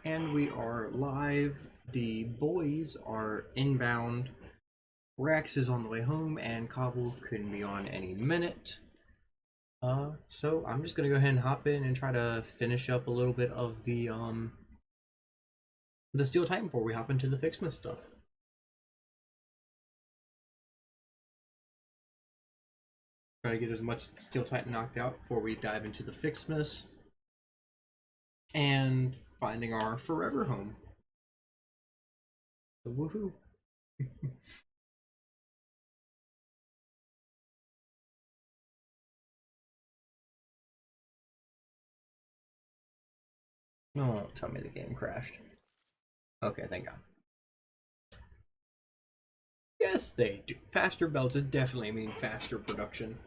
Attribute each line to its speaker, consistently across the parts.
Speaker 1: And we are live. The boys are inbound. Rex is on the way home, and Cobble couldn't be on any minute. So I'm just gonna go ahead and hop in and try to finish up a little bit of the Steel Titan before we hop into the Ficsmas stuff. Try to get as much Steel Titan knocked out before we dive into the Ficsmas and finding our forever home. So woohoo! No, tell me the game crashed. Okay, thank God. Yes, they do. Faster belts definitely mean faster production.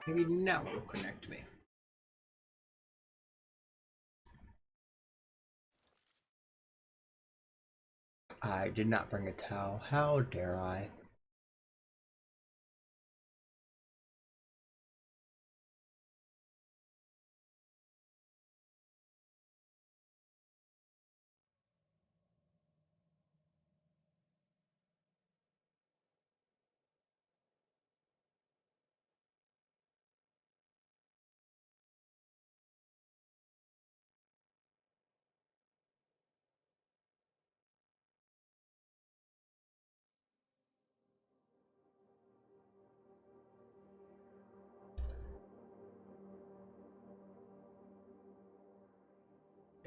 Speaker 1: Maybe now it'll connect me. I did not bring a towel. How dare I?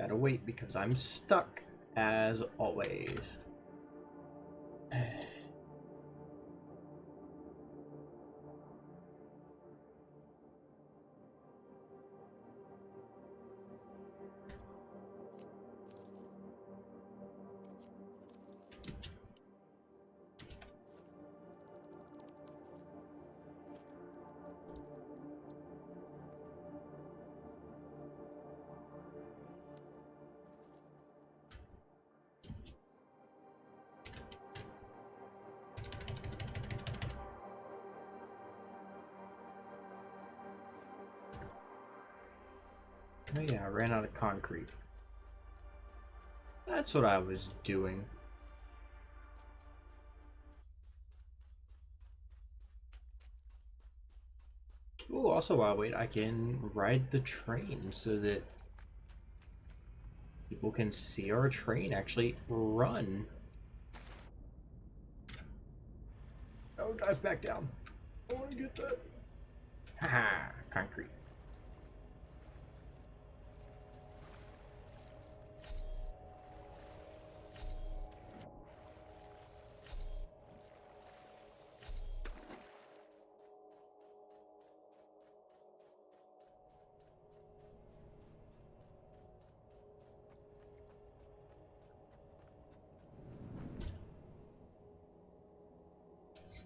Speaker 1: Gotta wait because I'm stuck, as always. Oh yeah, I ran out of concrete. That's what I was doing. Ooh, also while I wait, I can ride the train so that people can see our train actually run. Oh, dive back down. I want to get that. Haha, concrete.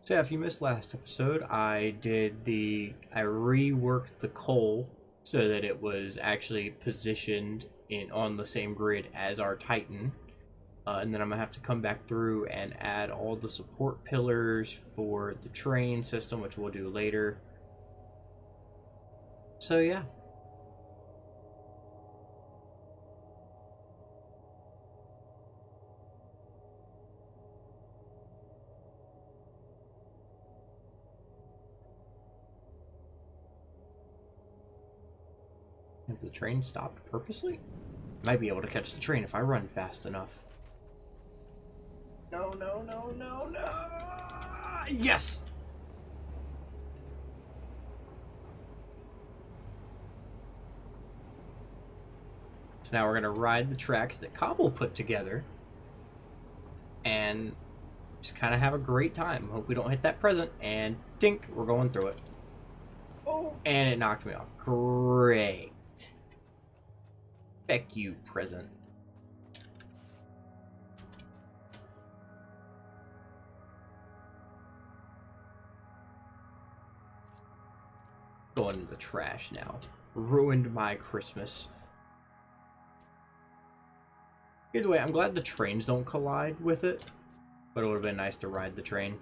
Speaker 1: So yeah, if you missed last episode, I reworked the coal so that it was actually positioned on the same grid as our Titan. And then I'm gonna have to come back through and add all the support pillars for the train system, which we'll do later. So yeah. Has the train stopped purposely? Might be able to catch the train if I run fast enough. No, no, no, no, no! Yes! So now we're gonna ride the tracks that Cobble put together and just kind of have a great time. Hope we don't hit that present, and dink, we're going through it. Oh, and it knocked me off. Great. Feck you, present. Going in the trash now. Ruined my Christmas. Either way, I'm glad the trains don't collide with it, but it would have been nice to ride the train.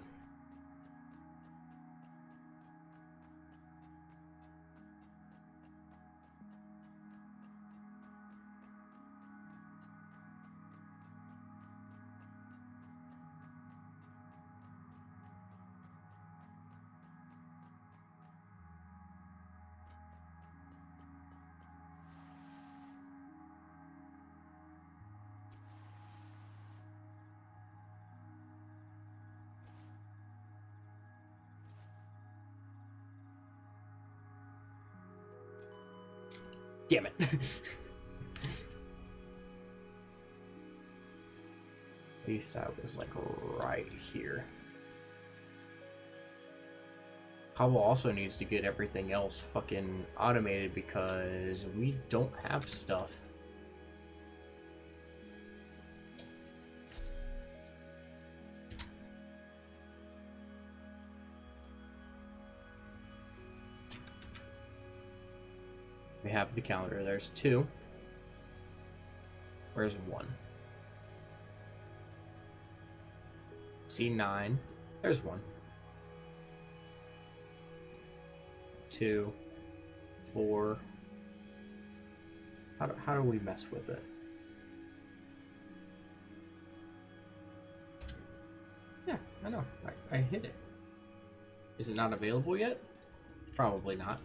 Speaker 1: Damn it. At least I was like right here. Cobble also needs to get everything else fucking automated because we don't have stuff. We have the calendar. There's 2. Where's 1? C9. There's 1. 2. 4. How do we mess with it? Yeah, I know. I hit it. Is it not available yet? Probably not.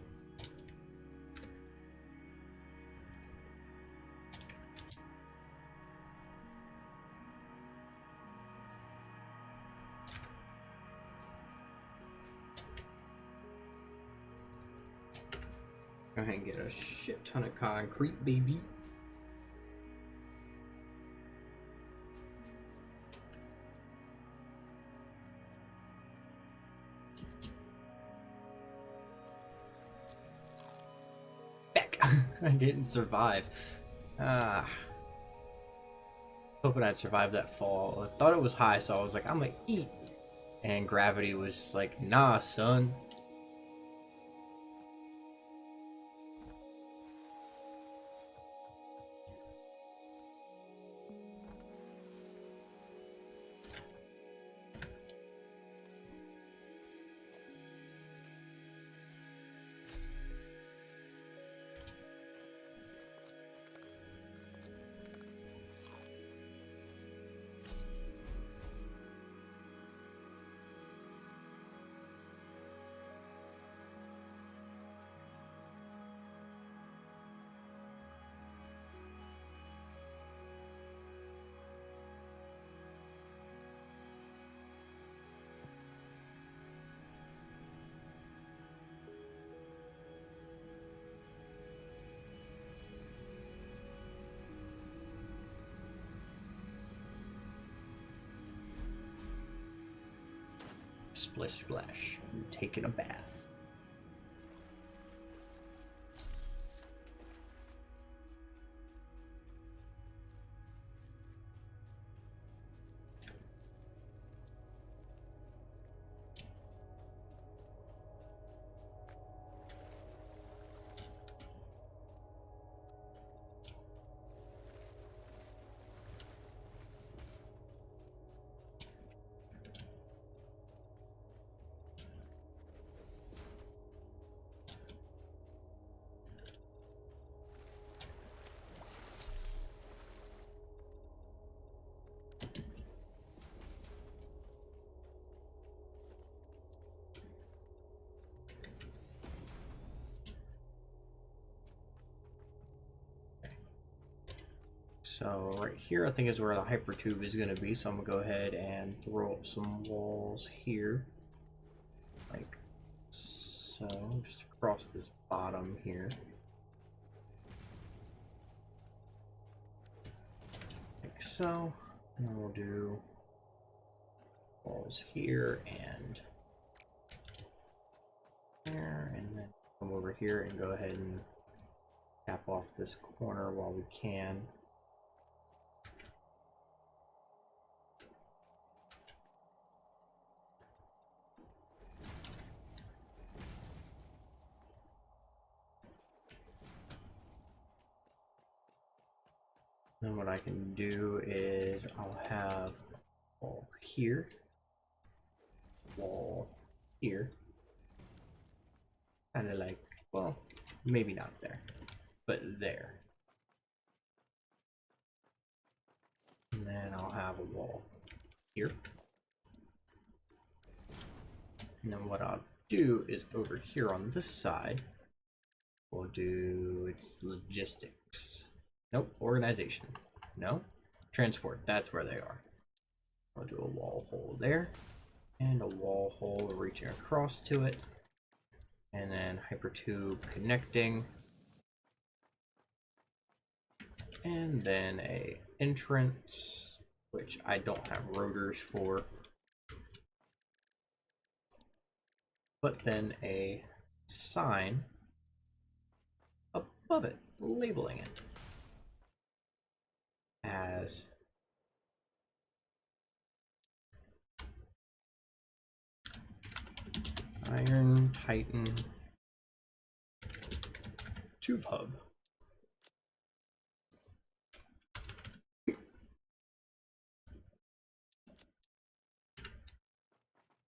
Speaker 1: Go ahead and get a shit ton of concrete, baby. Frick! I didn't survive. Ah. Hoping I'd survive that fall. I thought it was high, so I was like, I'm gonna eat. And gravity was just like, nah, son. Splish splash. I'm taking a bath. So right here I think is where the hypertube is going to be, so I'm going to go ahead and throw up some walls here. Like so, just across this bottom here. Like so. And we'll do walls here and there, and then come over here and go ahead and tap off this corner while we can. Then what I can do is I'll have a wall here, wall here, kind of like, well, maybe not there, but there. And then I'll have a wall here. And then what I'll do is over here on this side, we'll do its logistics. Nope, organization. No, transport, that's where they are. I'll do a wall hole there, and a wall hole reaching across to it, and then hypertube connecting, and then a entrance, which I don't have rotors for, but then a sign above it, labeling it as Iron Titan Tube Hub.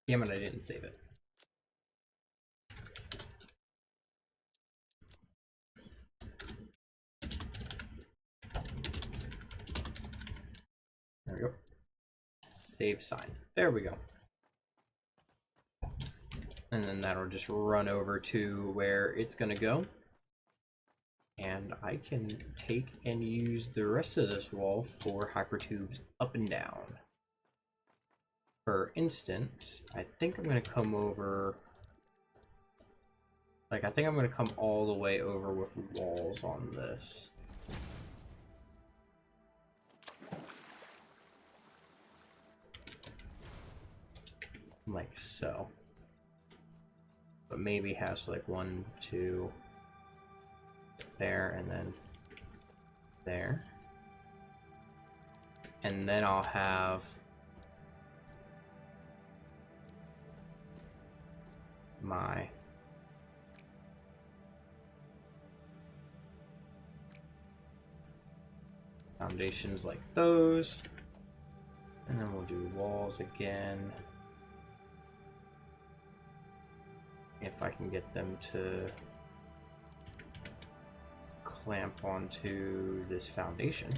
Speaker 1: Damn it, I didn't save it. There we go. Save sign. There we go. And then that'll just run over to where it's gonna go. And I can take and use the rest of this wall for hypertubes up and down. For instance, I think I'm gonna come over, like I think I'm gonna come all the way over with walls on this. Like so. But maybe has like 1, 2, there, and then there. And then I'll have my foundations like those. And then we'll do walls again. If I can get them to clamp onto this foundation.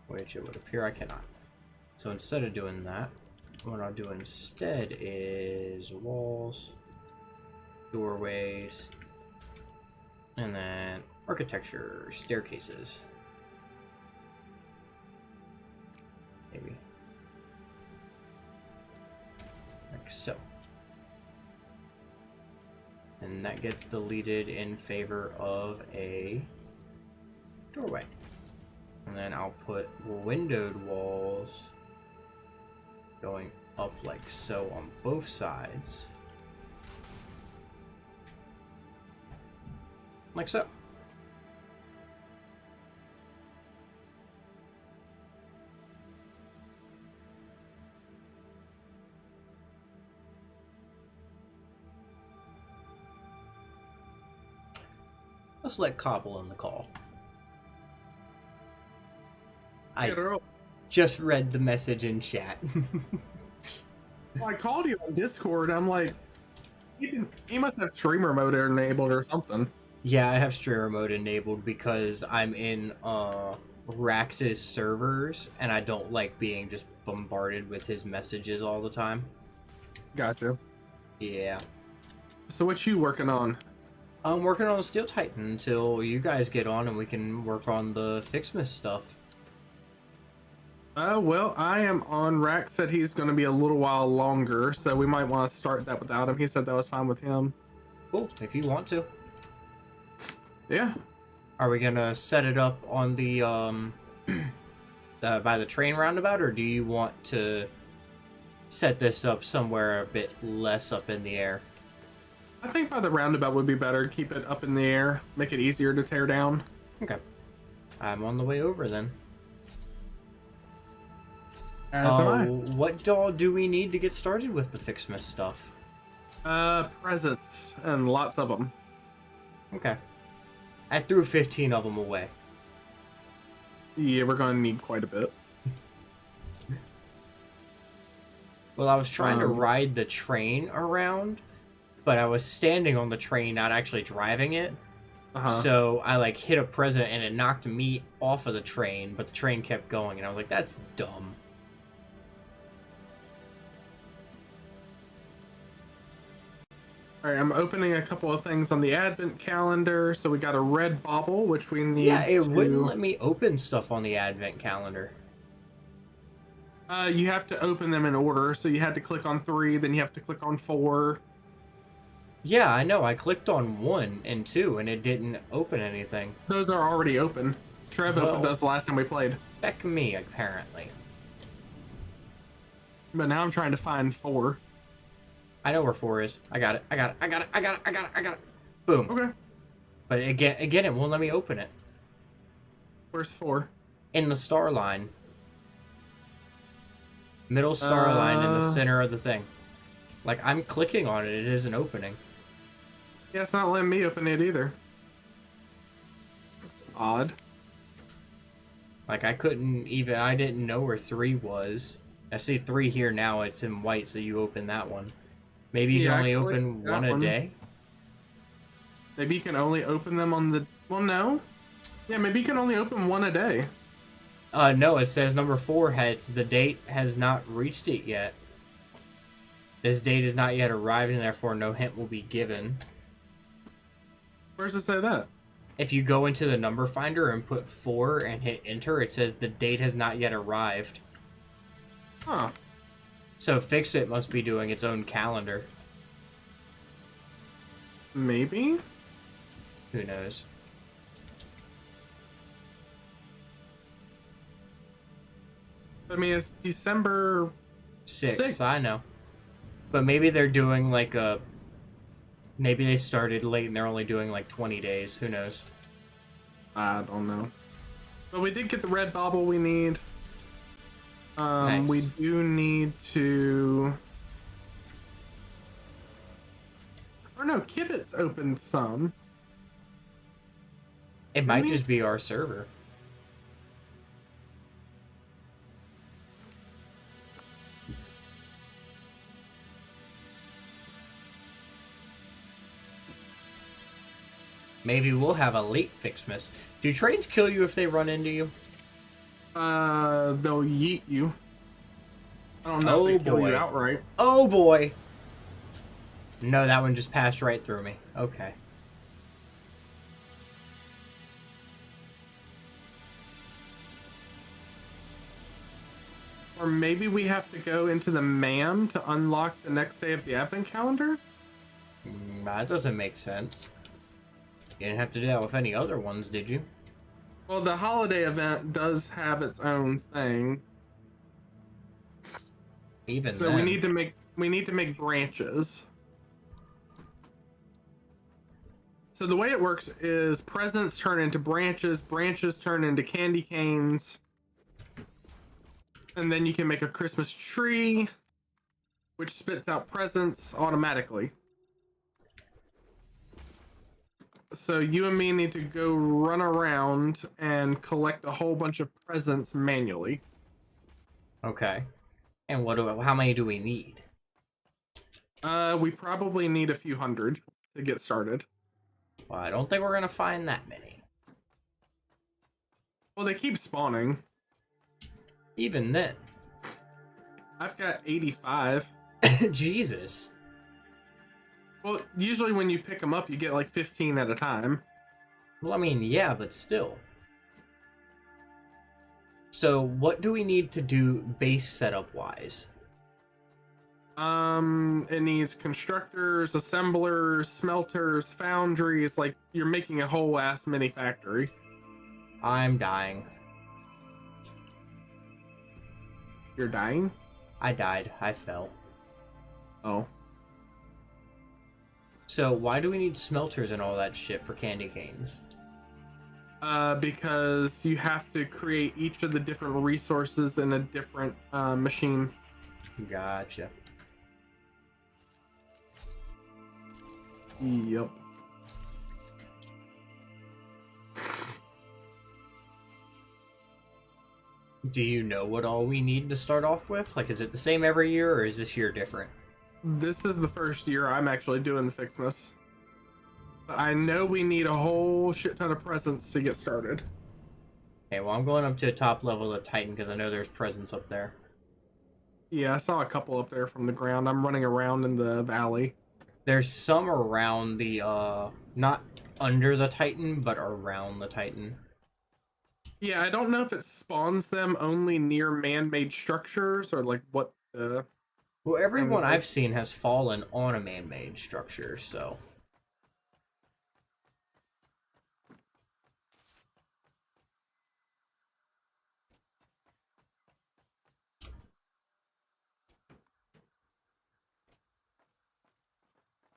Speaker 1: Which it would appear I cannot. So instead of doing that, what I'll do instead is walls, doorways, and then architecture, staircases. Maybe. Like so. And that gets deleted in favor of a doorway. And then I'll put windowed walls going up like so on both sides. Like so. Let's let Cobble in the call. I just read the message in chat.
Speaker 2: Well, I called you on Discord. I'm like, he must have streamer mode enabled or something.
Speaker 1: Yeah, I have streamer mode enabled because I'm in Rax's servers, and I don't like being just bombarded with his messages all the time.
Speaker 2: Gotcha.
Speaker 1: Yeah.
Speaker 2: So what you working on?
Speaker 1: I'm working on Steel Titan until you guys get on and we can work on the Ficsmas stuff.
Speaker 2: Well, I am on. Rax said he's going to be a little while longer, so we might want to start that without him. He said that was fine with him.
Speaker 1: Cool, if you want to.
Speaker 2: Yeah.
Speaker 1: Are we gonna set it up on the by the train roundabout, or do you want to set this up somewhere a bit less up in the air?
Speaker 2: I think by the roundabout would be better. Keep it up in the air, make it easier to tear down.
Speaker 1: Okay. I'm on the way over then.
Speaker 2: As am I.
Speaker 1: What doll do we need to get started with the Ficsmas stuff?
Speaker 2: Presents, and lots of them.
Speaker 1: Okay. I threw 15 of them away.
Speaker 2: Yeah, we're going to need quite a bit.
Speaker 1: Well, I was trying to ride the train around, but I was standing on the train, not actually driving it. So I like hit a present and it knocked me off of the train, but the train kept going, and I was like, that's dumb.
Speaker 2: Alright, I'm opening a couple of things on the advent calendar. So we got a red bauble, which we need.
Speaker 1: Yeah, it wouldn't let me open stuff on the advent calendar.
Speaker 2: You have to open them in order. So you had to click on 3, then you have to click on 4.
Speaker 1: Yeah, I know. I clicked on 1 and 2, and it didn't open anything.
Speaker 2: Those are already open. Trev opened those the last time we played.
Speaker 1: Heck me, apparently.
Speaker 2: But now I'm trying to find 4.
Speaker 1: I know where 4 is. I got it. I got it. I got it. I got it. I got it. I got it. Boom.
Speaker 2: Okay.
Speaker 1: But again, it won't let me open it.
Speaker 2: Where's 4?
Speaker 1: In the star line. Middle star line in the center of the thing. Like, I'm clicking on it. It isn't opening.
Speaker 2: Yeah, it's not letting me open it either. That's odd.
Speaker 1: Like, I didn't know where 3 was. I see 3 here now. It's in white, so you open that one. Maybe you can only open one a day?
Speaker 2: Maybe you can only open them on the... Well, no. Yeah, maybe you can only open one a day.
Speaker 1: No, it says number 4 the date has not reached it yet. This date has not yet arrived, and therefore no hint will be given.
Speaker 2: Where does it say that?
Speaker 1: If you go into the number finder and put 4 and hit enter, it says the date has not yet arrived.
Speaker 2: Huh.
Speaker 1: So Fixit must be doing its own calendar.
Speaker 2: Maybe?
Speaker 1: Who knows?
Speaker 2: I mean, it's December
Speaker 1: 6th, I know. But maybe they're doing like a Maybe they started late and they're only doing like 20 days. Who knows?
Speaker 2: I don't know. But we did get the red bauble we need.
Speaker 1: Nice.
Speaker 2: We do need to. Or no, Kibbitz opened some.
Speaker 1: It might just be our server. Maybe we'll have a late Ficsmas. Do trains kill you if they run into you?
Speaker 2: They'll yeet you. I don't know if they kill you outright.
Speaker 1: Oh boy! No, that one just passed right through me. Okay.
Speaker 2: Or maybe we have to go into the MAM to unlock the next day of the advent calendar?
Speaker 1: That doesn't make sense. You didn't have to do that with any other ones, did you?
Speaker 2: Well, the holiday event does have its own thing.
Speaker 1: Even
Speaker 2: so
Speaker 1: then.
Speaker 2: we need to make branches. So the way it works is presents turn into branches, branches turn into candy canes, and then you can make a Christmas tree, which spits out presents automatically. So you and me need to go run around and collect a whole bunch of presents manually.
Speaker 1: Okay. And how many do we need?
Speaker 2: We probably need a few hundred to get started.
Speaker 1: Well, I don't think we're gonna find that many.
Speaker 2: Well, they keep spawning.
Speaker 1: Even then.
Speaker 2: I've got 85.
Speaker 1: Jesus.
Speaker 2: Well, usually when you pick them up, you get like 15 at a time.
Speaker 1: Well, I mean, yeah, but still. So, what do we need to do base setup wise?
Speaker 2: It needs constructors, assemblers, smelters, foundries. Like, you're making a whole ass mini factory.
Speaker 1: I'm dying.
Speaker 2: You're dying?
Speaker 1: I died. I fell.
Speaker 2: Oh.
Speaker 1: So, why do we need smelters and all that shit for candy canes?
Speaker 2: Because you have to create each of the different resources in a different machine.
Speaker 1: Gotcha.
Speaker 2: Yep.
Speaker 1: Do you know what all we need to start off with? Like, is it the same every year, or is this year different?
Speaker 2: This is the first year I'm actually doing the Ficsmas. But I know we need a whole shit ton of presents to get started.
Speaker 1: Okay, well, I'm going up to the top level of the Titan because I know there's presents up there.
Speaker 2: Yeah, I saw a couple up there from the ground. I'm running around in the valley.
Speaker 1: There's some around the, not under the Titan, but around the Titan.
Speaker 2: Yeah, I don't know if it spawns them only near man-made structures or like what the...
Speaker 1: Well, everyone I've seen has fallen on a man-made structure, so...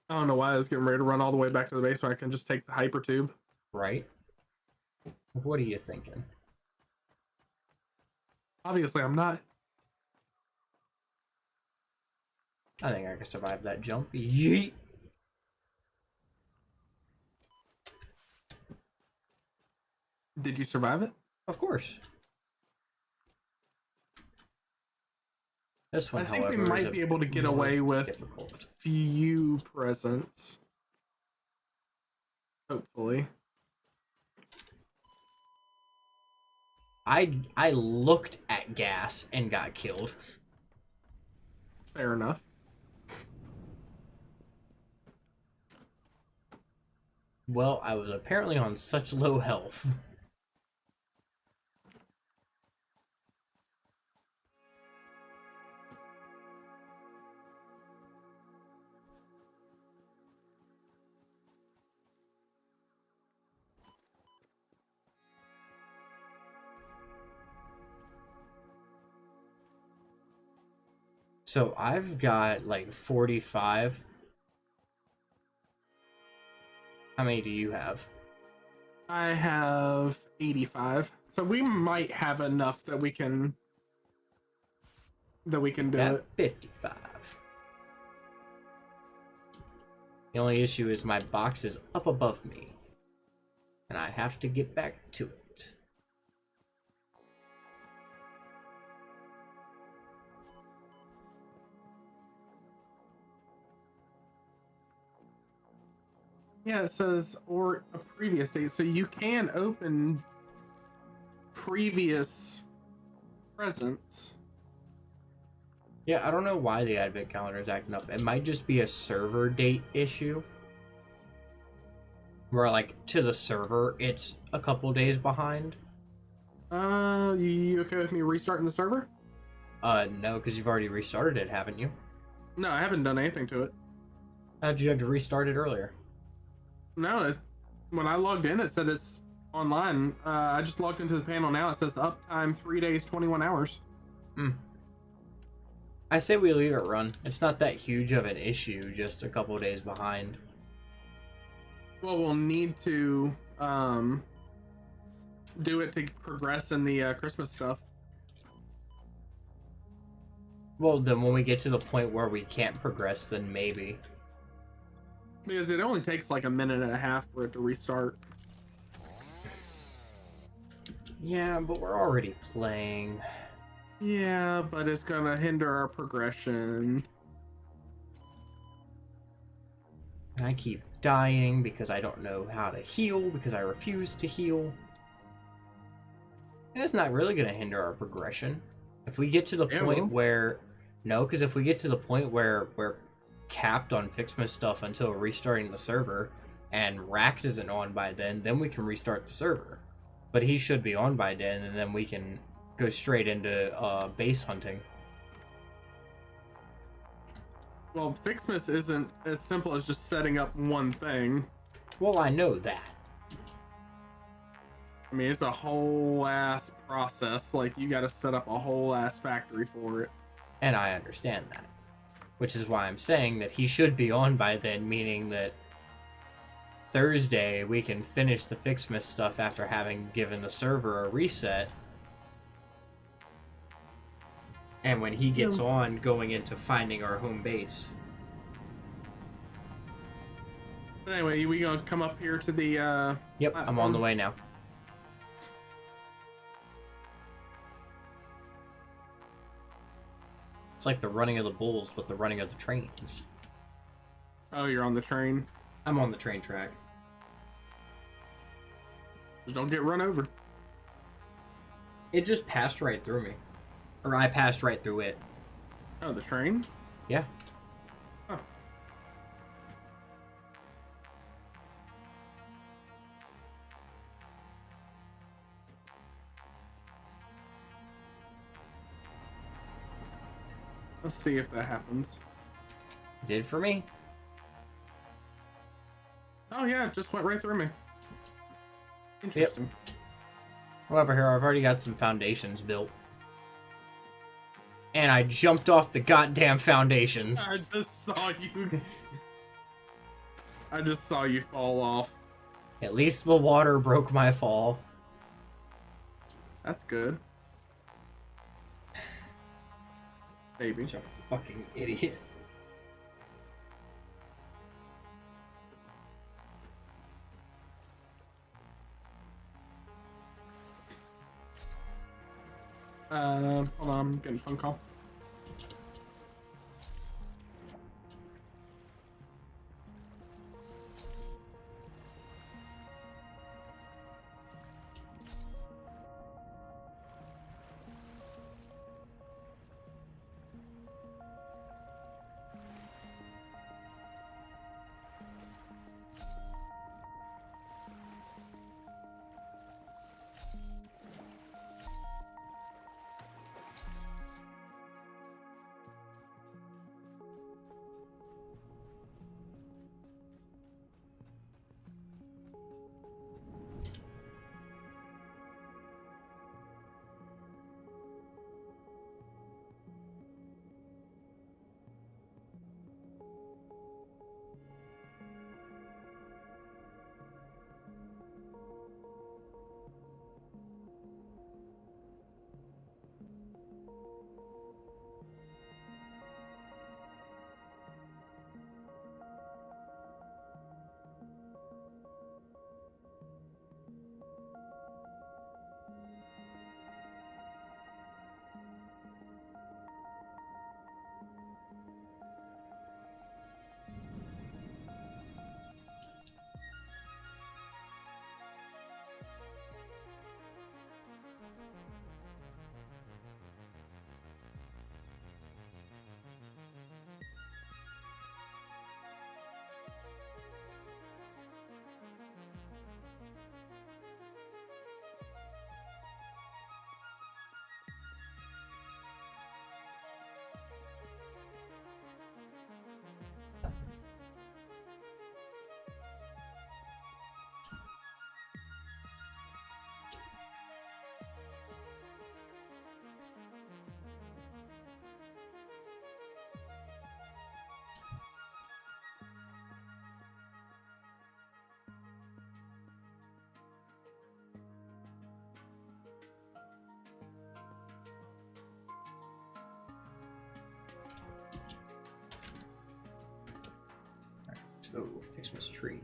Speaker 2: I don't know why I was getting ready to run all the way back to the base so I can just take the hyper tube.
Speaker 1: Right? What are you thinking?
Speaker 2: Obviously, I'm not.
Speaker 1: I think I can survive that jump. Yeet!
Speaker 2: Did you survive it?
Speaker 1: Of course. This one,
Speaker 2: I think
Speaker 1: however,
Speaker 2: we might be able to get away with
Speaker 1: difficult.
Speaker 2: few presents. Hopefully.
Speaker 1: I looked at gas and got killed.
Speaker 2: Fair enough.
Speaker 1: Well, I was apparently on such low health. So I've got like 45. How many do you have?
Speaker 2: I have 85. So we might have enough that we can do
Speaker 1: Got
Speaker 2: it.
Speaker 1: 55. The only issue is my box is up above me, and I have to get back to it.
Speaker 2: Yeah, it says or a previous date, so you can open previous presents.
Speaker 1: Yeah, I don't know why the advent calendar is acting up. It might just be a server date issue. Where, like, to the server, it's a couple days behind.
Speaker 2: You okay with me restarting the server?
Speaker 1: No, because you've already restarted it, haven't you?
Speaker 2: No, I haven't done anything to it.
Speaker 1: How'd you have to restart it earlier?
Speaker 2: No, when I logged in, it said it's online. I just logged into the panel now. It says uptime 3 days, 21 hours.
Speaker 1: I say we leave it run. It's not that huge of an issue, just a couple days behind.
Speaker 2: Well, we'll need to do it to progress in the Christmas stuff.
Speaker 1: Well, then when we get to the point where we can't progress, then maybe.
Speaker 2: Because it only takes like a minute and a half for it to restart.
Speaker 1: Yeah, but we're already playing.
Speaker 2: Yeah, but it's gonna hinder our progression.
Speaker 1: And I keep dying because I don't know how to heal, because I refuse to heal. And it's not really going to hinder our progression. If we get to the point where... No, because if we get to the point where we're capped on Ficsmas stuff until restarting the server, and Rax isn't on by then we can restart the server. But he should be on by then, and then we can go straight into base hunting.
Speaker 2: Well, Ficsmas isn't as simple as just setting up one thing.
Speaker 1: Well, I know that.
Speaker 2: I mean, it's a whole ass process. Like, you gotta set up a whole ass factory for it.
Speaker 1: And I understand that. Which is why I'm saying that he should be on by then, meaning that Thursday we can finish the Ficsmas stuff after having given the server a reset. And when he gets on, going into finding our home base.
Speaker 2: But anyway, we gonna come up here to the
Speaker 1: Yep,
Speaker 2: platform?
Speaker 1: I'm on the way now. It's like the running of the bulls with the running of the trains.
Speaker 2: Oh, you're on the train?
Speaker 1: I'm on the train track.
Speaker 2: Just don't get run over.
Speaker 1: It just passed right through me. Or I passed right through it.
Speaker 2: Oh, the train?
Speaker 1: Yeah.
Speaker 2: Oh. Let's see if that happens.
Speaker 1: It did for me.
Speaker 2: Oh yeah, it just went right through me. Interesting.
Speaker 1: Yep. However, here I've already got some foundations built. And I jumped off the goddamn foundations.
Speaker 2: I just saw you. I just saw you fall off.
Speaker 1: At least the water broke my fall.
Speaker 2: That's good. Maybe.
Speaker 1: Such a fucking idiot.
Speaker 2: Hold on, I'm getting a phone call.
Speaker 1: Oh, Ficsmas tree.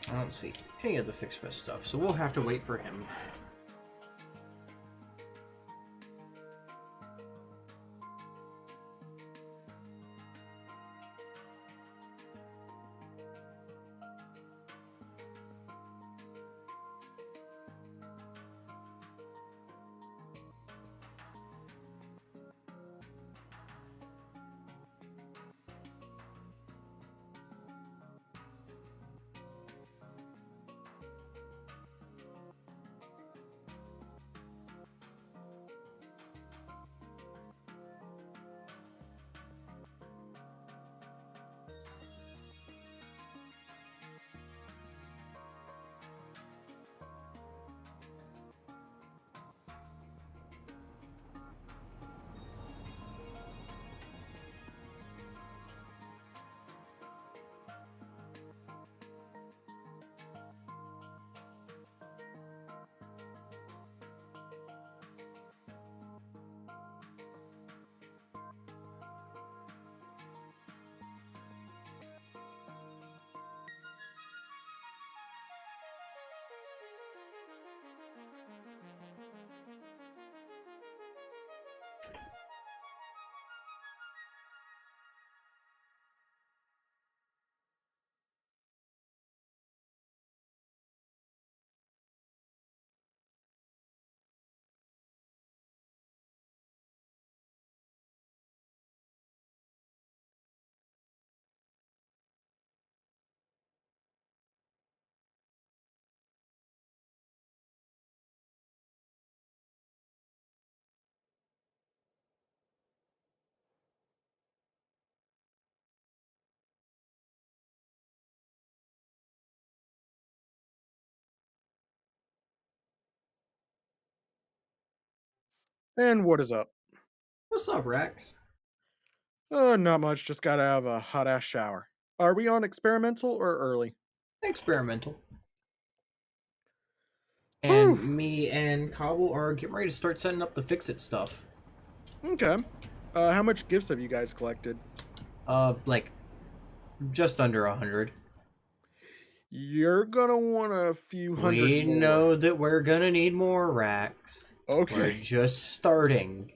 Speaker 1: I don't see any of the Ficsmas stuff, so we'll have to wait for him.
Speaker 3: And what is up?
Speaker 1: What's up, Rex?
Speaker 3: Not much. Just gotta have a hot ass shower. Are we on experimental or early?
Speaker 1: Experimental.
Speaker 3: Whew.
Speaker 1: And me and Cobble are getting ready to start setting up the Fix-It stuff.
Speaker 3: Okay. How much gifts have you guys collected?
Speaker 1: Like, just under 100.
Speaker 3: You're gonna want a few hundred
Speaker 1: We
Speaker 3: more.
Speaker 1: know that we're gonna need more racks. We're
Speaker 3: Okay.
Speaker 1: just starting.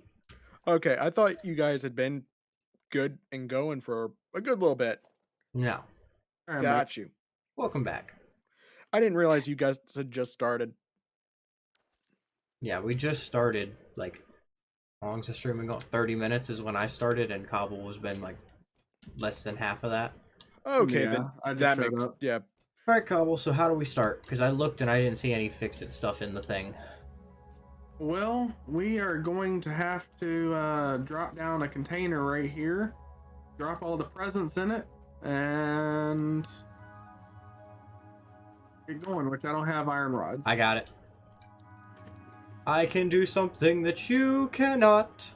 Speaker 3: Okay, I thought you guys had been good and going for a good little bit.
Speaker 1: No.
Speaker 2: All right,
Speaker 3: Got you.
Speaker 1: Welcome back.
Speaker 3: I didn't realize you guys had just started.
Speaker 1: Yeah, we just started, like, how long's the stream been going? 30 minutes is when I started, and Cobble has been, like, less than half of that.
Speaker 3: Okay,
Speaker 2: Yeah,
Speaker 3: then
Speaker 2: I just
Speaker 3: that
Speaker 2: showed
Speaker 3: makes
Speaker 2: up.
Speaker 3: yeah.
Speaker 1: Alright, Cobble, so how do we start? Because I looked and I didn't see any Fix-It stuff in the thing.
Speaker 2: Well, we are going to have to drop down a container right here, drop all the presents in it, and get going, which I don't have iron rods.
Speaker 1: I got it. I can do something that you cannot.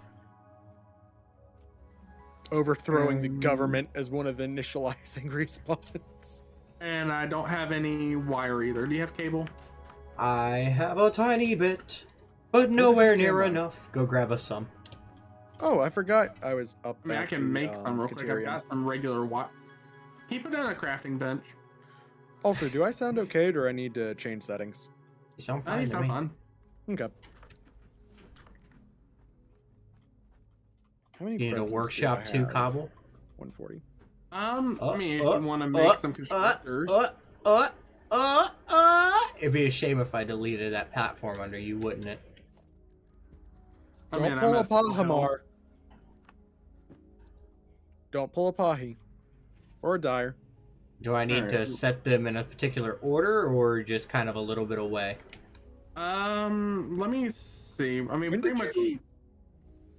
Speaker 3: Overthrowing the government as one of the initializing respawns.
Speaker 2: And I don't have any wire either. Do you have cable?
Speaker 1: I have a tiny bit, but nowhere near
Speaker 3: am I?
Speaker 1: enough. Go grab us some.
Speaker 3: Oh, I forgot I was up.
Speaker 2: I mean, I
Speaker 3: at
Speaker 2: can
Speaker 3: the,
Speaker 2: make some real quick. I've
Speaker 3: Caterium.
Speaker 2: got some regular wire. Keep it on a crafting bench.
Speaker 3: Also, do I sound okay, or do I need to change settings?
Speaker 1: You sound
Speaker 2: I
Speaker 1: fine
Speaker 2: need
Speaker 1: to
Speaker 2: some
Speaker 1: me.
Speaker 2: fun.
Speaker 3: Okay. How many
Speaker 1: You need a
Speaker 3: presents do
Speaker 1: workshop
Speaker 3: I
Speaker 1: too,
Speaker 3: have?
Speaker 1: Cobble?
Speaker 3: 140.
Speaker 2: I mean, if you want to make some constructors.
Speaker 1: It'd be a shame if I deleted that platform under you, wouldn't it?
Speaker 2: I
Speaker 3: Don't
Speaker 2: mean,
Speaker 3: pull
Speaker 2: I'm
Speaker 3: a
Speaker 2: at full health.
Speaker 3: Pahamar. Don't pull a Pahi. Or a Dire.
Speaker 1: Do I need to
Speaker 2: Alright.
Speaker 1: set them in a particular order, or just kind of a little bit away?
Speaker 2: Let me see. I mean,
Speaker 3: When
Speaker 2: pretty
Speaker 3: did
Speaker 2: much
Speaker 3: you-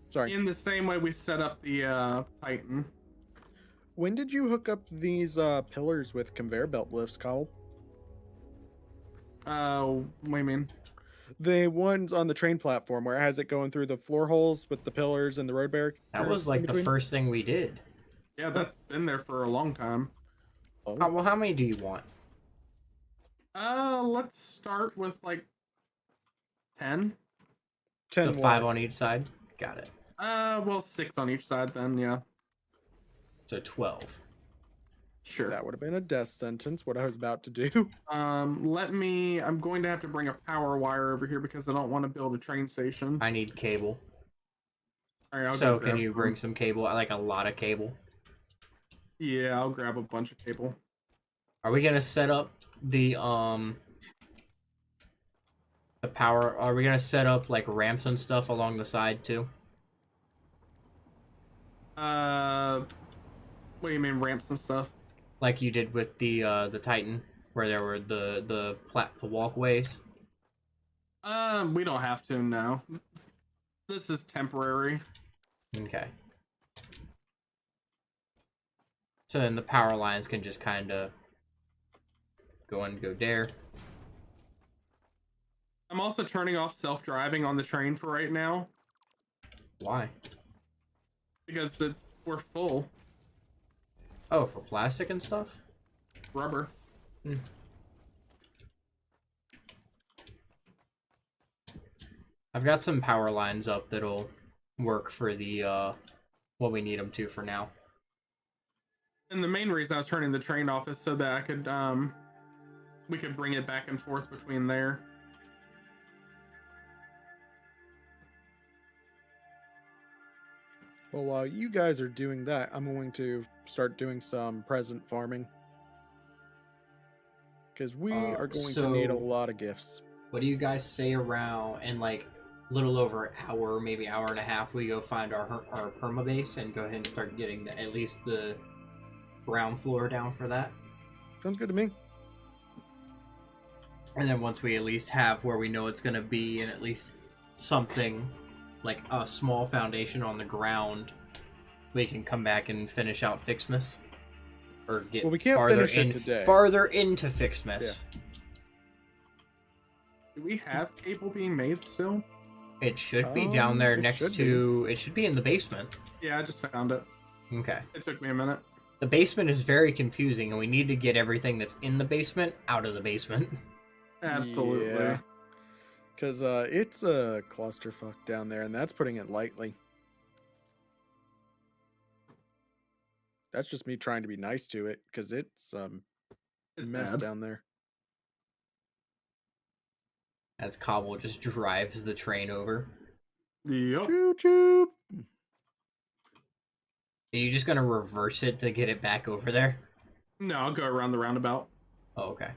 Speaker 3: Sorry.
Speaker 2: in the same way we set up the Titan.
Speaker 3: When did you hook up these pillars with conveyor belt lifts, Cole?
Speaker 2: What do you mean?
Speaker 3: The ones on the train platform where it has it going through the floor holes with the pillars and the road barriers
Speaker 1: That was
Speaker 3: in
Speaker 1: like the
Speaker 3: between.
Speaker 1: first thing we did.
Speaker 2: Yeah, that's been there for a long time.
Speaker 3: Oh,
Speaker 1: Well, how many do you want?
Speaker 2: Let's start with like 10.
Speaker 3: 10
Speaker 1: So 5
Speaker 3: what?
Speaker 1: on each side? Got it.
Speaker 2: Well, 6 on each side then, yeah.
Speaker 1: So 12.
Speaker 2: Sure.
Speaker 3: That would have been a death sentence, what I was about to do.
Speaker 2: I'm going to have to bring a power wire over here because I don't want to build a train station.
Speaker 1: I need cable.
Speaker 2: All right, I'll
Speaker 1: So
Speaker 2: go
Speaker 1: can
Speaker 2: grab
Speaker 1: you
Speaker 2: some.
Speaker 1: bring some cable? I like a lot of cable.
Speaker 2: Yeah, I'll grab a bunch of cable.
Speaker 1: Are we gonna set up the power? Are we gonna set up like ramps and stuff along the side too?
Speaker 2: What do you mean ramps and stuff?
Speaker 1: Like you did with the Titan, where there were the walkways.
Speaker 2: We don't have to now. This is temporary.
Speaker 1: Okay. So then the power lines can just kind of go there.
Speaker 2: I'm also turning off self-driving on the train for right now
Speaker 1: Why?
Speaker 2: because we're full.
Speaker 1: Oh, for plastic and stuff?
Speaker 2: Rubber.
Speaker 1: I've got some power lines up that'll work for the what we need them to for now.
Speaker 2: And the main reason I was turning the train off is so that I could we could bring it back and forth between there.
Speaker 3: Well, while you guys are doing that, I'm going to start doing some present farming. Because we are going to need a
Speaker 1: so-
Speaker 3: lot of gifts.
Speaker 1: What do you guys say around in like little over an hour, maybe hour and a half, we go find our perma base and go ahead and start getting at least the ground floor down for that.
Speaker 3: Sounds good to me.
Speaker 1: And then once we at least have where we know it's going to be and at least something like a small foundation on the ground, we can come back and finish out Ficsmas. Or get
Speaker 3: Well, we can't
Speaker 1: farther
Speaker 3: finish it today.
Speaker 1: farther into Ficsmas.
Speaker 2: Do we have cable being made still?
Speaker 1: It should be down there
Speaker 3: it
Speaker 1: next
Speaker 3: should
Speaker 1: to... It should be in the basement.
Speaker 2: Yeah, I just found it.
Speaker 1: Okay.
Speaker 2: It took me a minute.
Speaker 1: The basement is very confusing, and we need to get everything that's in the basement out of the basement.
Speaker 2: Absolutely.
Speaker 3: Yeah. Because it's a clusterfuck down there, and that's putting it lightly. That's just me trying to be nice to it, because it's a
Speaker 2: It's
Speaker 3: mess
Speaker 2: bad.
Speaker 3: down there.
Speaker 1: As Cobble just drives the train over.
Speaker 2: Yep.
Speaker 3: Choo choo.
Speaker 1: Are you just gonna reverse it to get it back over there?
Speaker 2: No, I'll go around the roundabout.
Speaker 1: Oh, okay.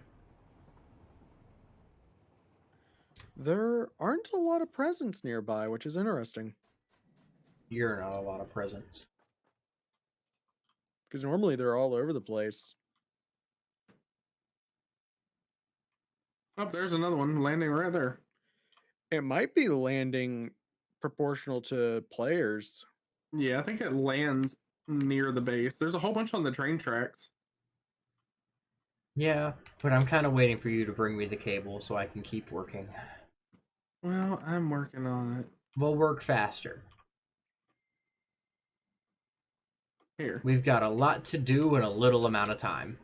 Speaker 3: There aren't a lot of presents nearby, which is interesting.
Speaker 1: You're not a lot of presents.
Speaker 3: Because normally they're all over the place.
Speaker 2: Oh, there's another one landing right there.
Speaker 3: It might be landing proportional to players.
Speaker 2: Yeah, I think it lands near the base. There's a whole bunch on the train tracks.
Speaker 1: Yeah, but I'm kind of waiting for you to bring me the cable so I can keep working.
Speaker 2: Well, I'm working on it.
Speaker 1: We'll work faster.
Speaker 2: Here.
Speaker 1: We've got a lot to do in a little amount of time.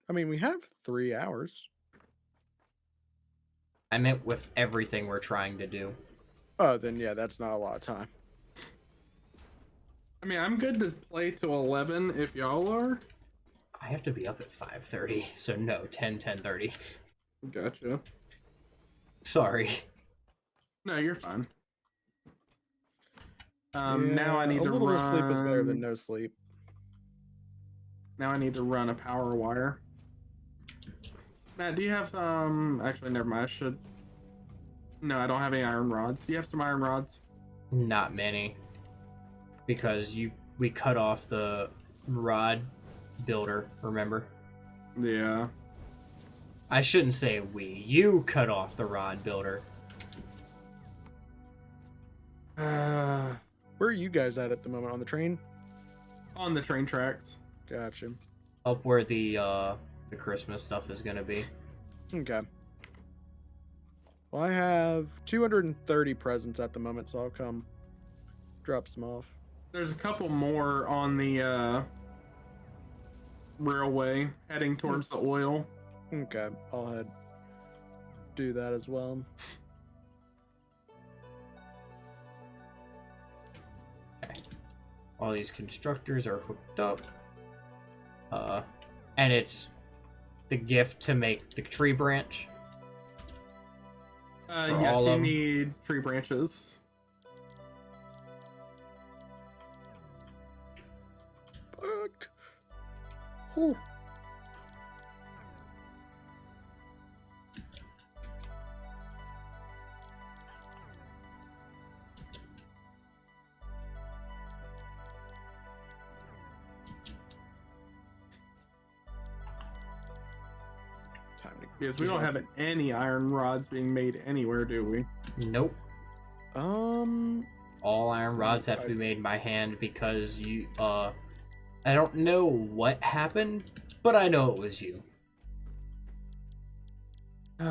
Speaker 3: I mean, we have 3 hours.
Speaker 1: I meant with everything we're trying to do.
Speaker 3: Oh, then yeah, that's not a lot of time.
Speaker 2: I mean, I'm good to play till 11 if y'all are.
Speaker 1: I have to be up at 5:30, so no, 10:30.
Speaker 2: Gotcha.
Speaker 1: Sorry.
Speaker 2: No, you're fine. Now I need
Speaker 3: a
Speaker 2: to
Speaker 3: little
Speaker 2: run.
Speaker 3: of sleep is better than no sleep.
Speaker 2: Now I need to run a power wire. Matt, do you have Actually, never mind. I should. No, I don't have any iron rods. Do you have some iron rods?
Speaker 1: Not many. Because we cut off the rod builder, remember?
Speaker 2: Yeah.
Speaker 1: I shouldn't say we. You cut off the rod builder.
Speaker 3: Where are you guys at the moment? On the train?
Speaker 2: On the train tracks.
Speaker 3: Gotcha.
Speaker 1: Up where the the Christmas stuff is gonna be.
Speaker 3: Okay. Well, I have 230 presents at the moment, so I'll come drop some off.
Speaker 2: There's a couple more on the railway heading towards the oil.
Speaker 3: Okay, I'll head do that as well.
Speaker 1: Okay. All these constructors are hooked up. And it's the gift to make the tree branch.
Speaker 2: Yes, you need tree branches.
Speaker 3: Fuck. Whew.
Speaker 2: Because we don't have any iron rods being made anywhere, do we?
Speaker 1: Nope.
Speaker 3: All
Speaker 1: iron rods have to be made by hand because you, I don't know what happened, but I know it was you. It's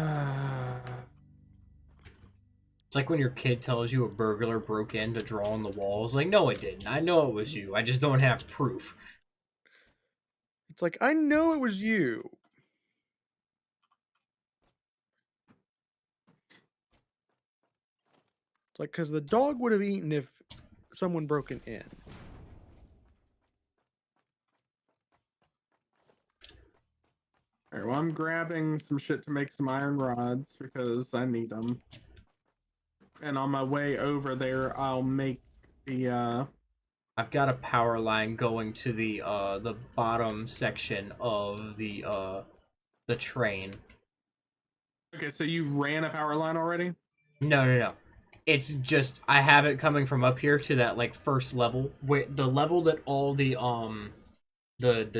Speaker 1: like when your kid tells you a burglar broke in to draw on the walls. Like, no, it didn't. I know it was you. I just don't have proof.
Speaker 3: It's like, I know it was you. It's like, because the dog would have eaten if someone broken in.
Speaker 2: Alright, well, I'm grabbing some shit to make some iron rods because I need them. And on my way over there, I'll make the,
Speaker 1: I've got a power line going to the bottom section of the train.
Speaker 2: Okay, so you ran a power line already?
Speaker 1: No. It's just I have it coming from up here to that like first level, where the level that all the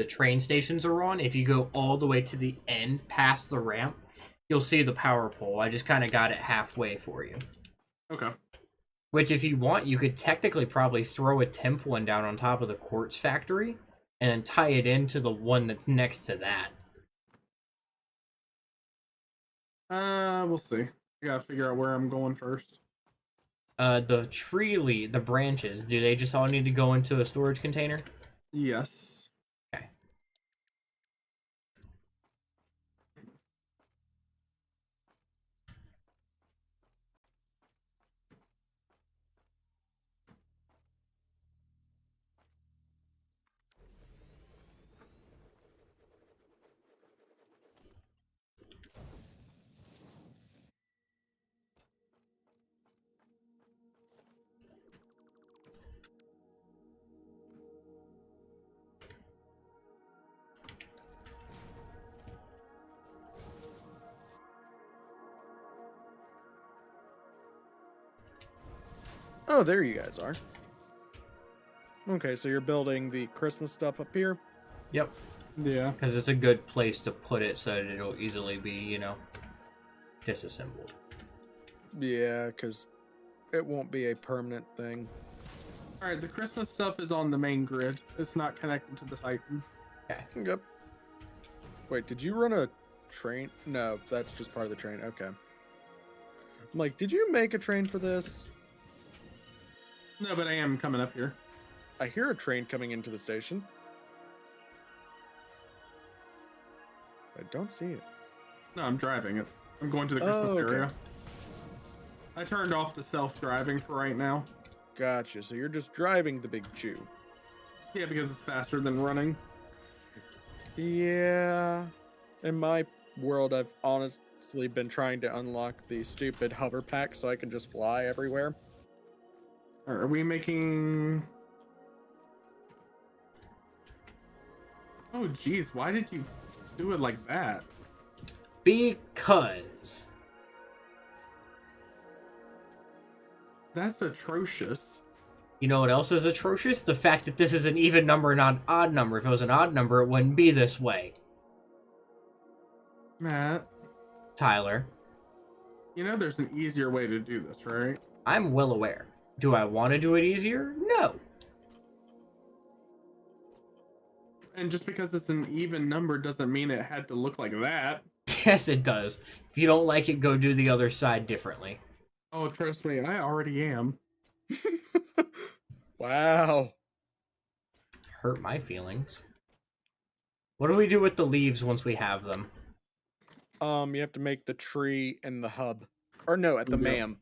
Speaker 1: train stations are on. If you go all the way to the end past the ramp, you'll see the power pole. I just kind of got it halfway for you.
Speaker 2: Okay.
Speaker 1: Which, if you want, you could technically probably throw a temp one down on top of the quartz factory and then tie it into the one that's next to that.
Speaker 2: We'll see. I gotta figure out where I'm going first.
Speaker 1: The branches, do they just all need to go into a storage container?
Speaker 2: Yes.
Speaker 1: Okay.
Speaker 3: Oh, there you guys are. Okay, so you're building the Christmas stuff up here?
Speaker 1: Yep.
Speaker 2: Yeah.
Speaker 1: Because it's a good place to put it so that it'll easily be, disassembled.
Speaker 3: Yeah, because it won't be a permanent thing.
Speaker 2: Alright, the Christmas stuff is on the main grid. It's not connected to the Titan.
Speaker 1: Okay.
Speaker 3: Yep. Wait, did you run a train? No, that's just part of the train. Okay. I'm like, did you make a train for this?
Speaker 2: No, but I am coming up here.
Speaker 3: I hear a train coming into the station. I don't see it.
Speaker 2: No, I'm driving it. I'm going to the Christmas
Speaker 3: okay.
Speaker 2: area. I turned off the self-driving for right now.
Speaker 3: Gotcha. So you're just driving the big Jew.
Speaker 2: Yeah, because it's faster than running.
Speaker 3: Yeah. In my world, I've honestly been trying to unlock the stupid hover pack so I can just fly everywhere.
Speaker 2: Are we making... Oh, geez. Why did you do it like that?
Speaker 1: Because...
Speaker 2: That's atrocious.
Speaker 1: You know what else is atrocious? The fact that this is an even number, not an odd number. If it was an odd number, it wouldn't be this way.
Speaker 2: Matt.
Speaker 1: Tyler.
Speaker 2: You know there's an easier way to do this, right?
Speaker 1: I'm well aware. Do I want to do it easier? No.
Speaker 2: And just because it's an even number doesn't mean it had to look like that.
Speaker 1: Yes, it does. If you don't like it, go do the other side differently.
Speaker 2: Oh, trust me, I already am.
Speaker 3: Wow.
Speaker 1: Hurt my feelings. What do we do with the leaves once we have them?
Speaker 3: You have to make the tree in the hub. Or no, at the
Speaker 2: Yep.
Speaker 3: MAM.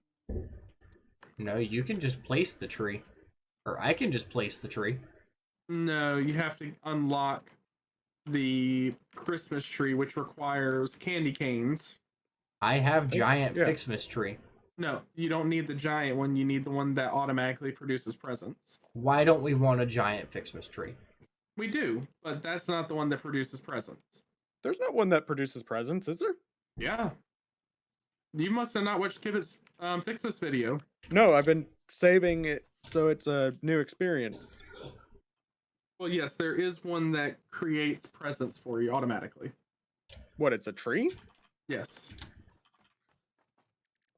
Speaker 1: No, you can just place the tree. Or I can just place the tree.
Speaker 2: No, you have to unlock the Christmas tree, which requires candy canes.
Speaker 1: I have giant
Speaker 3: yeah.
Speaker 1: Ficsmas tree.
Speaker 2: No, you don't need the giant one. You need the one that automatically produces presents.
Speaker 1: Why don't we want a giant Ficsmas tree?
Speaker 2: We do, but that's not the one that produces presents.
Speaker 3: There's not one that produces presents, is there?
Speaker 2: Yeah. You must have not watched Kibit's Ficsmas video.
Speaker 3: No, I've been saving it so it's a new experience.
Speaker 2: Well, yes, there is one that creates presents for you automatically.
Speaker 3: What, it's a tree?
Speaker 2: Yes.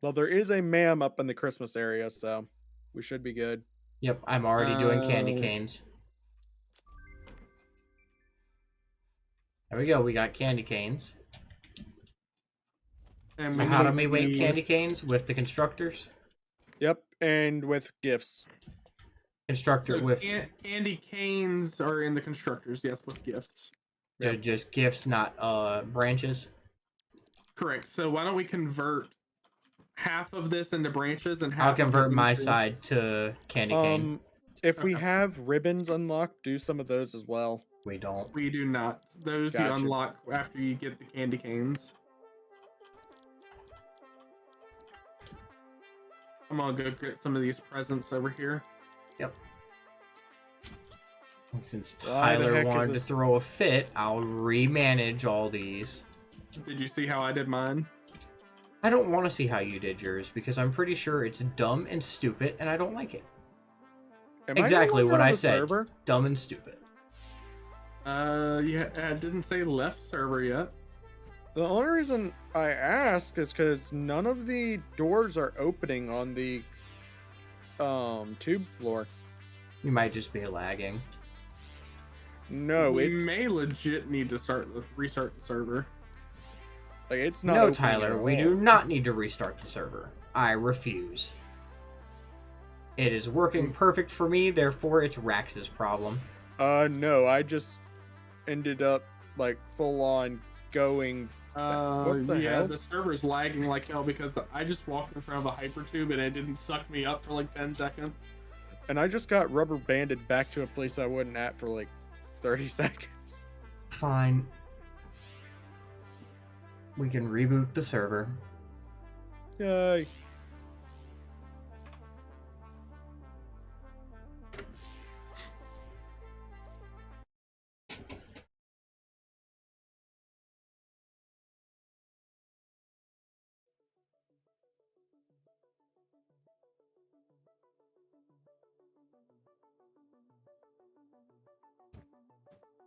Speaker 3: Well, there is a MAM up in the Christmas area, so we should be good.
Speaker 1: Yep, I'm already doing candy
Speaker 2: Oh.
Speaker 1: canes. There we go, we got candy canes.
Speaker 2: And
Speaker 1: So
Speaker 2: we
Speaker 1: how do
Speaker 2: need
Speaker 1: we make
Speaker 2: the-
Speaker 1: candy canes? With the constructors?
Speaker 3: Yep, and with gifts.
Speaker 1: Constructor
Speaker 2: So
Speaker 1: with
Speaker 2: candy canes are in the constructors, yes, with gifts.
Speaker 1: just gifts, not branches.
Speaker 2: Correct. So why don't we convert half of this into branches and half
Speaker 1: I'll
Speaker 2: of it
Speaker 1: convert my
Speaker 2: into-
Speaker 1: side to candy cane.
Speaker 3: If we
Speaker 2: Okay.
Speaker 3: have ribbons unlocked, do some of those as well.
Speaker 1: We don't.
Speaker 2: We do not. Those
Speaker 3: Gotcha.
Speaker 2: you unlock after you get the candy canes. I'm gonna go get some of these presents over here.
Speaker 1: Yep. And since
Speaker 3: Why the
Speaker 1: Tyler
Speaker 3: heck is
Speaker 1: wanted to
Speaker 3: this-
Speaker 1: throw a fit, I'll remanage all these.
Speaker 2: Did you see how I did mine?
Speaker 1: I don't want to see how you did yours because I'm pretty sure it's dumb and stupid and I don't like it.
Speaker 3: Am I no
Speaker 1: Exactly
Speaker 3: longer
Speaker 1: what
Speaker 3: on
Speaker 1: I
Speaker 3: the
Speaker 1: said.
Speaker 3: server?
Speaker 1: Dumb and stupid.
Speaker 2: Yeah, I didn't say left server yet.
Speaker 3: The only reason I ask is because none of the doors are opening on the tube floor.
Speaker 1: You might just be lagging.
Speaker 3: No,
Speaker 2: we
Speaker 3: it's
Speaker 2: may legit need to restart the server.
Speaker 3: like it's not.
Speaker 1: No,
Speaker 3: opening
Speaker 1: Tyler,
Speaker 3: at
Speaker 1: we
Speaker 3: all.
Speaker 1: do not need to restart the server. I refuse. It is working perfect for me, therefore it's Rax's problem.
Speaker 3: No, I just ended up like full on going. What the
Speaker 2: Yeah,
Speaker 3: hell?
Speaker 2: the server's lagging like hell because I just walked in front of a hypertube and it didn't suck me up for like 10 seconds.
Speaker 3: And I just got rubber banded back to a place I wasn't at for like 30 seconds.
Speaker 1: Fine. We can reboot the server.
Speaker 3: Yay.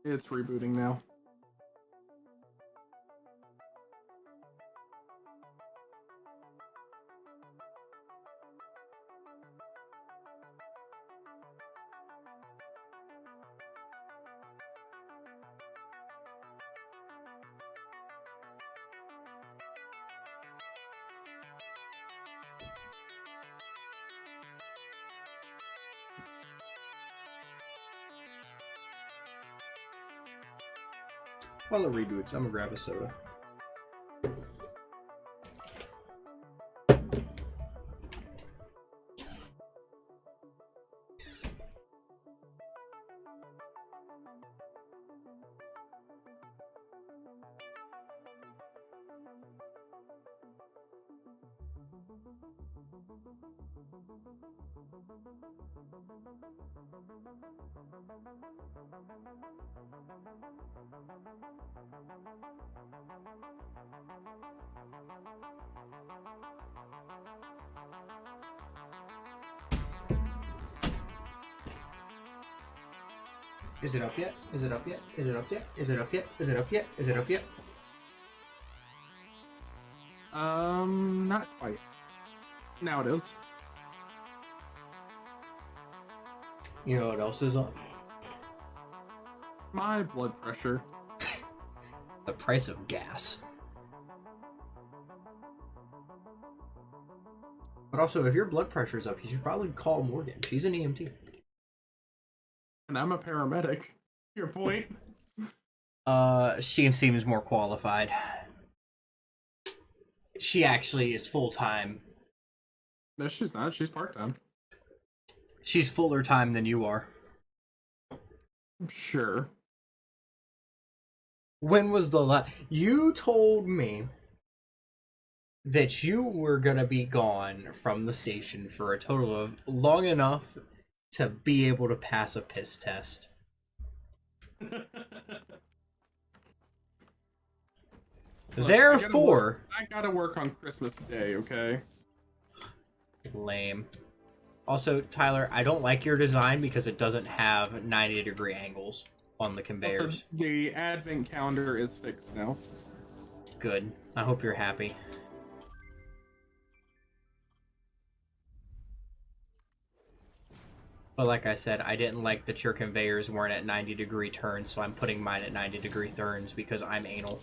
Speaker 2: It's rebooting now.
Speaker 1: While it reboots, I'm gonna grab a soda. Is it up yet? Is it up yet? Is it up yet? Is it up yet? Is it up yet? Is it up yet?
Speaker 2: Not quite. Now it is.
Speaker 1: You know what else is up?
Speaker 2: my blood pressure.
Speaker 1: The price of gas. But also, if your blood pressure's up, you should probably call Morgan. She's an EMT.
Speaker 2: And I'm a paramedic. Your point?
Speaker 1: She seems more qualified. She actually is full-time.
Speaker 2: No, she's not. She's part-time.
Speaker 1: She's fuller time than you are.
Speaker 2: Sure.
Speaker 1: When was the last... You told me that you were gonna be gone from the station for a total of long enough to be able to pass a piss test. Therefore...
Speaker 2: I gotta work on Christmas Day, okay?
Speaker 1: Lame. Also, Tyler, I don't like your design because it doesn't have 90-degree angles on the conveyors.
Speaker 2: Also, the advent calendar is fixed now.
Speaker 1: Good. I hope you're happy. But like I said, I didn't like that your conveyors weren't at 90-degree turns, so I'm putting mine at 90-degree turns because I'm anal.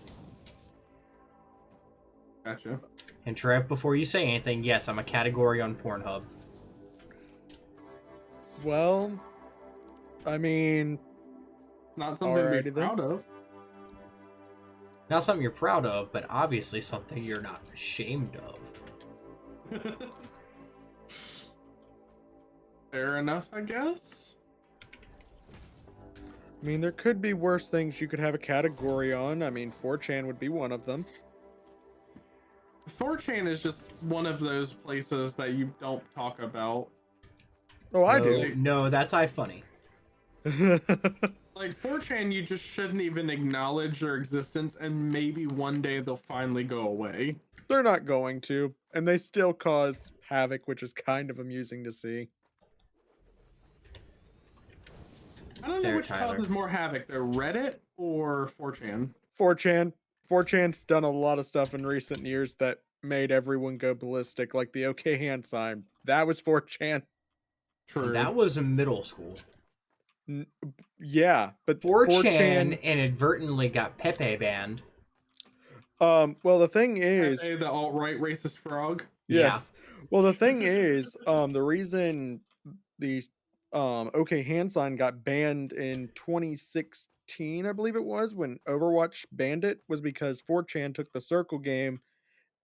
Speaker 2: Gotcha.
Speaker 1: And Trev, before you say anything, yes, I'm a category on Pornhub.
Speaker 3: Well, I mean,
Speaker 2: Not something to be
Speaker 3: Alrighty then.
Speaker 2: proud of.
Speaker 1: Not something you're proud of, but obviously something you're not ashamed of.
Speaker 2: Fair enough, I guess.
Speaker 3: I mean, there could be worse things you could have a category on. I mean, 4chan would be one of them.
Speaker 2: 4chan is just one of those places that you don't talk about.
Speaker 3: Oh, I
Speaker 1: no,
Speaker 3: do.
Speaker 1: No, that's funny.
Speaker 2: Like 4chan, you just shouldn't even acknowledge their existence, and maybe one day they'll finally go away.
Speaker 3: They're not going to, and they still cause havoc, which is kind of amusing to see.
Speaker 2: I don't know
Speaker 1: There,
Speaker 2: which
Speaker 1: Tyler.
Speaker 2: causes more havoc, the Reddit or 4chan.
Speaker 3: 4chan's done a lot of stuff in recent years that made everyone go ballistic, like the OK hand sign. That was 4chan.
Speaker 2: True.
Speaker 1: That was in middle school.
Speaker 3: Yeah, but
Speaker 1: 4chan inadvertently got Pepe banned.
Speaker 3: Well, the thing is,
Speaker 2: The alt-right racist frog.
Speaker 3: yes. Well, the thing is, the reason the OK hand sign got banned in 2016, I believe it was, when Overwatch banned it, was because 4chan took the circle game,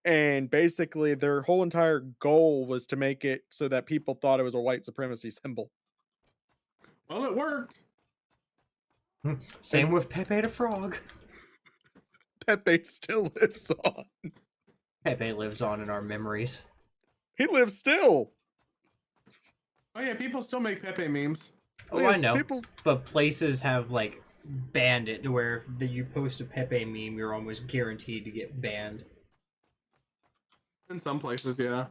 Speaker 3: and basically their whole entire goal was to make it so that people thought it was a white supremacy symbol.
Speaker 2: Well, it worked.
Speaker 1: Same with Pepe the Frog.
Speaker 3: Pepe still lives on.
Speaker 1: Pepe lives on in our memories.
Speaker 3: He lives still.
Speaker 2: Oh yeah, people still make Pepe memes.
Speaker 1: Oh,
Speaker 3: Yeah,
Speaker 1: I know.
Speaker 3: people-
Speaker 1: But places have, like, banned it to where if you post a Pepe meme, you're almost guaranteed to get banned.
Speaker 2: In some places, yeah.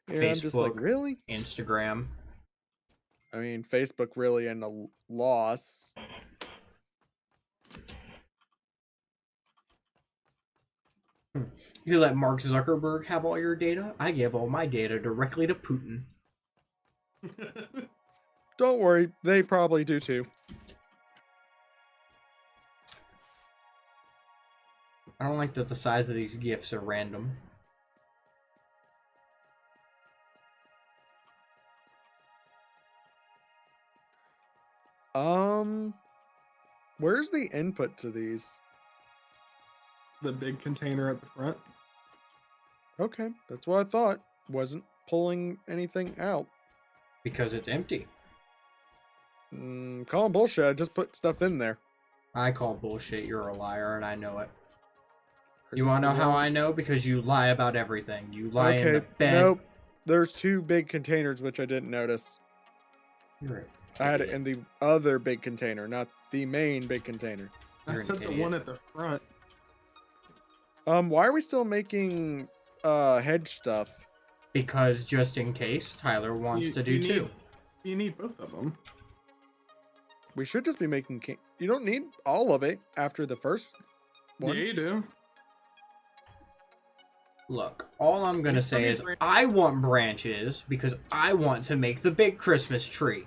Speaker 3: Yeah, I'm just like,
Speaker 1: Facebook.
Speaker 3: really?
Speaker 1: Instagram.
Speaker 3: I mean, Facebook really in a loss.
Speaker 1: You let Mark Zuckerberg have all your data? I give all my data directly to Putin.
Speaker 3: Don't worry, they probably do too.
Speaker 1: I don't like that the size of these GIFs are random.
Speaker 3: Where's the input to these?
Speaker 2: The big container at the front.
Speaker 3: Okay, that's what I thought. Wasn't pulling anything out.
Speaker 1: Because it's empty.
Speaker 3: Calling bullshit. I just put stuff in there.
Speaker 1: I call bullshit, you're a liar, and I know it.
Speaker 3: Or
Speaker 1: You
Speaker 3: is
Speaker 1: want to
Speaker 3: this
Speaker 1: know
Speaker 3: the
Speaker 1: how
Speaker 3: wrong-
Speaker 1: I know? Because you lie about everything. You lie in the
Speaker 3: Okay,
Speaker 1: bed.
Speaker 3: nope. There's two big containers which I didn't notice.
Speaker 1: You're an
Speaker 3: I had it
Speaker 1: idiot.
Speaker 3: in the other big container, not the main big container.
Speaker 2: I
Speaker 1: You're an
Speaker 2: said the
Speaker 1: idiot.
Speaker 2: one at the front.
Speaker 3: Why are we still making hedge stuff?
Speaker 1: Because just in case, Tyler wants to do
Speaker 2: you
Speaker 1: too.
Speaker 2: need- You need both of them.
Speaker 3: We should just be making you don't need all of it after the first one.
Speaker 2: Yeah, you do.
Speaker 1: Look, all I'm gonna
Speaker 2: You
Speaker 1: say
Speaker 2: need
Speaker 1: is
Speaker 2: branches.
Speaker 1: I want branches because I want to make the big Christmas tree.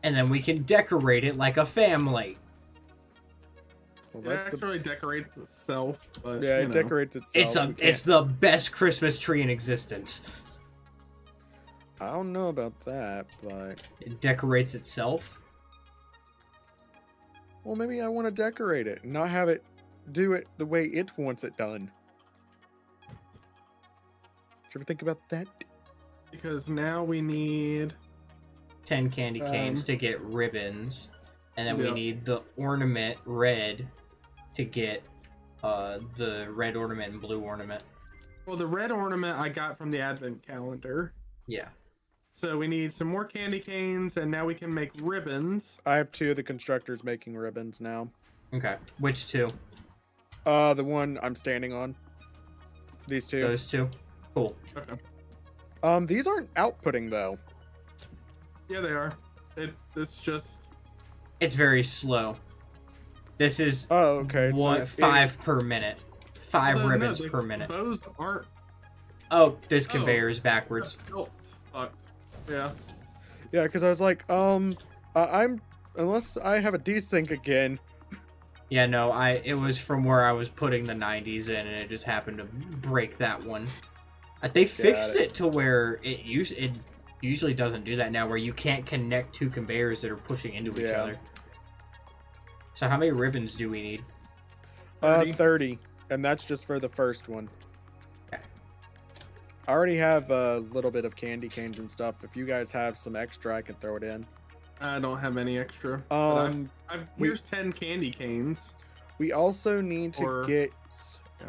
Speaker 1: and then we can decorate it like a family.
Speaker 3: Well,
Speaker 2: It
Speaker 3: that's
Speaker 2: actually decorates itself, but
Speaker 3: yeah,
Speaker 2: you
Speaker 3: it
Speaker 2: know.
Speaker 3: decorates itself.
Speaker 1: It's the best Christmas tree in existence.
Speaker 3: I don't know about that, but
Speaker 1: It decorates itself.
Speaker 3: well, maybe I want to decorate it and not have it do it the way it wants it done. Did you ever think about that?
Speaker 2: Because now we need
Speaker 1: 10 candy canes to get ribbons, and then we
Speaker 2: Yep.
Speaker 1: need the ornament red to get the red ornament and blue ornament.
Speaker 2: well, the red ornament I got from the advent calendar.
Speaker 1: Yeah.
Speaker 2: So we need some more candy canes, and now we can make ribbons.
Speaker 3: I have 2 of the constructors making ribbons now.
Speaker 1: Okay. Which two?
Speaker 3: The one I'm standing on. These 2.
Speaker 1: Those two? Cool.
Speaker 2: Okay.
Speaker 3: These aren't outputting though.
Speaker 2: Yeah, they are. It's just
Speaker 1: It's very slow. This is
Speaker 3: Oh, okay.
Speaker 1: one, 5 per minute. 5
Speaker 2: no,
Speaker 1: ribbons
Speaker 2: no,
Speaker 1: per minute.
Speaker 2: Those aren't.
Speaker 1: Oh, this conveyor is backwards.
Speaker 2: Oh, fuck. Yeah.
Speaker 3: Yeah, because I was like, I'm unless I have a desync again.
Speaker 1: Yeah, no, it was from where I was putting the 90s in, and it just happened to break that one. They fixed it to where it usually doesn't do that now, where you can't connect 2 conveyors that are pushing into each
Speaker 3: Yeah.
Speaker 1: other. So how many ribbons do we need?
Speaker 3: 30, and that's just for the first one.
Speaker 1: Okay.
Speaker 3: I already have a little bit of candy canes and stuff. If you guys have some extra, I can throw it in.
Speaker 2: I don't have any extra. but
Speaker 3: We-
Speaker 2: here's 10 candy canes.
Speaker 3: We also need to
Speaker 2: Or-
Speaker 3: get
Speaker 2: Yeah.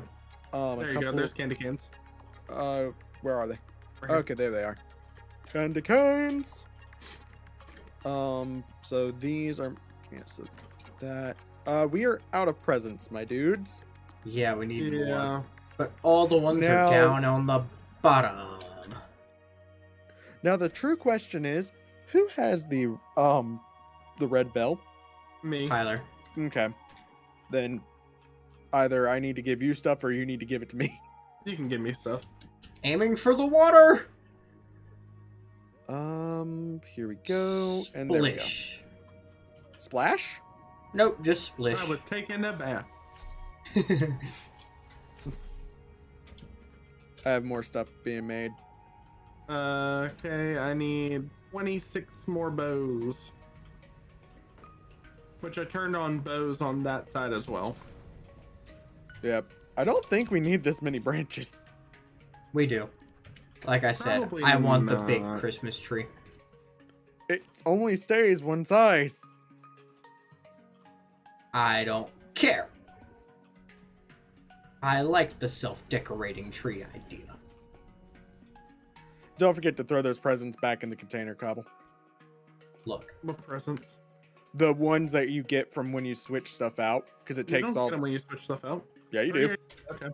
Speaker 3: a
Speaker 2: There you
Speaker 3: couple.
Speaker 2: go. There's candy cans.
Speaker 3: Where are they?
Speaker 2: Right here.
Speaker 3: Okay, there they are. Candy canes. So these are so that we are out of presents, my dudes.
Speaker 1: Yeah, we need more.
Speaker 2: Yeah.
Speaker 1: But all the ones
Speaker 3: Now-
Speaker 1: are down on the bottom.
Speaker 3: Now the true question is, who has the red bell?
Speaker 2: Me.
Speaker 1: Tyler.
Speaker 3: Okay. Then either I need to give you stuff or you need to give it to me.
Speaker 2: You can give me stuff.
Speaker 1: Aiming for the water!
Speaker 3: Here we go. And there we go.
Speaker 1: Splish.
Speaker 3: Splash?
Speaker 1: Nope, just splish.
Speaker 2: I was taking a bath.
Speaker 3: I have more stuff being made.
Speaker 2: Okay, I need 26 more bows. Which I turned on bows on that side as well.
Speaker 3: Yep. I don't think we need this many branches.
Speaker 1: We do. Like I said,
Speaker 2: Probably
Speaker 1: I want the big
Speaker 2: not.
Speaker 1: Christmas tree.
Speaker 3: It only stays one size.
Speaker 1: I don't care. I like the self-decorating tree idea.
Speaker 3: Don't forget to throw those presents back in the container, Cobble.
Speaker 1: Look,
Speaker 2: What presents?
Speaker 3: The ones that you get from when you switch stuff out, because it
Speaker 2: You
Speaker 3: takes
Speaker 2: don't
Speaker 3: all.
Speaker 2: get 'em when you switch stuff out.
Speaker 3: Yeah, you
Speaker 2: Oh,
Speaker 3: do.
Speaker 2: yeah, okay.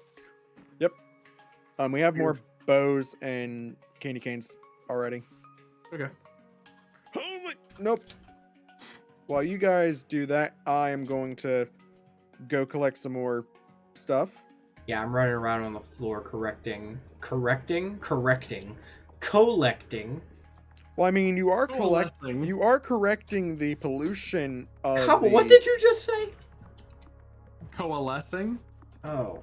Speaker 3: We have more bows and candy canes already.
Speaker 2: Okay.
Speaker 3: Holy, nope. While you guys do that, I am going to go collect some more stuff.
Speaker 1: yeah, I'm running around on the floor collecting.
Speaker 3: Well, I mean, you are
Speaker 2: Coalescing.
Speaker 3: you are correcting the pollution of
Speaker 1: Cobble,
Speaker 3: the...
Speaker 1: what did you just say?
Speaker 2: Coalescing?
Speaker 1: Oh.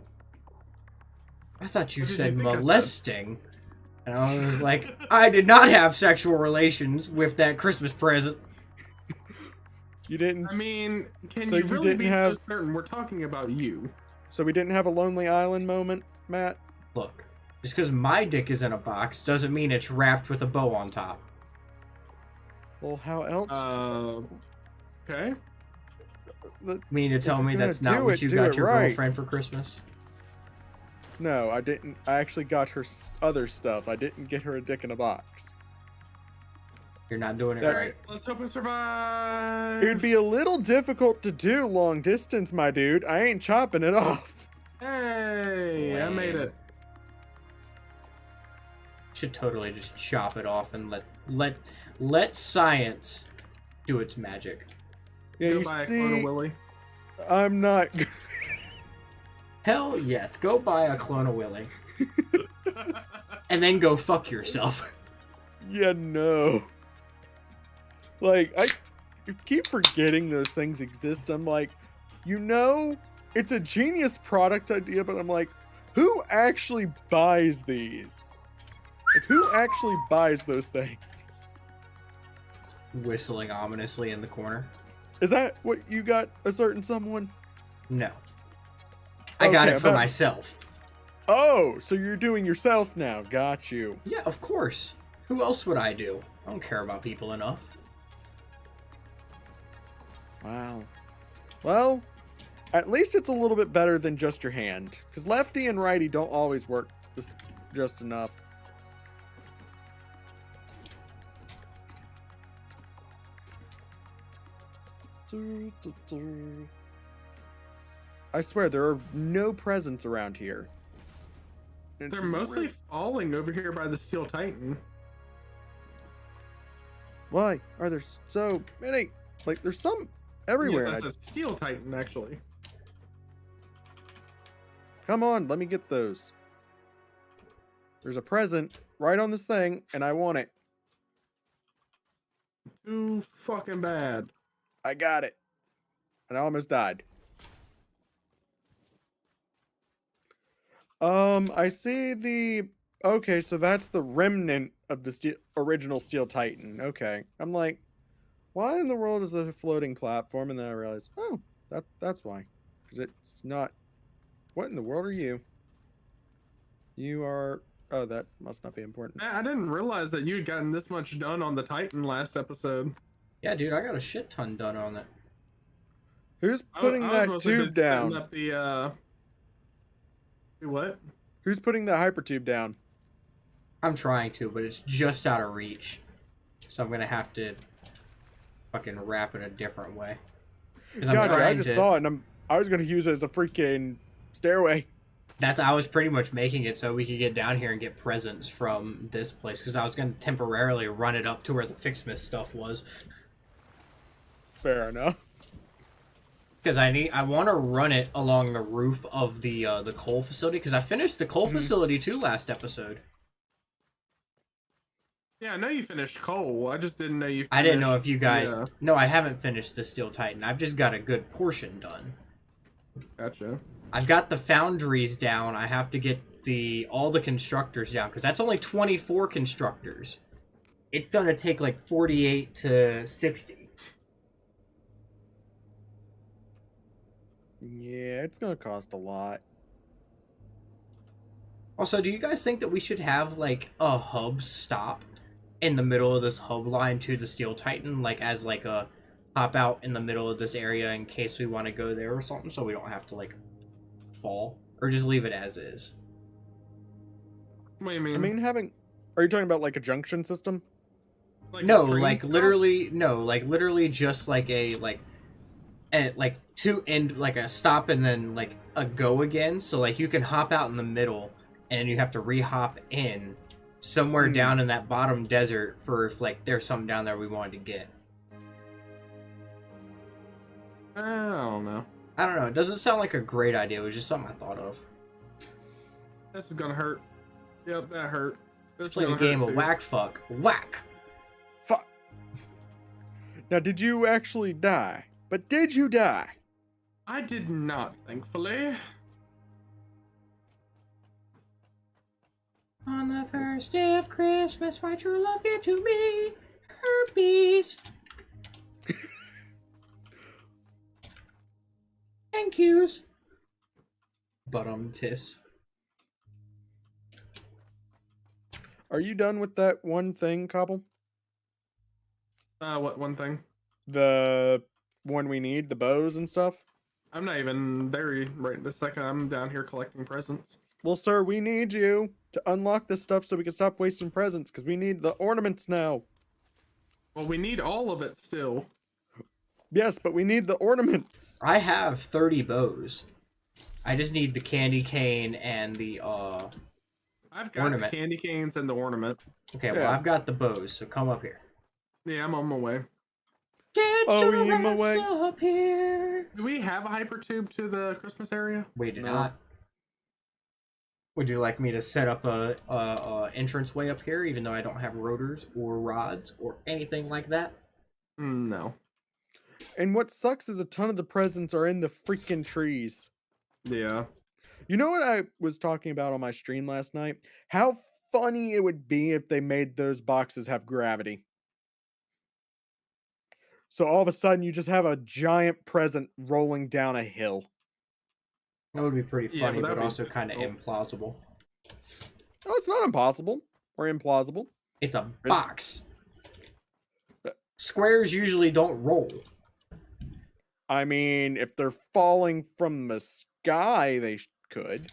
Speaker 1: I thought you
Speaker 2: What did
Speaker 1: said
Speaker 2: you think I said?
Speaker 1: molesting. And I was like, I did not have sexual relations with that Christmas present.
Speaker 3: You didn't.
Speaker 2: I mean, can
Speaker 3: So
Speaker 2: you
Speaker 3: you
Speaker 2: really
Speaker 3: didn't
Speaker 2: be
Speaker 3: have-
Speaker 2: so certain? We're talking about you.
Speaker 3: So we didn't have a Lonely Island moment, Matt.
Speaker 1: Look, just because my dick is in a box doesn't mean it's wrapped with a bow on top.
Speaker 3: Well, how else?
Speaker 2: Okay.
Speaker 3: The-
Speaker 1: Mean to tell
Speaker 3: you're
Speaker 1: me
Speaker 3: gonna
Speaker 1: that's not
Speaker 3: do
Speaker 1: what
Speaker 3: it,
Speaker 1: you
Speaker 3: do
Speaker 1: got
Speaker 3: it
Speaker 1: your
Speaker 3: right.
Speaker 1: girlfriend for Christmas?
Speaker 3: No, I didn't. I actually got her other stuff. I didn't get her a dick in a box.
Speaker 1: You're not doing it
Speaker 3: That-
Speaker 1: right.
Speaker 2: Let's hope it survives.
Speaker 3: It would be a little difficult to do long distance, my dude. I ain't chopping it off.
Speaker 2: Hey, I made it.
Speaker 1: Should totally just chop it off and let science do its magic.
Speaker 3: Yeah,
Speaker 2: Go
Speaker 3: you
Speaker 2: buy a clone of
Speaker 3: see,
Speaker 2: Willy.
Speaker 3: I'm not.
Speaker 1: Hell yes, go buy a clone of Willy. And then go fuck yourself.
Speaker 3: Yeah, no. Like keep forgetting those things exist. I'm like, it's a genius product idea, but I'm like, who actually buys these? Like, who actually buys those things?
Speaker 1: Whistling ominously in the corner.
Speaker 3: Is that what you got? A certain someone?
Speaker 1: No. I got
Speaker 3: Okay,
Speaker 1: it for myself.
Speaker 3: Oh, so you're doing yourself now. Got you.
Speaker 1: Yeah, of course. Who else would I do? I don't care about people enough.
Speaker 3: Wow. Well, at least it's a little bit better than just your hand. Because lefty and righty don't always work just enough. I swear, there are no presents around here.
Speaker 2: They're mostly falling over here by the Steel Titan.
Speaker 3: Why are there so many? Like, there's some everywhere.
Speaker 2: Yes, that's a Steel Titan, actually.
Speaker 3: Come on, let me get those. There's a present right on this thing, and I want it.
Speaker 2: Too fucking bad.
Speaker 3: I got it. And I almost died. I see the... Okay, so that's the remnant of the original Steel Titan. Okay. I'm like, why in the world is it a floating platform? And then I realized, oh, that's why. Because it's not... What in the world are you? You are... Oh, that must not be important.
Speaker 2: I didn't realize that you had gotten this much done on the Titan last episode.
Speaker 1: Yeah, dude, I got a shit ton done on it.
Speaker 3: Who's putting that tube down?
Speaker 2: Up the, what?
Speaker 3: Who's putting that hypertube down?
Speaker 1: I'm trying to, but it's just out of reach. So I'm gonna have to fucking wrap it a different way.
Speaker 3: Gotcha, I just saw it, and I was gonna use it as a freaking stairway.
Speaker 1: I was pretty much making it so we could get down here and get presents from this place, because I was gonna temporarily run it up to where the Ficsmas stuff was.
Speaker 3: Fair enough.
Speaker 1: Because I want to run it along the roof of the coal facility, because I finished the coal facility too last episode.
Speaker 2: Yeah, I know you finished coal. I just didn't know you finished...
Speaker 1: I didn't know if you guys... Yeah. No, I haven't finished the Steel Titan. I've just got a good portion done.
Speaker 2: Gotcha.
Speaker 1: I've got the foundries down. I have to get all the constructors down, because that's only 24 constructors. It's going to take like 48 to 60.
Speaker 3: Yeah, it's going to cost a lot.
Speaker 1: Also, do you guys think that we should have, like, a hub stop in the middle of this hub line to the Steel Titan? Like, as, like, a hop out in the middle of this area in case we want to go there or something, so we don't have to, like, fall? Or just leave it as is?
Speaker 2: What do you mean?
Speaker 3: I mean, are you talking about, like, a junction system?
Speaker 1: Like no, like, literally, just, like, like a stop and then like a go again, so like you can hop out in the middle and you have to re-hop in somewhere down in that bottom desert for if like there's something down there we wanted to get.
Speaker 2: I don't know.
Speaker 1: It doesn't sound like a great idea. It was just something I thought of.
Speaker 2: This is gonna hurt. Yep, that hurt.
Speaker 1: Let's play a game of whack fuck whack.
Speaker 3: Fuck. Now, did you actually die? But did you die?
Speaker 2: I did not, thankfully.
Speaker 1: On the first day of Christmas, my true love gave to me herpes. Thank yous. Tis.
Speaker 3: Are you done with that one thing, Cobble?
Speaker 2: What one thing?
Speaker 3: The one we need, the bows and stuff?
Speaker 2: I'm not even there right this second. I'm down here collecting presents.
Speaker 3: Well, sir, we need you to unlock this stuff so we can stop wasting presents, because we need the ornaments now.
Speaker 2: Well, we need all of it still.
Speaker 3: Yes, but we need the ornaments.
Speaker 1: I have 30 bows. I just need the candy cane and the
Speaker 2: I've got ornament. The candy canes and the ornament.
Speaker 1: Okay, well, I've got the bows, so come up here.
Speaker 2: Yeah, I'm on my way.
Speaker 1: Get your ass up here.
Speaker 2: Do we have a hypertube to the Christmas area?
Speaker 1: We do not. Would you like me to set up a entranceway up here, even though I don't have rotors or rods or anything like that?
Speaker 2: No.
Speaker 3: And what sucks is a ton of the presents are in the freaking trees.
Speaker 2: Yeah.
Speaker 3: You know what I was talking about on my stream last night? How funny it would be if they made those boxes have gravity. So all of a sudden you just have a giant present rolling down a hill.
Speaker 1: That would be pretty
Speaker 2: Yeah,
Speaker 1: funny,
Speaker 2: but
Speaker 1: but
Speaker 2: that'd be
Speaker 1: also kind of
Speaker 2: difficult.
Speaker 1: implausible.
Speaker 3: Oh, it's not impossible or implausible.
Speaker 1: It's a
Speaker 3: It's-
Speaker 1: box. Squares usually don't roll.
Speaker 3: I mean, if they're falling from the sky, they could.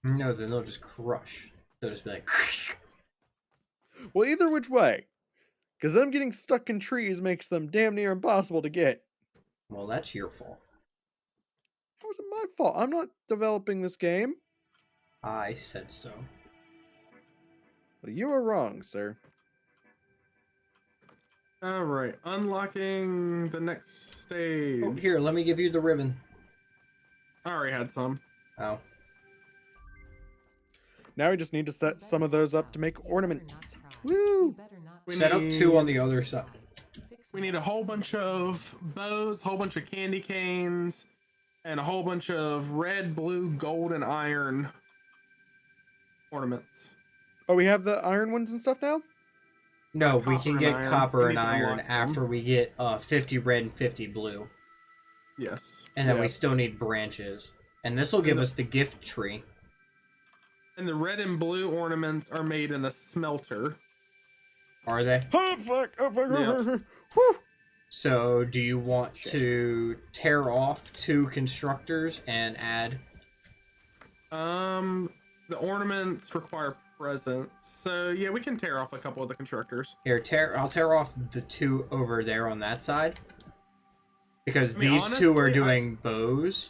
Speaker 1: No, then they'll just crush. They'll just be like.
Speaker 3: Well, either which way. Because them getting stuck in trees makes them damn near impossible to get.
Speaker 1: Well, that's your fault.
Speaker 3: How is it my fault? I'm not developing this game.
Speaker 1: I said so.
Speaker 3: Well, you are wrong, sir.
Speaker 2: All right, unlocking the next stage.
Speaker 1: Oh, here, let me give you the ribbon.
Speaker 2: I already had some.
Speaker 1: Oh.
Speaker 3: Now we just need to set some of those up to make ornaments. Woo!
Speaker 1: Set up 2 on the other side.
Speaker 2: We need a whole bunch of bows, whole bunch of candy canes, and a whole bunch of red, blue, gold, and iron ornaments.
Speaker 3: Oh, we have the iron ones and stuff now?
Speaker 1: No, we
Speaker 2: Copper
Speaker 1: can
Speaker 2: and
Speaker 1: get
Speaker 2: iron.
Speaker 1: copper
Speaker 2: We
Speaker 1: and
Speaker 2: need to
Speaker 1: iron
Speaker 2: unlock them.
Speaker 1: after we get 50 red and 50 blue.
Speaker 2: Yes.
Speaker 1: And then
Speaker 3: Yeah.
Speaker 1: we still need branches. And this will give us the gift tree.
Speaker 2: And the red and blue ornaments are made in a smelter.
Speaker 1: Are they?
Speaker 3: Oh, fuck! Oh, fuck!
Speaker 2: Yeah.
Speaker 3: Whew.
Speaker 1: So, do you want to tear off 2 constructors and add?
Speaker 2: The ornaments require presents, so yeah, we can tear off a couple of the constructors.
Speaker 1: Here, I'll tear off the 2 over there on that side. Because
Speaker 2: I mean,
Speaker 1: these 2 are
Speaker 2: honestly,
Speaker 1: doing bows.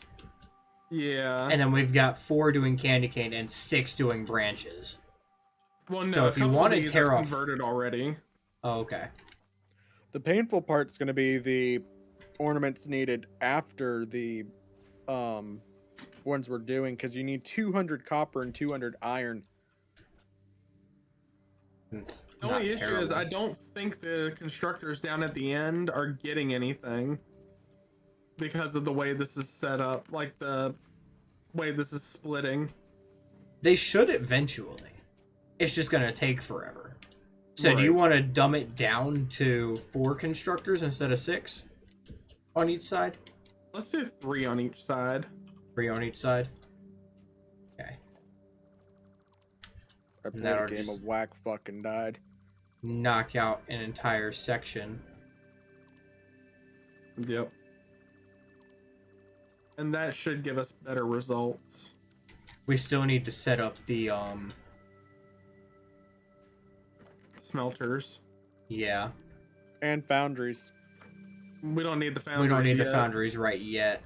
Speaker 2: Yeah.
Speaker 1: And then we've got 4 doing candy cane and 6 doing branches.
Speaker 2: Well, no,
Speaker 1: so
Speaker 2: a
Speaker 1: if you
Speaker 2: couple
Speaker 1: want
Speaker 2: of
Speaker 1: to
Speaker 2: these
Speaker 1: tear
Speaker 2: are
Speaker 1: off...
Speaker 2: converted already.
Speaker 1: Oh, okay.
Speaker 3: The painful part's going to be the ornaments needed after the ones we're doing, because you need 200 copper and 200 iron.
Speaker 1: It's
Speaker 2: The
Speaker 1: not
Speaker 2: only issue is
Speaker 1: terrible.
Speaker 2: I don't think the constructors down at the end are getting anything because of the way this is set up, like the way this is splitting.
Speaker 1: They should eventually. It's just going to take forever. So do you
Speaker 2: Right.
Speaker 1: want to dumb it down to 4 constructors instead of 6 on each side?
Speaker 2: Let's do 3 on each side.
Speaker 1: 3 on each side? Okay.
Speaker 3: I played
Speaker 1: That'll
Speaker 3: a game
Speaker 1: just-
Speaker 3: of whack fucking died.
Speaker 1: Knock out an entire section.
Speaker 2: Yep. And that should give us better results.
Speaker 1: We still need to set up the,
Speaker 2: Smelters.
Speaker 1: yeah.
Speaker 3: And foundries.
Speaker 2: We don't need the foundries.
Speaker 1: We don't need the
Speaker 2: yet.
Speaker 1: foundries right yet.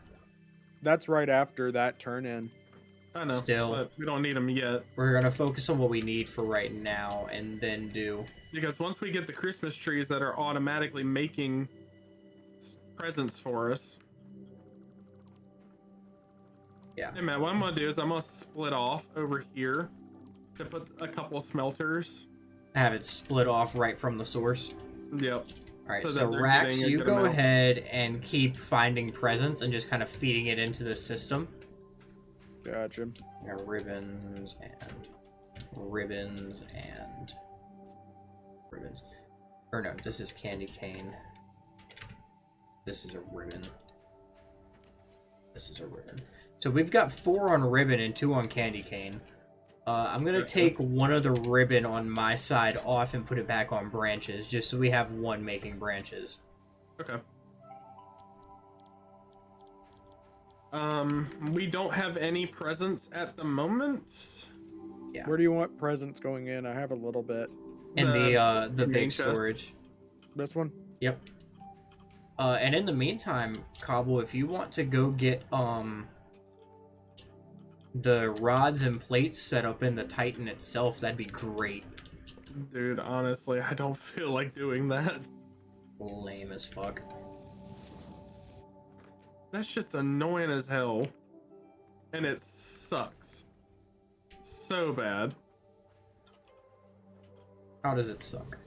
Speaker 3: That's right after that turn in.
Speaker 2: I know.
Speaker 1: Still.
Speaker 2: But we don't need them yet.
Speaker 1: We're going to focus on what we need for right now and then do...
Speaker 2: Because once we get the Christmas trees that are automatically making presents for us.
Speaker 1: Yeah.
Speaker 2: Hey man, what I'm gonna do is I'm gonna split off over here to put a couple smelters.
Speaker 1: Have it split off right from the source.
Speaker 2: Yep.
Speaker 1: Alright,
Speaker 2: So
Speaker 1: so,
Speaker 2: that they're
Speaker 1: Rax,
Speaker 2: getting a
Speaker 1: you
Speaker 2: good
Speaker 1: go
Speaker 2: amount.
Speaker 1: ahead and keep finding presents and just kind of feeding it into the system.
Speaker 3: Gotcha.
Speaker 1: Yeah, ribbons and ribbons and ribbons. Or no, this is candy cane. This is a ribbon. This is a ribbon. So we've got 4 on ribbon and 2 on candy cane. I'm gonna take one of the ribbon on my side off and put it back on branches, just so we have 1 making branches.
Speaker 2: Okay. We don't have any presents at the moment.
Speaker 1: Yeah.
Speaker 3: Where do you want presents going in? I have a little bit.
Speaker 1: And the
Speaker 2: main
Speaker 1: big
Speaker 2: chest.
Speaker 1: storage.
Speaker 3: This one?
Speaker 1: Yep. And in the meantime, Cobble, if you want to go get the rods and plates set up in the Titan itself, that'd be great.
Speaker 2: Dude, honestly, I don't feel like doing that.
Speaker 1: Lame as fuck.
Speaker 2: That shit's annoying as hell. And it sucks. So bad.
Speaker 1: How does it suck?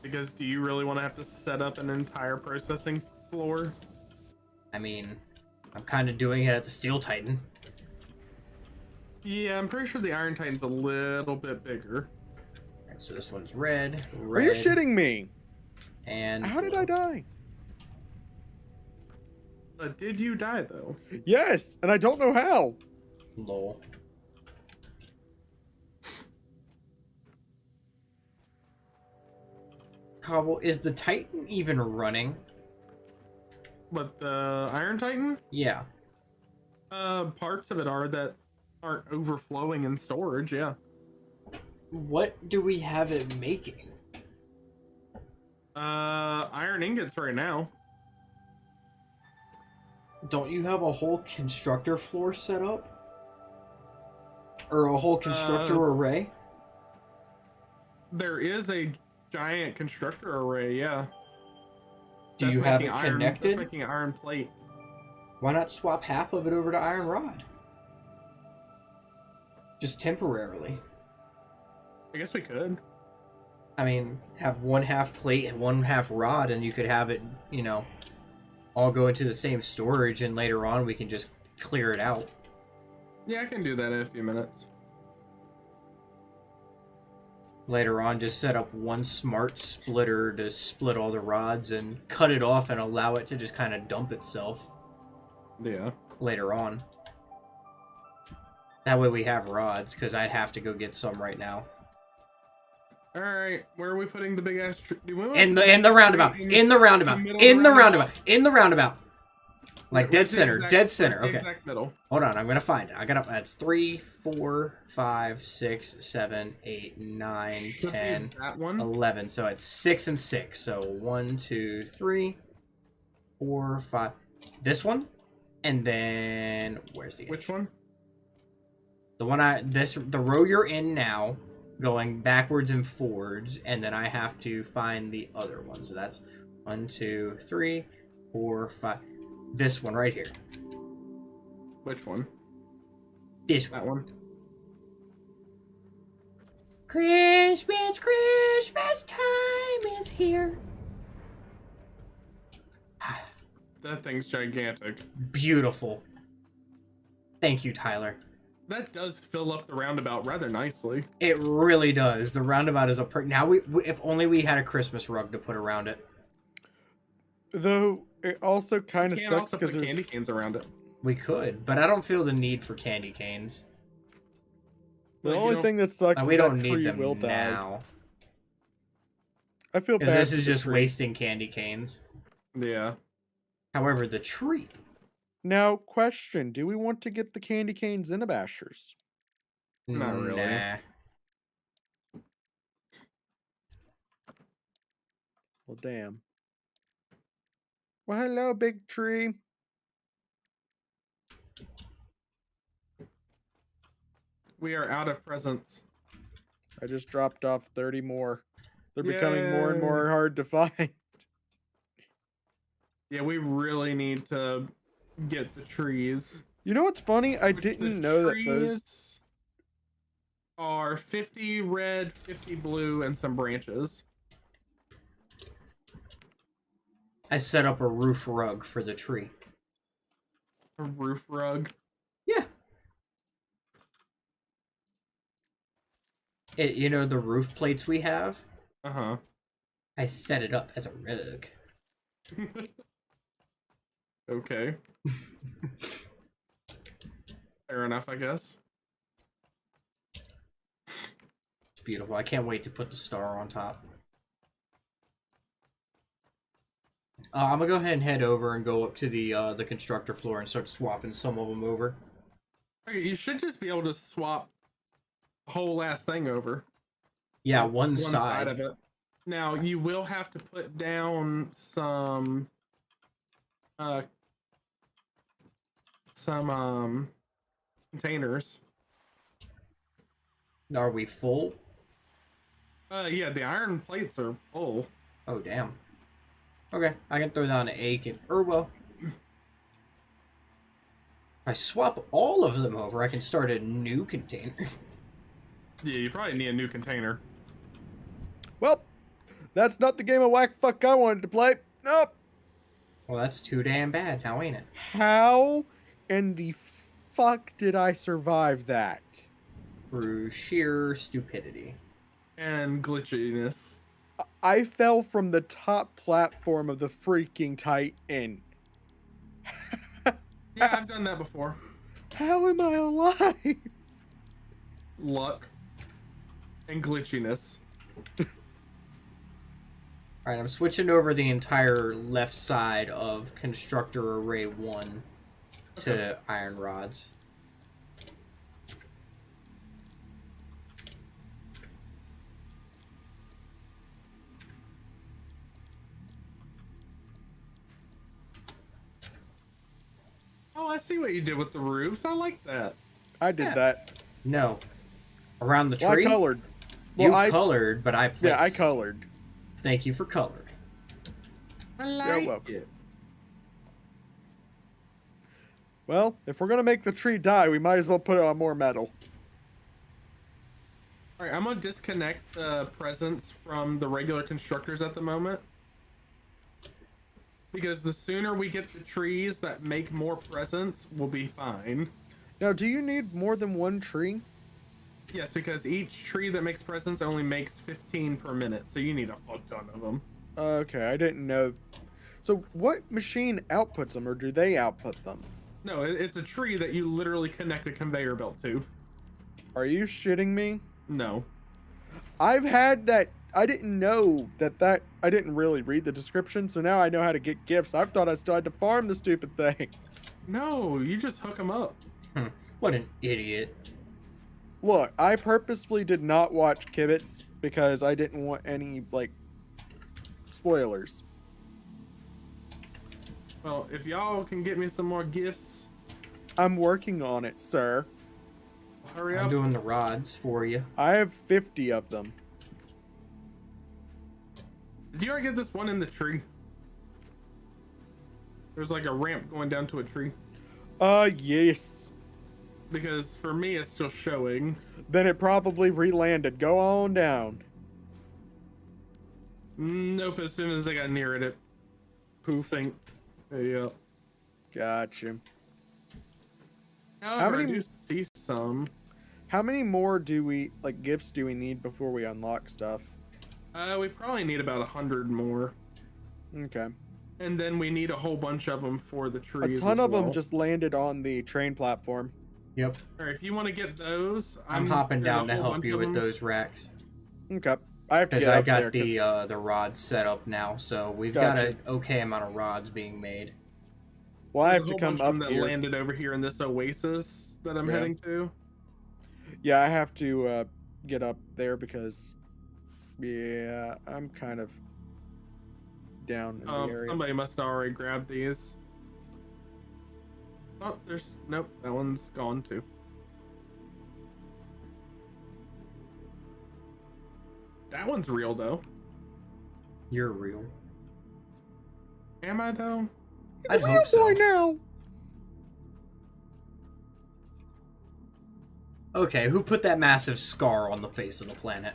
Speaker 2: Because do you really want to have to set up an entire processing floor?
Speaker 1: I mean, I'm kind of doing it at the Steel Titan.
Speaker 2: Yeah, I'm pretty sure the Iron Titan's a little bit bigger.
Speaker 1: Alright, so this one's red,
Speaker 3: Are you shitting me?
Speaker 1: and
Speaker 3: How did I die?
Speaker 2: Did you die though?
Speaker 3: Yes, and I don't know how.
Speaker 1: lol. Cobble, is the Titan even running?
Speaker 2: But the Iron Titan?
Speaker 1: Yeah.
Speaker 2: Parts of it are that aren't overflowing in storage, yeah.
Speaker 1: What do we have it making?
Speaker 2: Iron ingots right now.
Speaker 1: Don't you have a whole constructor floor set up? Or a whole constructor array?
Speaker 2: There is a giant constructor array, yeah.
Speaker 1: Do you have it connected?
Speaker 2: That's making iron plate.
Speaker 1: Why not swap half of it over to iron rod? Just temporarily.
Speaker 2: I guess we could.
Speaker 1: I mean, have one half plate and one half rod, and you could have it, you know, all go into the same storage, and later on we can just clear it out.
Speaker 2: Yeah, I can do that in a few minutes.
Speaker 1: Later on, just set up one smart splitter to split all the rods and cut it off and allow it to just kind of dump itself
Speaker 2: Yeah.
Speaker 1: later on. That way we have rods, because I'd have to go get some right now.
Speaker 2: All right, where are we putting the big ass tree?
Speaker 1: In the roundabout. In the roundabout. In the roundabout. In the roundabout. Like dead center. Dead center. Okay.
Speaker 2: Exact middle.
Speaker 1: Hold on. I'm gonna find it. I got up. That's 3, 4, 5, 6, 7, 8, 9,
Speaker 2: Should be
Speaker 1: 10,
Speaker 2: that one.
Speaker 1: 11. So it's 6 and 6. So 1, 2, 3, 4, 5. This one, and then where's the
Speaker 2: Which one?
Speaker 1: the one the row you're in now, going backwards and forwards, and then I have to find the other one. So that's 1, 2, 3, 4, 5. This one right here.
Speaker 2: Which one?
Speaker 1: This one.
Speaker 2: That one.
Speaker 1: Christmas, Christmas time is here.
Speaker 2: That thing's gigantic.
Speaker 1: Beautiful. Thank you, Tyler.
Speaker 2: That does fill up the roundabout rather nicely.
Speaker 1: It really does. The roundabout is a now if only we had a Christmas rug to put around it.
Speaker 3: Though it also kind of
Speaker 2: You can
Speaker 3: sucks
Speaker 2: also
Speaker 3: because
Speaker 2: put
Speaker 3: there's
Speaker 2: candy canes around it.
Speaker 1: We could, but I don't feel the need for candy canes.
Speaker 3: the
Speaker 2: Like, you
Speaker 3: only
Speaker 2: don't-
Speaker 3: thing that sucks.
Speaker 1: We
Speaker 3: is
Speaker 1: don't
Speaker 3: that
Speaker 1: need
Speaker 3: tree
Speaker 1: them
Speaker 3: will die.
Speaker 1: now.
Speaker 3: I feel
Speaker 1: Because
Speaker 3: bad.
Speaker 1: this
Speaker 3: for
Speaker 1: is
Speaker 3: the
Speaker 1: just
Speaker 3: tree.
Speaker 1: wasting candy canes.
Speaker 2: Yeah.
Speaker 1: However, the tree.
Speaker 3: Now, question: do we want to get the candy canes in the bashers?
Speaker 2: Not really.
Speaker 1: Nah.
Speaker 3: Well, damn. Well, hello, big tree.
Speaker 2: We are out of presents.
Speaker 3: I just dropped off 30 more. They're becoming more and
Speaker 2: Yay.
Speaker 3: more hard to find.
Speaker 2: Yeah, we really need to get the trees.
Speaker 3: You know what's funny? I
Speaker 2: Which
Speaker 3: didn't
Speaker 2: the
Speaker 3: know that those.
Speaker 2: trees are 50 red, 50 blue, and some branches.
Speaker 1: I set up a roof rug for the tree.
Speaker 2: A roof rug.
Speaker 1: Yeah. You know the roof plates we have?
Speaker 2: Uh-huh.
Speaker 1: I set it up as a rug.
Speaker 2: Okay. Fair enough, I guess.
Speaker 1: It's beautiful. I can't wait to put the star on top. I'm gonna go ahead and head over and go up to the constructor floor and start swapping some of them over.
Speaker 2: Okay, you should just be able to swap the whole last thing over.
Speaker 1: Yeah,
Speaker 2: Like,
Speaker 1: one side.
Speaker 2: of it. Now you will have to put down some containers.
Speaker 1: Are we full?
Speaker 2: Yeah, the iron plates are full.
Speaker 1: Oh, damn. Okay, I can throw down an egg and... Or, well... If I swap all of them over, I can start a new container.
Speaker 2: Yeah, you probably need a new container.
Speaker 3: Well, That's not the game of whack fuck I wanted to play. Nope.
Speaker 1: Well, that's too damn bad now, ain't it?
Speaker 3: How in the fuck did I survive that?
Speaker 1: Through sheer stupidity.
Speaker 2: And glitchiness.
Speaker 3: I fell from the top platform of the freaking Titan.
Speaker 2: Yeah, I've done that before.
Speaker 3: How am I alive?
Speaker 2: Luck. And glitchiness.
Speaker 1: Alright, I'm switching over the entire left side of Constructor Array 1 to iron rods.
Speaker 2: Oh, I see what you did with the roofs. I like that.
Speaker 3: I did
Speaker 1: Yeah.
Speaker 3: that.
Speaker 1: No. Around the
Speaker 3: Well,
Speaker 1: tree?
Speaker 3: I colored.
Speaker 1: You
Speaker 3: Well, I
Speaker 1: colored, but I placed.
Speaker 3: Yeah, I colored.
Speaker 1: Thank you for colored.
Speaker 2: I like
Speaker 3: welcome.
Speaker 2: it.
Speaker 3: Well, if we're gonna make the tree die, we might as well put it on more metal.
Speaker 2: Alright, I'm gonna disconnect the presents from the regular constructors at the moment. Because the sooner we get the trees that make more presents, we'll be fine.
Speaker 3: Now, do you need more than one tree?
Speaker 2: Yes, because each tree that makes presents only makes 15 per minute, so you need a fuck ton of them.
Speaker 3: Okay, I didn't know. So, what machine outputs them, or do they output them?
Speaker 2: No, it's a tree that you literally connect a conveyor belt to.
Speaker 3: Are you shitting me?
Speaker 2: No.
Speaker 3: I've had that. I didn't know that. I didn't really read the description, so now I know how to get gifts. I thought I still had to farm the stupid things.
Speaker 2: No, you just hook them up.
Speaker 1: What an idiot.
Speaker 3: Look, I purposefully did not watch Kibitz because I didn't want any, like, spoilers.
Speaker 2: Well, if y'all can get me some more gifts,
Speaker 3: I'm working on it, sir.
Speaker 2: hurry
Speaker 1: I'm
Speaker 2: up.
Speaker 1: doing the rods for you.
Speaker 3: I have 50 of them.
Speaker 2: Did you already get this one in the tree? There's like a ramp going down to a tree.
Speaker 3: Yes.
Speaker 2: Because for me, it's still showing.
Speaker 3: Then it probably re-landed. Go on down.
Speaker 2: Nope, as soon as I got near it, it
Speaker 3: Poof.
Speaker 2: synced. Yeah.
Speaker 3: Gotcha.
Speaker 2: However,
Speaker 3: many-
Speaker 2: I do see some.
Speaker 3: How many more gifts do we need before we unlock stuff?
Speaker 2: We probably need about 100 more.
Speaker 3: Okay.
Speaker 2: And then we need a whole bunch of them for the
Speaker 3: A
Speaker 2: trees.
Speaker 3: ton
Speaker 2: as
Speaker 3: of them
Speaker 2: well.
Speaker 3: just landed on the train platform.
Speaker 1: Yep.
Speaker 2: Alright, if you want to get those,
Speaker 1: I'm hopping
Speaker 2: there's a
Speaker 1: down to
Speaker 2: whole
Speaker 1: help
Speaker 2: bunch
Speaker 1: you
Speaker 2: of
Speaker 1: with
Speaker 2: them.
Speaker 1: those racks.
Speaker 3: Okay. I have to
Speaker 1: Because
Speaker 3: get
Speaker 1: I
Speaker 3: up there
Speaker 1: got
Speaker 3: 'cause-
Speaker 1: the rods set up now, so we've
Speaker 3: Gotcha.
Speaker 1: got an okay amount of rods being made.
Speaker 3: well, I
Speaker 2: There's
Speaker 3: have
Speaker 2: a
Speaker 3: to
Speaker 2: whole
Speaker 3: come
Speaker 2: bunch of them
Speaker 3: up
Speaker 2: that
Speaker 3: here.
Speaker 2: landed over here in this oasis that I'm
Speaker 3: Yeah.
Speaker 2: heading to.
Speaker 3: Yeah, I have to get up there because, yeah, I'm kind of down in the area.
Speaker 2: Somebody must have already grabbed these. Oh, nope, that one's gone too. That one's real though.
Speaker 1: You're real.
Speaker 2: Am I though?
Speaker 1: I'd
Speaker 3: Real
Speaker 1: hope so.
Speaker 3: boy now.
Speaker 1: Okay, who put that massive scar on the face of the planet?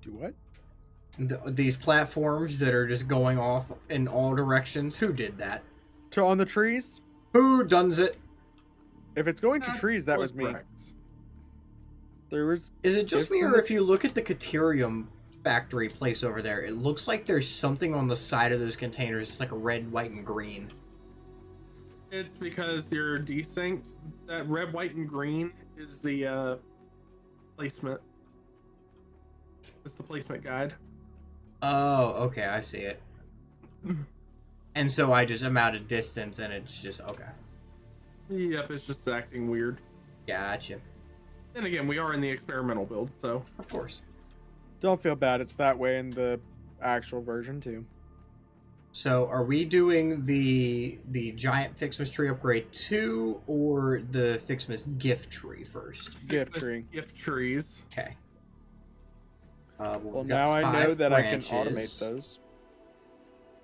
Speaker 3: Do what?
Speaker 1: These platforms that are just going off in all directions. Who did that?
Speaker 3: On the trees?
Speaker 1: Who does it?
Speaker 3: If it's going to trees, that was me.
Speaker 2: Correct.
Speaker 3: There was.
Speaker 1: Is it just
Speaker 3: If
Speaker 1: me, or
Speaker 3: somebody-
Speaker 1: if you look at the Caterium factory place over there, it looks like there's something on the side of those containers. It's like a red, white, and green.
Speaker 2: It's because you're desynced. That red, white, and green is the placement. It's the placement guide.
Speaker 1: Oh, okay, I see it. And so I just am out of distance, and it's just okay.
Speaker 2: Yep, it's just acting weird.
Speaker 1: Gotcha.
Speaker 2: And again, we are in the experimental build, so
Speaker 1: Of course.
Speaker 3: Don't feel bad. It's that way in the actual version too.
Speaker 1: So, are we doing the giant Ficsmas tree upgrade 2 or the Ficsmas gift tree first?
Speaker 3: Gift
Speaker 2: Ficsmas
Speaker 3: tree.
Speaker 2: gift trees.
Speaker 1: Okay.
Speaker 3: Well,
Speaker 1: we've got
Speaker 3: now I know
Speaker 1: 5
Speaker 3: that
Speaker 1: branches.
Speaker 3: I can automate those.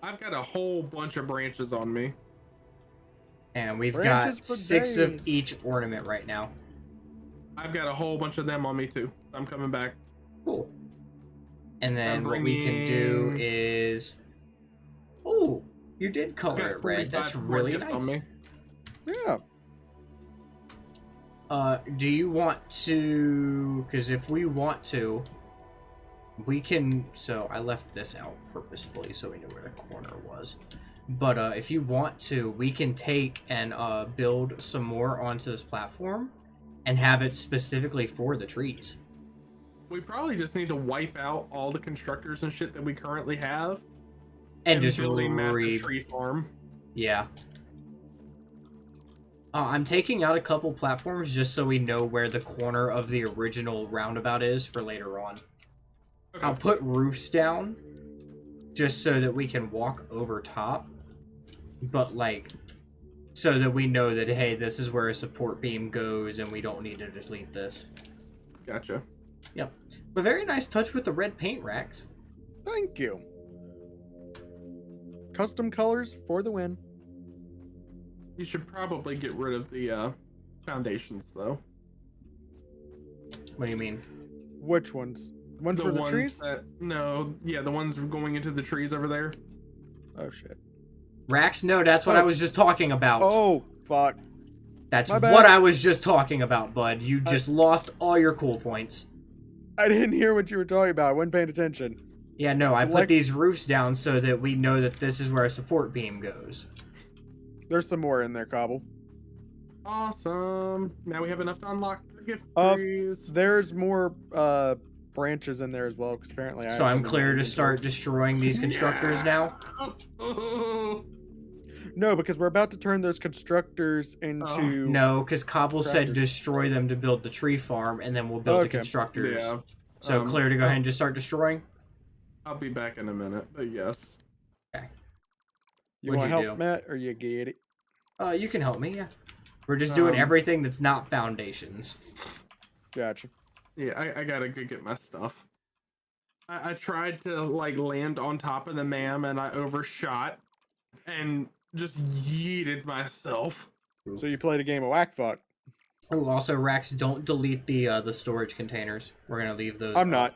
Speaker 2: I've got a whole bunch of branches on me.
Speaker 1: And we've
Speaker 3: Branches
Speaker 1: got
Speaker 3: for
Speaker 1: 6 of
Speaker 3: days.
Speaker 1: each ornament right now.
Speaker 2: I've got a whole bunch of them on me too. I'm coming back.
Speaker 1: Cool. And then what we can do is... Oh, you did color it red. That's really nice.
Speaker 3: Yeah.
Speaker 1: Do you want to... Because if we want to, we can... So I left this out purposefully so we knew where the corner was. But if you want to, we can take and build some more onto this platform and have it specifically for the trees.
Speaker 2: We probably just need to wipe out all the constructors and shit that we currently have.
Speaker 1: And just
Speaker 2: build a massive tree farm.
Speaker 1: Yeah. I'm taking out a couple platforms just so we know where the corner of the original roundabout is for later on. Okay. I'll put roofs down just so that we can walk over top. But, like, so that we know that, hey, this is where a support beam goes and we don't need to delete this.
Speaker 2: Gotcha.
Speaker 1: Yep. But very nice touch with the red paint racks.
Speaker 3: Thank you. Custom colors for the win.
Speaker 2: You should probably get rid of the foundations, though.
Speaker 1: What do you mean?
Speaker 3: Which ones? Ones for the trees?
Speaker 2: No, yeah, the ones going into the trees over there.
Speaker 3: Oh, shit.
Speaker 1: Racks? No, that's what I was just talking about.
Speaker 3: Oh, fuck.
Speaker 1: That's what I was just talking about, bud. You just lost all your cool points.
Speaker 3: I didn't hear what you were talking about. I wasn't paying attention.
Speaker 1: Yeah, no, I put these roofs down so that we know that this is where a support beam goes.
Speaker 3: There's some more in there, Cobble.
Speaker 2: Awesome. Now we have enough to unlock the gift trees.
Speaker 3: There's more branches in there as well, because apparently I...
Speaker 1: So I'm clear to start destroying these constructors now?
Speaker 3: No, because we're about to turn those constructors into...
Speaker 1: No, because Cobble said destroy them to build the tree farm, and then we'll build the constructors. Yeah. So clear to go ahead and just start destroying?
Speaker 2: I'll be back in a minute, but yes.
Speaker 1: Okay.
Speaker 3: You want help, Matt, or you get it?
Speaker 1: You can help me, yeah. We're just doing everything that's not foundations.
Speaker 3: Gotcha.
Speaker 2: Yeah, I gotta go get my stuff. I tried to, like, land on top of the ma'am, and I overshot, and just yeeted myself.
Speaker 3: So you played a game of whack fuck.
Speaker 1: Oh, also, Rax, don't delete the storage containers. We're gonna leave those.
Speaker 3: I'm not.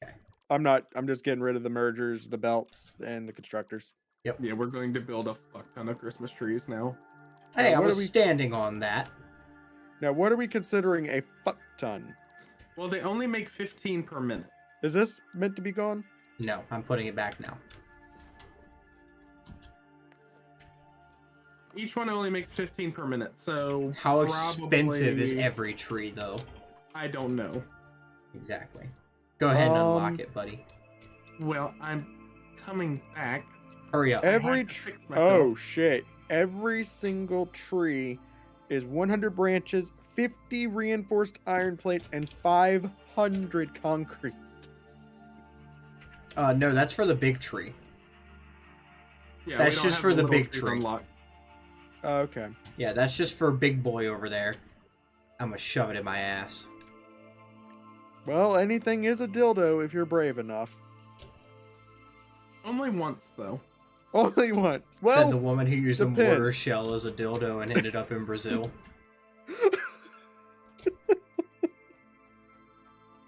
Speaker 3: Okay. I'm not. I'm just getting rid of the mergers, the belts, and the constructors.
Speaker 2: Yep. Yeah, we're going to build a fuck ton of Christmas trees now.
Speaker 1: Hey, I was standing on that.
Speaker 3: Now, what are we considering a fuck ton?
Speaker 2: Well, they only make 15 per minute.
Speaker 3: Is this meant to be gone?
Speaker 1: No, I'm putting it back now.
Speaker 2: Each one only makes 15 per minute, so...
Speaker 1: How expensive is every tree, though?
Speaker 2: I don't know.
Speaker 1: Exactly. Go ahead and unlock it, buddy.
Speaker 2: Well, I'm coming back.
Speaker 1: Hurry up.
Speaker 3: Oh, shit. Every single tree is 100 branches, 50 reinforced iron plates, and 500 concrete.
Speaker 1: No, that's for the big tree.
Speaker 2: Yeah,
Speaker 1: that's just for the big tree.
Speaker 2: Unlocked.
Speaker 3: Okay.
Speaker 1: Yeah, that's just for big boy over there. I'm gonna shove it in my ass.
Speaker 3: Well, anything is a dildo if you're brave enough.
Speaker 2: Only once, though.
Speaker 3: Only once. Well,
Speaker 1: said the woman who used a mortar shell as a dildo and ended up in Brazil.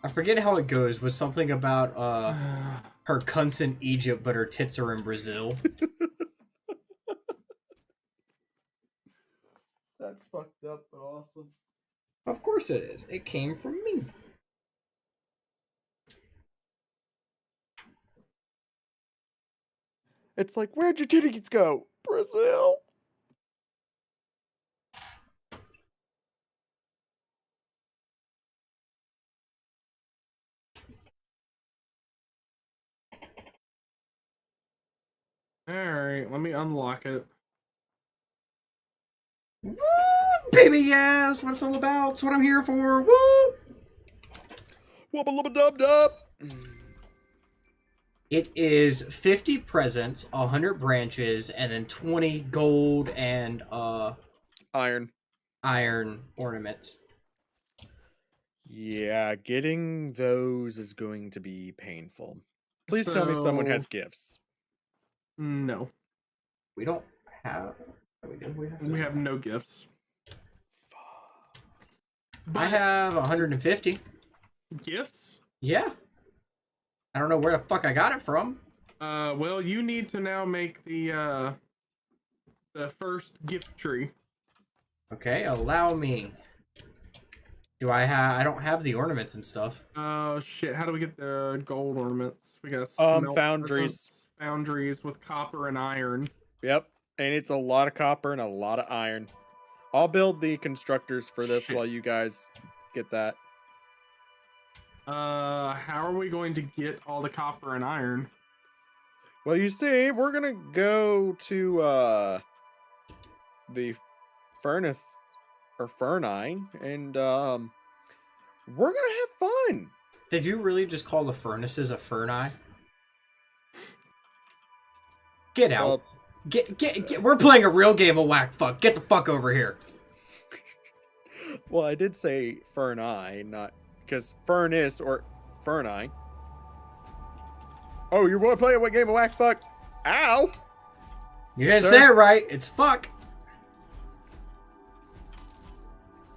Speaker 1: I forget how it goes. Was something about her cunt's in Egypt, but her tits are in Brazil.
Speaker 3: That's fucked up, but awesome.
Speaker 1: Of course it is. It came from me.
Speaker 3: It's like, where'd your titties go? Brazil.
Speaker 2: Alright, let me unlock it.
Speaker 1: Woo! Baby, yes! What it's all about. It's what I'm here for. Woo!
Speaker 3: Wubba lubba dub dub.
Speaker 1: It is 50 presents, 100 branches, and then 20 gold and
Speaker 3: iron
Speaker 1: ornaments.
Speaker 3: Yeah, getting those is going to be painful. Please tell me someone has gifts.
Speaker 2: No.
Speaker 1: We don't have...
Speaker 2: We have no gifts.
Speaker 1: I have 150.
Speaker 2: Gifts?
Speaker 1: Yeah. I don't know where the fuck I got it from.
Speaker 2: Well, you need to now make the first gift tree.
Speaker 1: Okay, allow me. Do I have? I don't have the ornaments and stuff.
Speaker 2: Oh shit! How do we get the gold ornaments? We got smelt
Speaker 3: Foundries.
Speaker 2: presents, foundries with copper and iron.
Speaker 3: Yep, and it's a lot of copper and a lot of iron. I'll build the constructors for this
Speaker 2: Shit.
Speaker 3: while you guys get that.
Speaker 2: How are we going to get all the copper and iron?
Speaker 3: Well, you see, we're gonna go to the furnace or furnace, and we're gonna have fun.
Speaker 1: Did you really just call the furnaces a furnace? Get out. Get. We're playing a real game of whack fuck. Get the fuck over here.
Speaker 3: Well, I did say furnace, not because furnace or furnace. Oh, you want to play a game of whack fuck? Ow!
Speaker 1: You didn't say it right. It's fuck.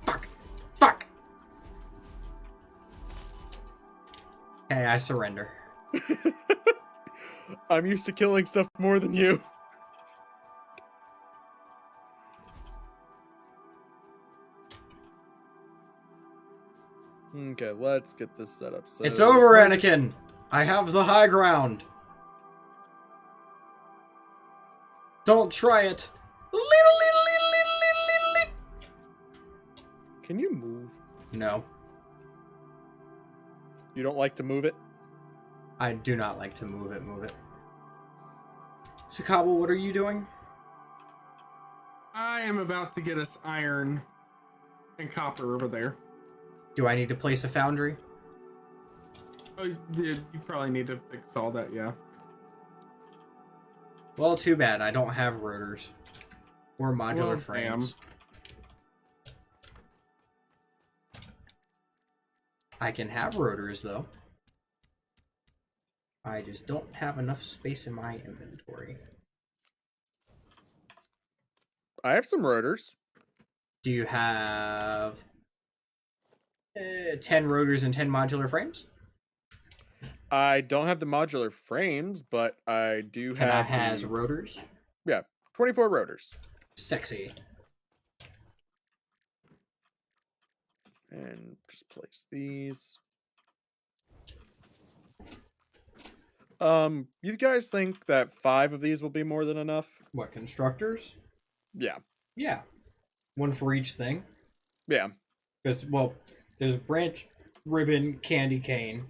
Speaker 1: Fuck. Fuck. Okay, I surrender.
Speaker 3: I'm used to killing stuff more than you. Okay, let's get this set up. So
Speaker 1: It's over, Anakin. I have the high ground. Don't try it.
Speaker 3: Can you move?
Speaker 1: No,
Speaker 3: You don't like to move it?
Speaker 1: I do not like to move it. Move it. Sakabo, what are you doing?
Speaker 2: I am about to get us iron and copper over there.
Speaker 1: Do I need to place a foundry?
Speaker 2: Oh, dude, you probably need to fix all that, yeah.
Speaker 1: Well, too bad. I don't have rotors or modular
Speaker 2: Well,
Speaker 1: frames. I can have rotors, though. I just don't have enough space in my inventory.
Speaker 3: I have some rotors.
Speaker 1: Do you have 10 rotors and 10 modular frames?
Speaker 3: I don't have the modular frames, but I do
Speaker 1: Can I
Speaker 3: have.
Speaker 1: has rotors?
Speaker 3: Yeah, 24 rotors.
Speaker 1: Sexy.
Speaker 3: And just place these. You guys think that 5 of these will be more than enough?
Speaker 1: What, constructors?
Speaker 3: Yeah.
Speaker 1: Yeah. One for each thing.
Speaker 3: Yeah.
Speaker 1: Because, well, there's branch, ribbon, candy cane.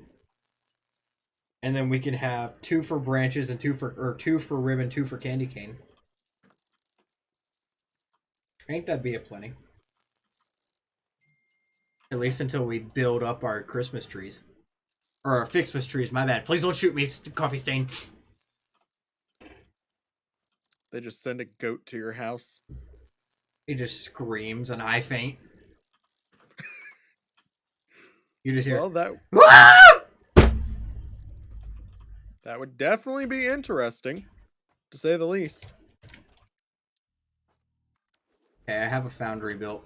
Speaker 1: And then we can have 2 for branches and 2 for ribbon, 2 for candy cane. I think that'd be a plenty. At least until we build up our Christmas trees. Or our Ficsmas trees, my bad. Please don't shoot me, it's coffee stain.
Speaker 3: They just send a goat to your house.
Speaker 1: He just screams and I faint. You just hear,
Speaker 3: Well, that
Speaker 1: "Ah!"
Speaker 3: that would definitely be interesting, to say the least.
Speaker 1: Okay, I have a foundry built.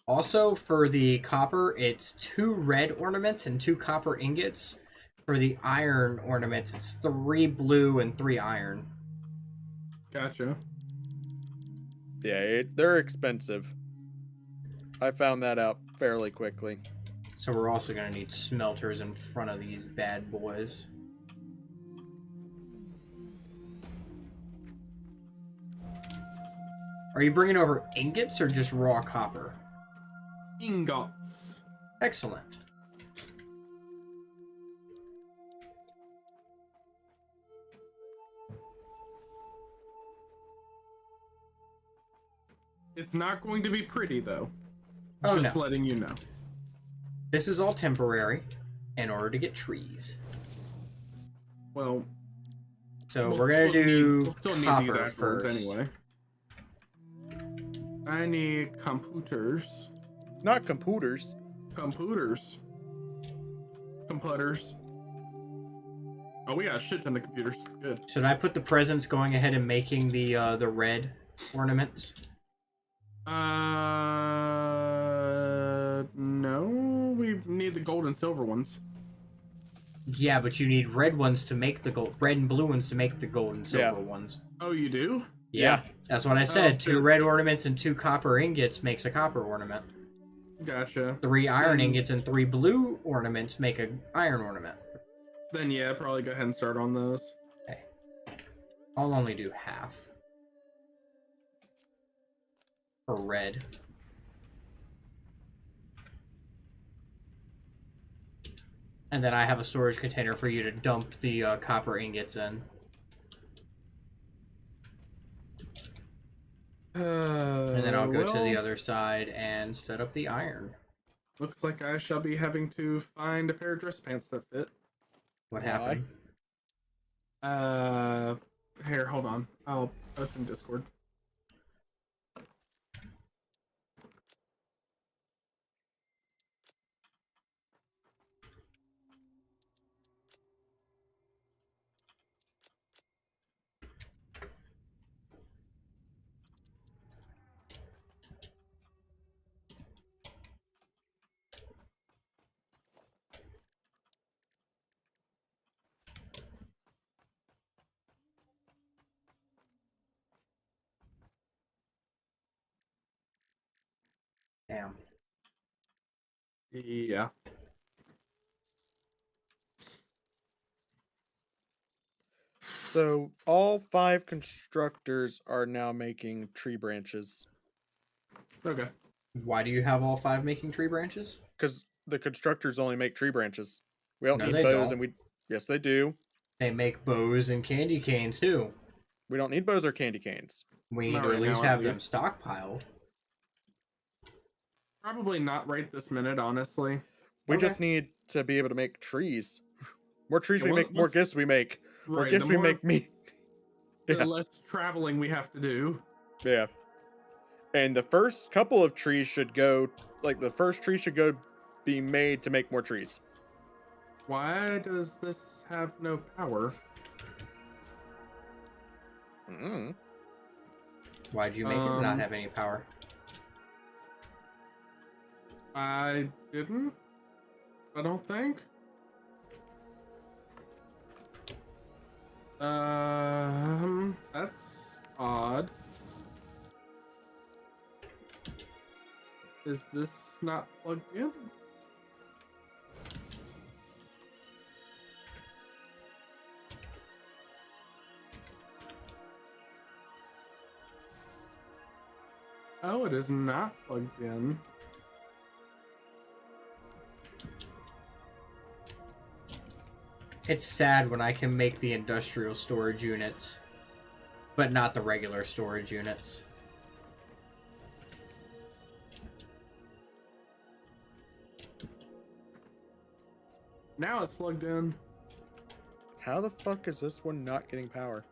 Speaker 1: Also, for the copper, it's 2 red ornaments and 2 copper ingots. For the iron ornaments, it's 3 blue and 3 iron.
Speaker 2: Gotcha.
Speaker 3: Yeah, they're expensive. I found that out fairly quickly.
Speaker 1: So we're also going to need smelters in front of these bad boys. Are you bringing over ingots or just raw copper?
Speaker 2: Ingots.
Speaker 1: Excellent.
Speaker 2: It's not going to be pretty, though.
Speaker 1: Oh,
Speaker 2: Just
Speaker 1: no.
Speaker 2: letting you know.
Speaker 1: This is all temporary in order to get trees.
Speaker 2: Well,
Speaker 1: So
Speaker 2: we'll
Speaker 1: we're going to do
Speaker 2: we'll still need these
Speaker 1: copper
Speaker 2: afterwards
Speaker 1: first.
Speaker 2: anyway. I need computers.
Speaker 3: Not computers.
Speaker 2: Computers. Computers. Oh, we got a shit ton of computers. Good.
Speaker 1: Should I put the presents going ahead and making the red ornaments?
Speaker 2: No, we need the gold and silver ones.
Speaker 1: Yeah, but you need red ones to make the gold, red and blue ones to make the gold and silver ones.
Speaker 2: Oh, you do?
Speaker 1: Yeah, that's what I said.
Speaker 2: Oh,
Speaker 1: 2
Speaker 2: shit.
Speaker 1: red ornaments and 2 copper ingots makes a copper ornament.
Speaker 2: Gotcha.
Speaker 1: 3 iron ingots and 3 blue ornaments make an iron ornament.
Speaker 2: Then yeah, probably go ahead and start on those.
Speaker 1: Okay. I'll only do half. For red. And then I have a storage container for you to dump the copper ingots in. And then I'll go to the other side and set up the iron.
Speaker 2: Looks like I shall be having to find a pair of dress pants that fit.
Speaker 1: What happened?
Speaker 2: Here, hold on. I'll post in Discord.
Speaker 1: Damn.
Speaker 2: Yeah.
Speaker 3: So all 5 constructors are now making tree branches
Speaker 2: Okay.
Speaker 1: Why do you have all 5 making tree branches?
Speaker 3: because the constructors only make tree branches. We don't
Speaker 1: No,
Speaker 3: need
Speaker 1: they
Speaker 3: bows,
Speaker 1: don't.
Speaker 3: and we yes they do.
Speaker 1: They make bows and candy canes too.
Speaker 3: We don't need bows or candy canes.
Speaker 1: We need
Speaker 2: Not
Speaker 1: to at
Speaker 2: right
Speaker 1: least
Speaker 2: now,
Speaker 1: have
Speaker 2: at
Speaker 1: them
Speaker 2: least.
Speaker 1: stockpiled.
Speaker 2: Probably not right this minute, honestly.
Speaker 3: We
Speaker 1: Okay.
Speaker 3: just need to be able to make trees. More trees
Speaker 2: Yeah,
Speaker 3: we
Speaker 2: well,
Speaker 3: make, more
Speaker 2: let's-
Speaker 3: gifts we make. More
Speaker 2: Right,
Speaker 3: gifts
Speaker 2: the
Speaker 3: we
Speaker 2: more,
Speaker 3: make me.
Speaker 2: the
Speaker 3: Yeah.
Speaker 2: less traveling we have to do.
Speaker 3: Yeah. And the first couple of trees should go, like the first tree should go be made to make more trees.
Speaker 2: Why does this have no power?
Speaker 3: Mm.
Speaker 1: Why'd you make it not have any power?
Speaker 2: I didn't. I don't think. That's odd. Is this not plugged in? Oh, it is not plugged in.
Speaker 1: It's sad when I can make the industrial storage units, but not the regular storage units.
Speaker 2: Now it's plugged in.
Speaker 3: How the fuck is this one not getting power?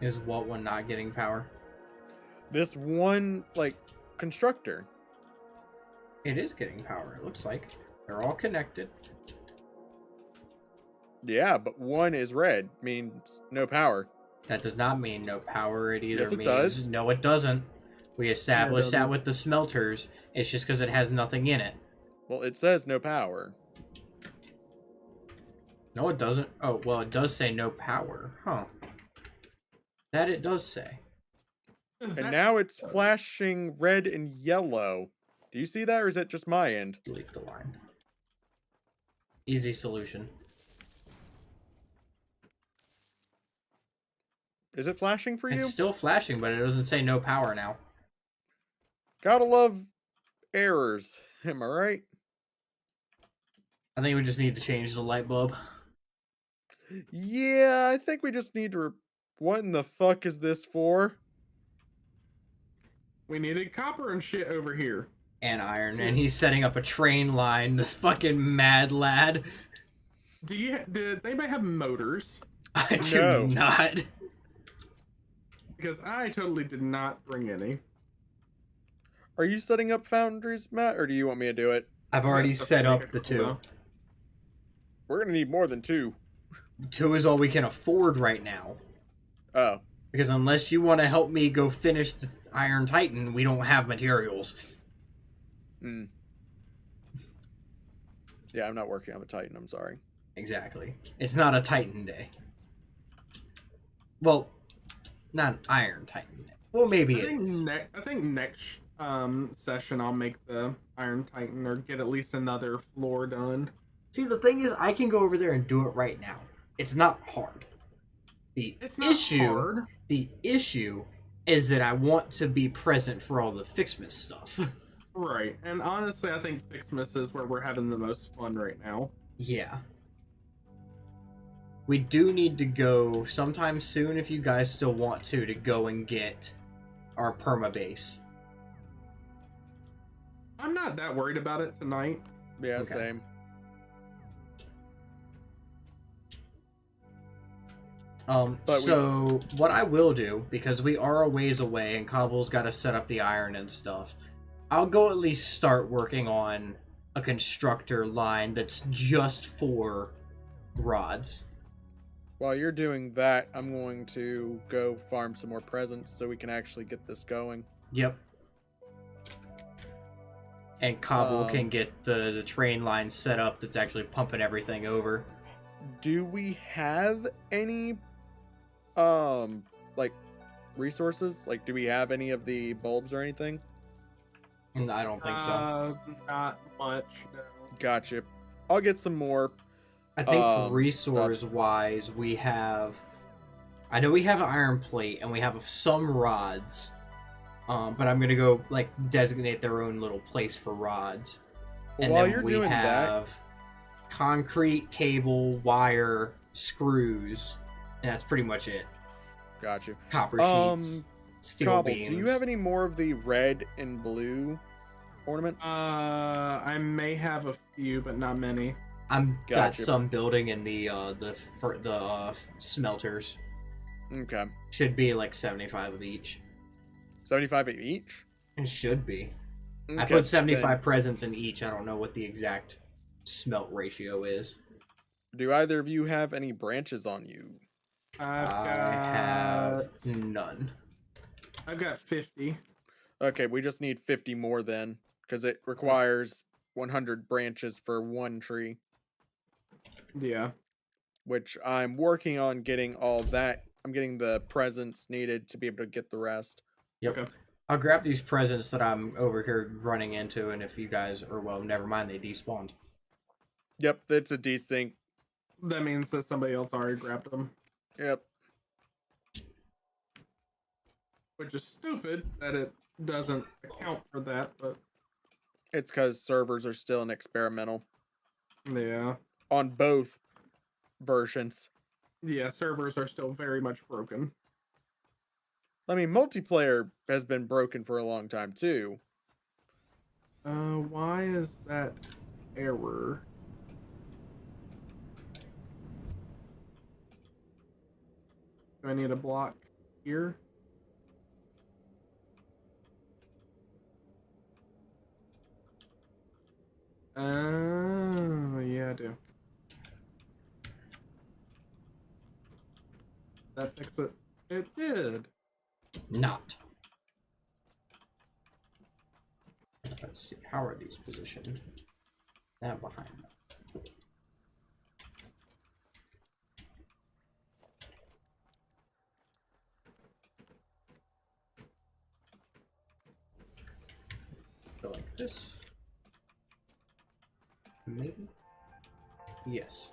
Speaker 1: Is what one not getting power?
Speaker 3: This one, like, constructor.
Speaker 1: It is getting power, it looks like. They're all connected.
Speaker 3: Yeah, but one is red, means no power.
Speaker 1: That does not mean no power. It either
Speaker 3: Yes, it
Speaker 1: means
Speaker 3: does.
Speaker 1: no, it doesn't. We established that
Speaker 2: doesn't.
Speaker 1: with the smelters. It's just because it has nothing in it.
Speaker 3: Well, it says no power.
Speaker 1: No, it doesn't. Oh, well, it does say no power. Huh. That it does say.
Speaker 3: And now it's flashing red and yellow. Do you see that, or is it just my end?
Speaker 1: Delete the line. Easy solution.
Speaker 3: Is it flashing for you?
Speaker 1: It's still flashing, but it doesn't say no power now.
Speaker 3: Gotta love errors. Am I right?
Speaker 1: I think we just need to change the light bulb.
Speaker 3: Yeah, I think we just need to. What in the fuck is this for?
Speaker 2: We needed copper and shit over here.
Speaker 1: And iron, and he's setting up a train line. This fucking mad lad.
Speaker 2: Does anybody have motors?
Speaker 1: I do
Speaker 3: No.
Speaker 1: not.
Speaker 2: Because I totally did not bring any.
Speaker 3: Are you setting up foundries, Matt, or do you want me to do it?
Speaker 1: I've already
Speaker 2: That's
Speaker 1: set
Speaker 2: pretty
Speaker 1: up the
Speaker 2: cool,
Speaker 1: 2.
Speaker 2: though.
Speaker 3: We're gonna need more than 2.
Speaker 1: 2 is all we can afford right now.
Speaker 3: Oh,
Speaker 1: Because unless you want to help me go finish the Iron Titan, we don't have materials.
Speaker 3: Hmm. Yeah, I'm not working on the Titan. I'm sorry.
Speaker 1: Exactly. It's not a Titan day. Well, not an Iron Titan day. Well, maybe it is.
Speaker 2: I think next session I'll make the Iron Titan or get at least another floor done.
Speaker 1: See, the thing is, I can go over there and do it right now. It's not hard.
Speaker 2: It's not hard.
Speaker 1: The issue is that I want to be present for all the Ficsmas stuff.
Speaker 2: Right, and honestly, I think Ficsmas is where we're having the most fun right now.
Speaker 1: Yeah. We do need to go sometime soon, if you guys still want to go and get our perma base.
Speaker 2: I'm not that worried about it tonight.
Speaker 3: Yeah,
Speaker 1: Okay.
Speaker 3: same.
Speaker 1: So what I will do, because we are a ways away and Cobble's got to set up the iron and stuff, I'll go at least start working on a constructor line that's just for rods.
Speaker 3: While you're doing that, I'm going to go farm some more presents so we can actually get this going.
Speaker 1: Yep. And Cobble can get the train line set up that's actually pumping everything over.
Speaker 3: Do we have any like resources? Like, do we have any of the bulbs or anything?
Speaker 1: And I don't think so.
Speaker 2: Not much. No.
Speaker 3: Gotcha. I'll get some more.
Speaker 1: I think resource-wise, we have... I know we have an iron plate, and we have some rods. But I'm going to go, like, designate their own little place for rods.
Speaker 3: Well,
Speaker 1: And
Speaker 3: while
Speaker 1: then
Speaker 3: you're
Speaker 1: we
Speaker 3: doing
Speaker 1: have concrete, cable, wire, screws, and that's pretty much it.
Speaker 3: Gotcha.
Speaker 1: Copper sheets, steel
Speaker 3: Cobble,
Speaker 1: beams.
Speaker 3: do you have any more of the red and blue ornaments?
Speaker 2: I may have a few, but not many.
Speaker 1: I'm got
Speaker 3: Gotcha.
Speaker 1: some building in the smelters.
Speaker 3: Okay.
Speaker 1: Should be like 75 of each.
Speaker 3: 75 of each?
Speaker 1: It should be. I
Speaker 3: Okay,
Speaker 1: put 75
Speaker 3: then
Speaker 1: presents in each. I don't know what the exact smelt ratio is.
Speaker 3: do either of you have any branches on you?
Speaker 1: I have none.
Speaker 2: I've got 50.
Speaker 3: Okay, we just need 50 more then, because it requires 100 branches for one tree,
Speaker 2: Yeah.
Speaker 3: which I'm working on getting all that. I'm getting the presents needed to be able to get the rest.
Speaker 1: Yep.
Speaker 2: Okay.
Speaker 1: I'll grab these presents that I'm over here running into, and if you guys are, well, never mind, they despawned.
Speaker 3: Yep, it's a desync.
Speaker 2: That means that somebody else already grabbed them.
Speaker 3: Yep.
Speaker 2: Which is stupid that it doesn't account for that, but
Speaker 3: It's because servers are still in experimental
Speaker 2: yeah.
Speaker 3: on both versions.
Speaker 2: Yeah, servers are still very much broken.
Speaker 3: I mean, multiplayer has been broken for a long time too.
Speaker 2: Why is that error? Do I need a block here? Yeah, I do. That fix it? It did.
Speaker 1: Not. Let's see. How are these positioned? That behind them. Go like this. Maybe? Yes.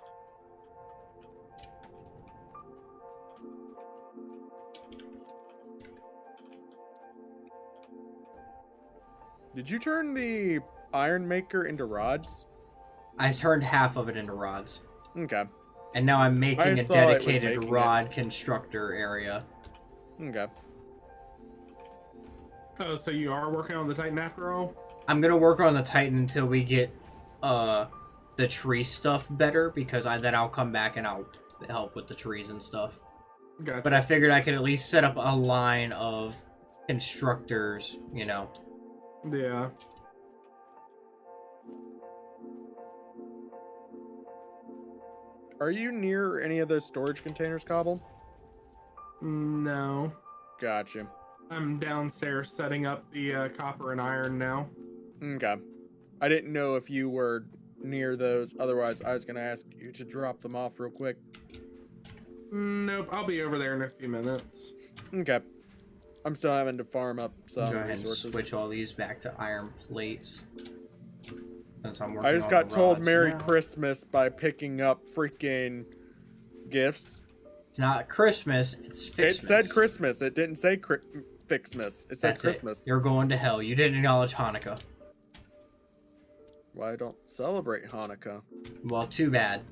Speaker 3: Did you turn the iron maker into rods?
Speaker 1: I turned half of it into rods.
Speaker 3: Okay.
Speaker 1: And now I'm making
Speaker 3: I
Speaker 1: a
Speaker 3: saw it was
Speaker 1: dedicated
Speaker 3: making
Speaker 1: rod constructor area.
Speaker 3: Okay.
Speaker 2: Oh, so you are working on the Titan after all?
Speaker 1: I'm gonna work on the Titan until we get the tree stuff better, because then I'll come back and I'll help with the trees and stuff.
Speaker 2: Gotcha.
Speaker 1: But I figured I could at least set up a line of constructors, you know.
Speaker 2: Yeah.
Speaker 3: Are you near any of those storage containers, Cobble?
Speaker 2: No.
Speaker 3: Gotcha.
Speaker 2: I'm downstairs setting up the copper and iron now.
Speaker 3: Okay. I didn't know if you were near those. Otherwise, I was going to ask you to drop them off real quick.
Speaker 2: Nope, I'll be over there in a few minutes.
Speaker 3: Okay. I'm still having to farm up some
Speaker 1: Go ahead and
Speaker 3: resources.
Speaker 1: switch all these back to iron plates. Since I'm working
Speaker 3: I just
Speaker 1: on
Speaker 3: got
Speaker 1: the
Speaker 3: told
Speaker 1: rods
Speaker 3: Merry
Speaker 1: now.
Speaker 3: Christmas by picking up freaking gifts.
Speaker 1: It's not Christmas, it's Ficsmas.
Speaker 3: It said Christmas. It didn't say Ficsmas. It said
Speaker 1: That's
Speaker 3: Christmas.
Speaker 1: it. You're going to hell. You didn't acknowledge Hanukkah.
Speaker 3: Well, I don't celebrate Hanukkah.
Speaker 1: Well, too bad.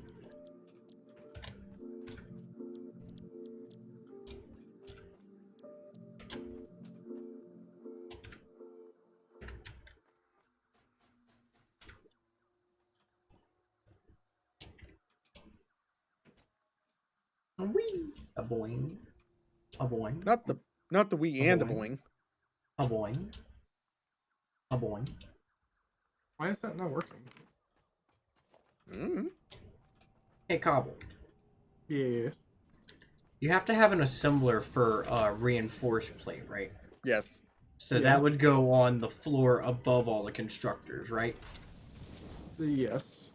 Speaker 1: Wee. A boing. A boing.
Speaker 3: Not the Wii and the
Speaker 1: boing.
Speaker 3: Boing.
Speaker 1: A boing. A boing.
Speaker 2: Why is that not working?
Speaker 3: Mm-hmm.
Speaker 1: Hey, Cobble.
Speaker 2: Yes.
Speaker 1: You have to have an assembler for reinforced plate, right?
Speaker 3: Yes.
Speaker 1: So
Speaker 2: Yes.
Speaker 1: that would go on the floor above all the constructors, right?
Speaker 2: Yes.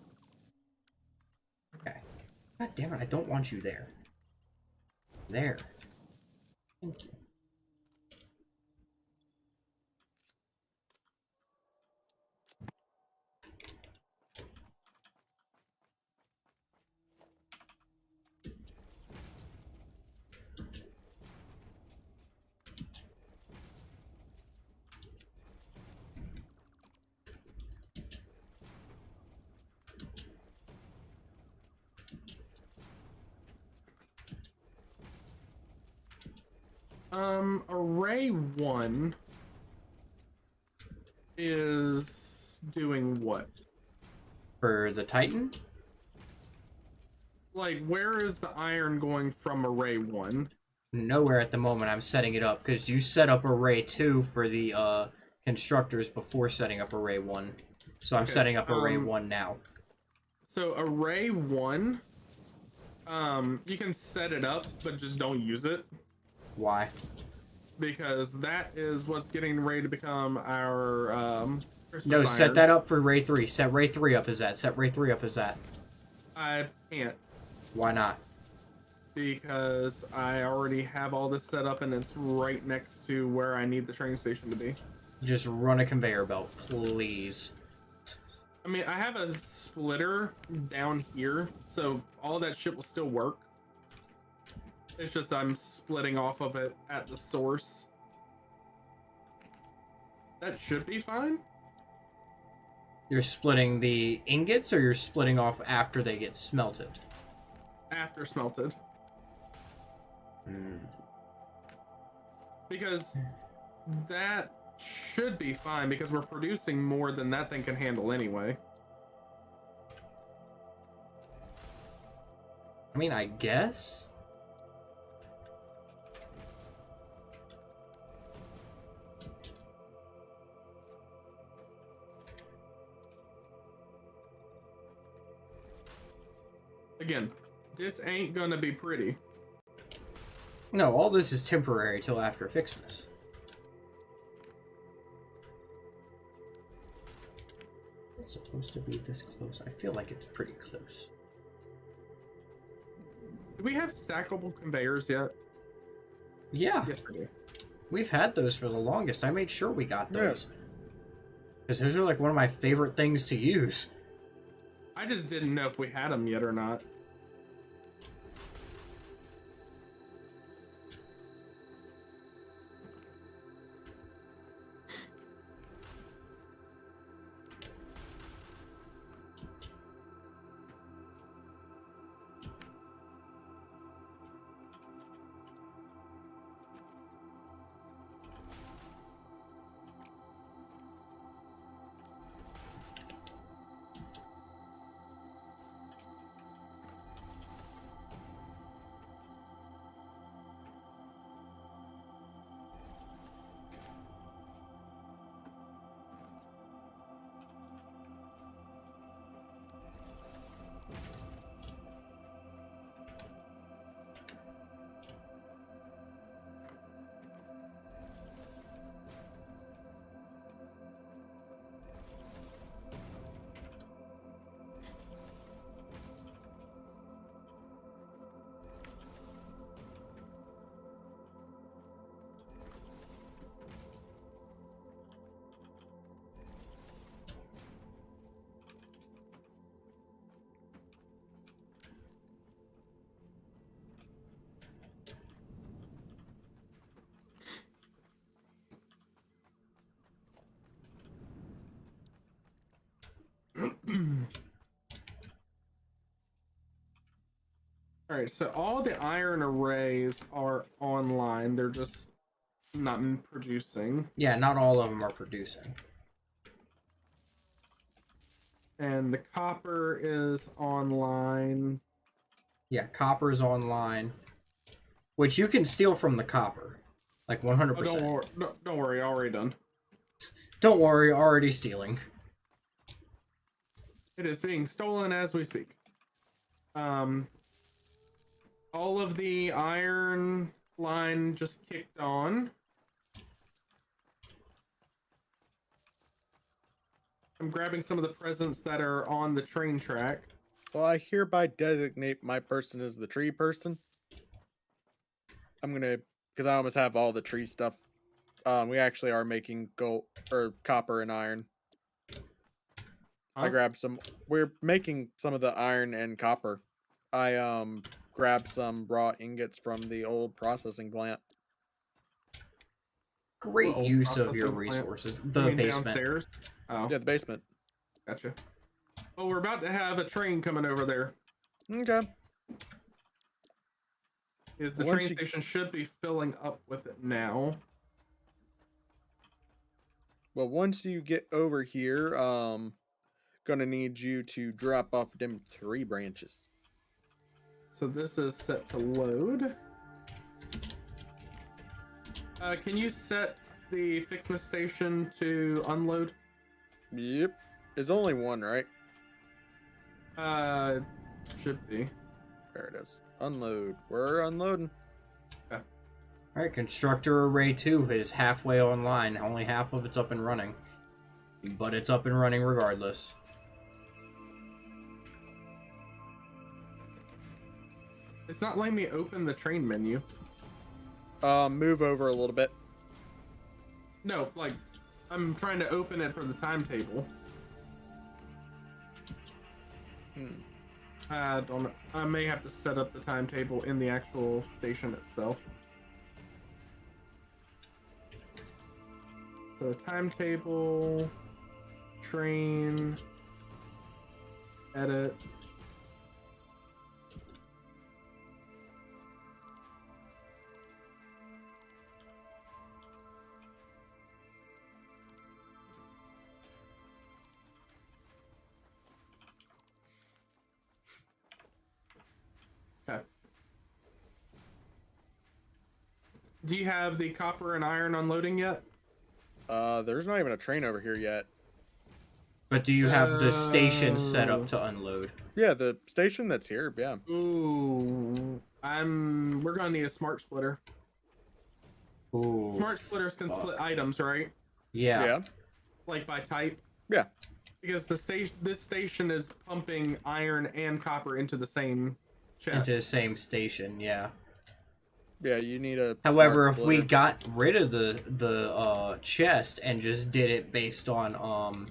Speaker 1: Okay. God damn it, I don't want you there. There. Thank you.
Speaker 2: Array 1 is doing what?
Speaker 1: For the Titan?
Speaker 2: Like, where is the iron going from array 1?
Speaker 1: Nowhere at the moment. I'm setting it up because you set up array 2 for the constructors before setting up array 1. So I'm
Speaker 2: Okay,
Speaker 1: setting up array 1 now.
Speaker 2: So array 1, you can set it up, but just don't use it.
Speaker 1: Why?
Speaker 2: Because that is what's getting ready to become our Christmas
Speaker 1: No,
Speaker 2: iron.
Speaker 1: set that up for Ray 3. Set Ray 3 up as that. Set Ray 3 up as that.
Speaker 2: I can't,
Speaker 1: Why not?
Speaker 2: because I already have all this set up and it's right next to where I need the train station to be.
Speaker 1: Just run a conveyor belt, please.
Speaker 2: I mean, I have a splitter down here, so all that shit will still work. It's just I'm splitting off of it at the source. That should be fine.
Speaker 1: You're splitting the ingots, or you're splitting off after they get smelted?
Speaker 2: After smelted. Because that should be fine, because we're producing more than that thing can handle anyway.
Speaker 1: I mean, I guess?
Speaker 2: Again, this ain't gonna be pretty.
Speaker 1: No, all this is temporary till after Ficsmas. It's supposed to be this close. I feel like it's pretty close.
Speaker 2: Do we have stackable conveyors yet?
Speaker 1: Yeah,
Speaker 2: Yes, we do.
Speaker 1: we've had those for the longest. I made sure we got those. Because those are like one of my favorite things to use.
Speaker 2: I just didn't know if we had them yet or not. All right, so all the iron arrays are online. They're just not producing.
Speaker 1: Yeah, not all of them are producing.
Speaker 2: And the copper is online.
Speaker 1: Yeah, copper's online, which you can steal from the copper, like 100%.
Speaker 2: Oh, don't worry, already done.
Speaker 1: Don't worry, already stealing.
Speaker 2: It is being stolen as we speak. All of the iron line just kicked on. I'm grabbing some of the presents that are on the train track.
Speaker 3: Well, I hereby designate my person as the tree person. I'm gonna, because I almost have all the tree stuff. We actually are making gold or copper and iron. I
Speaker 2: Huh?
Speaker 3: grabbed some. We're making some of the iron and copper. I grabbed some raw ingots from the old processing plant.
Speaker 1: Great
Speaker 2: Old
Speaker 1: use of your
Speaker 2: processing plant.
Speaker 1: resources.
Speaker 2: You
Speaker 1: The
Speaker 2: mean
Speaker 1: basement.
Speaker 2: downstairs? Oh,
Speaker 3: Yeah, the basement.
Speaker 2: gotcha. Oh, we're about to have a train coming over there.
Speaker 3: Okay.
Speaker 2: Is the
Speaker 3: Once
Speaker 2: train
Speaker 3: you-
Speaker 2: station should be filling up with it now.
Speaker 3: Well, once you get over here, gonna need you to drop off them tree branches.
Speaker 2: So this is set to load. Can you set the Ficsmas station to unload?
Speaker 3: Yep. There's only one, right?
Speaker 2: Should be.
Speaker 3: There it is. Unload. We're unloading.
Speaker 1: Alright, Constructor Array 2 is halfway online. Only half of it's up and running. But it's up and running regardless.
Speaker 2: It's not letting me open the train menu.
Speaker 3: Move over a little bit.
Speaker 2: No, like, I'm trying to open it for the timetable. I don't know. I may have to set up the timetable in the actual station itself. So timetable, train, edit. Okay. Do you have the copper and iron unloading yet?
Speaker 3: There's not even a train over here yet.
Speaker 1: But do you have the station set up to unload?
Speaker 3: Yeah, the station that's here, yeah.
Speaker 2: Ooh, we're gonna need a smart splitter.
Speaker 1: Ooh.
Speaker 2: Smart splitters can split items, right?
Speaker 1: Yeah.
Speaker 3: Yeah.
Speaker 2: Like by type.
Speaker 3: Yeah.
Speaker 2: Because this station is pumping iron and copper into the same chest.
Speaker 1: Into the same station, yeah.
Speaker 3: Yeah, you need a
Speaker 1: However, if
Speaker 3: smart
Speaker 1: we
Speaker 3: splitter.
Speaker 1: got rid of the chest and just did it based on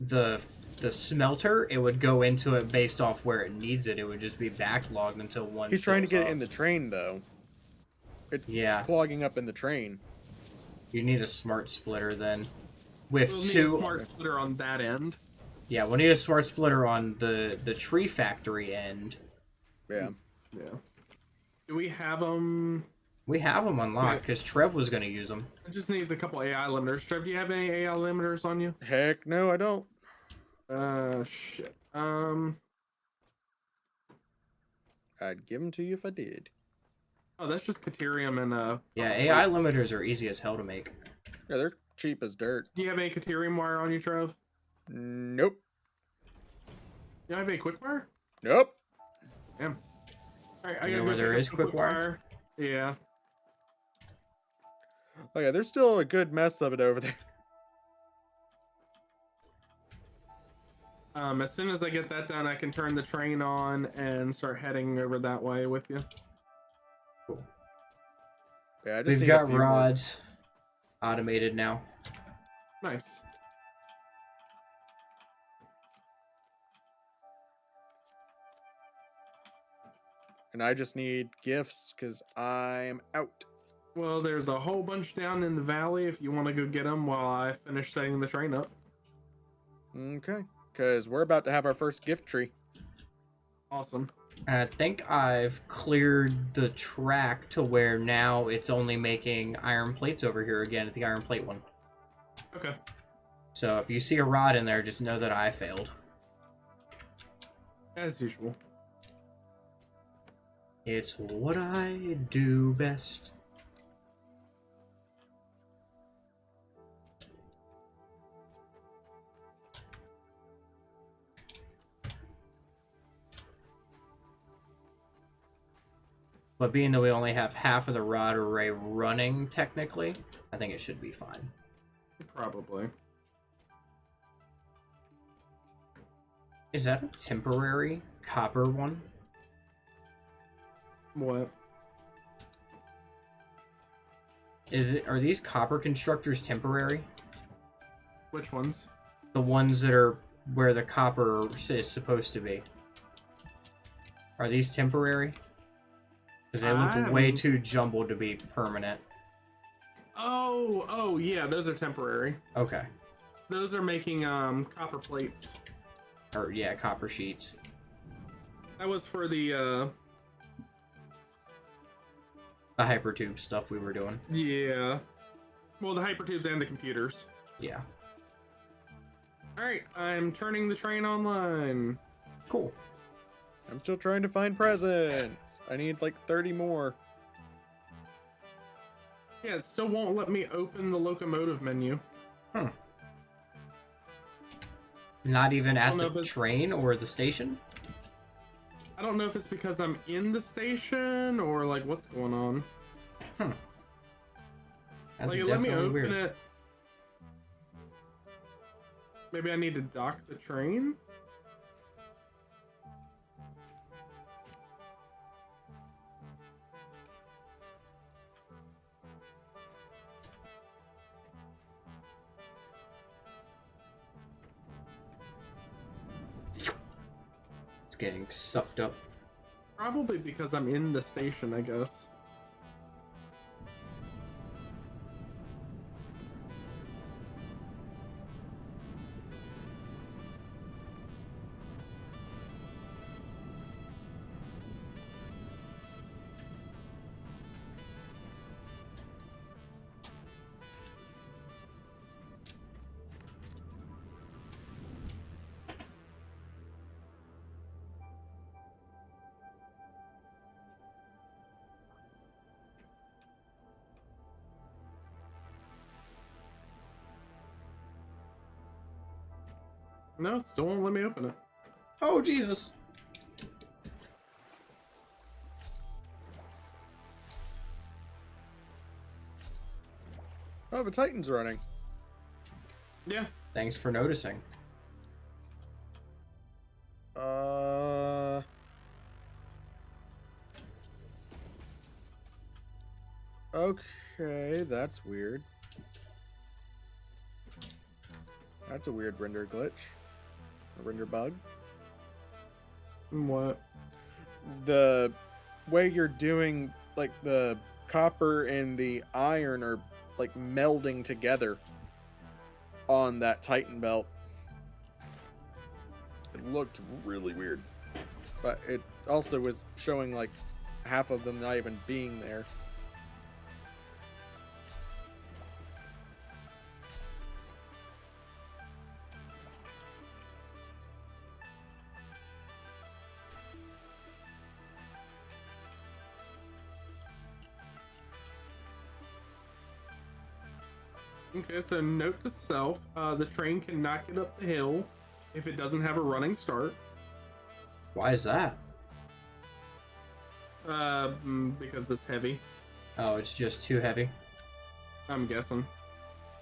Speaker 1: the smelter, it would go into it based off where it needs it. It would just be backlogged until one.
Speaker 3: He's trying to
Speaker 1: fills
Speaker 3: get it
Speaker 1: up.
Speaker 3: in the train though. It's
Speaker 1: Yeah.
Speaker 3: clogging up in the train.
Speaker 1: You need a smart splitter then. With
Speaker 2: We'll need a
Speaker 1: two.
Speaker 2: smart splitter on that end.
Speaker 1: Yeah, we'll need a smart splitter on the tree factory end.
Speaker 3: Yeah.
Speaker 2: Yeah. Do we have them?
Speaker 1: We have them unlocked because Trev was going to use them.
Speaker 2: It just needs a couple AI limiters. Trev, do you have any AI limiters on you?
Speaker 3: Heck no, I don't.
Speaker 2: Shit.
Speaker 3: I'd give them to you if I did.
Speaker 2: Oh, that's just Caterium and
Speaker 1: Yeah, AI limiters are easy as hell to make.
Speaker 3: Yeah, they're cheap as dirt.
Speaker 2: Do you have any Caterium wire on you, Trev?
Speaker 3: Nope.
Speaker 2: You don't have any quick wire?
Speaker 3: Nope.
Speaker 2: Damn. Alright, I
Speaker 1: You know
Speaker 2: gotta
Speaker 1: where
Speaker 2: go
Speaker 1: there
Speaker 2: pick up
Speaker 1: is
Speaker 2: some
Speaker 1: quick wire?
Speaker 2: Yeah.
Speaker 3: Oh yeah, there's still a good mess of it over there.
Speaker 2: As soon as I get that done, I can turn the train on and start heading over that way with you.
Speaker 3: Yeah, I just
Speaker 1: We've
Speaker 3: need a
Speaker 1: got
Speaker 3: few more.
Speaker 1: rods automated now.
Speaker 2: Nice.
Speaker 3: And I just need gifts because I'm out.
Speaker 2: Well, there's a whole bunch down in the valley if you want to go get them while I finish setting the train up.
Speaker 3: Okay. Because we're about to have our first gift tree.
Speaker 2: Awesome.
Speaker 1: And I think I've cleared the track to where now it's only making iron plates over here again at the iron plate one.
Speaker 2: Okay.
Speaker 1: So if you see a rod in there, just know that I failed.
Speaker 2: As usual.
Speaker 1: It's what I do best. But being that we only have half of the rod array running, technically, I think it should be fine.
Speaker 2: Probably.
Speaker 1: Is that a temporary copper one?
Speaker 2: What?
Speaker 1: Are these copper constructors temporary?
Speaker 2: Which ones?
Speaker 1: The ones that are where the copper is supposed to be. Are these temporary? Because they look way too jumbled to be permanent.
Speaker 2: Oh, yeah, those are temporary.
Speaker 1: Okay.
Speaker 2: Those are making copper plates.
Speaker 1: Or yeah, copper sheets.
Speaker 2: That was for the
Speaker 1: hypertube stuff we were doing.
Speaker 2: yeah. Well, the hypertubes and the computers.
Speaker 1: Yeah.
Speaker 2: Alright, I'm turning the train online.
Speaker 1: Cool.
Speaker 3: I'm still trying to find presents. I need like 30 more.
Speaker 2: Yeah, it still won't let me open the locomotive menu.
Speaker 1: Not even at the train or the station?
Speaker 2: I don't know if it's because I'm in the station or like what's going on.
Speaker 1: That's
Speaker 2: like, let me open
Speaker 1: weird.
Speaker 2: it. Maybe I need to dock the train?
Speaker 1: It's getting sucked up.
Speaker 2: Probably because I'm in the station, I guess. No, still won't let me open it.
Speaker 1: Oh, Jesus.
Speaker 3: Oh, the Titan's running.
Speaker 2: Yeah.
Speaker 1: Thanks for noticing.
Speaker 3: Okay, that's weird. That's a weird render glitch. A render bug.
Speaker 2: What?
Speaker 3: The way you're doing, like, the copper and the iron are, like, melding together on that Titan belt. It looked really weird. But it also was showing, like, half of them not even being there.
Speaker 2: Okay, so note to self, the train cannot get up the hill if it doesn't have a running start.
Speaker 1: Why is that?
Speaker 2: Because it's heavy,
Speaker 1: Oh, it's just too heavy.
Speaker 2: I'm guessing.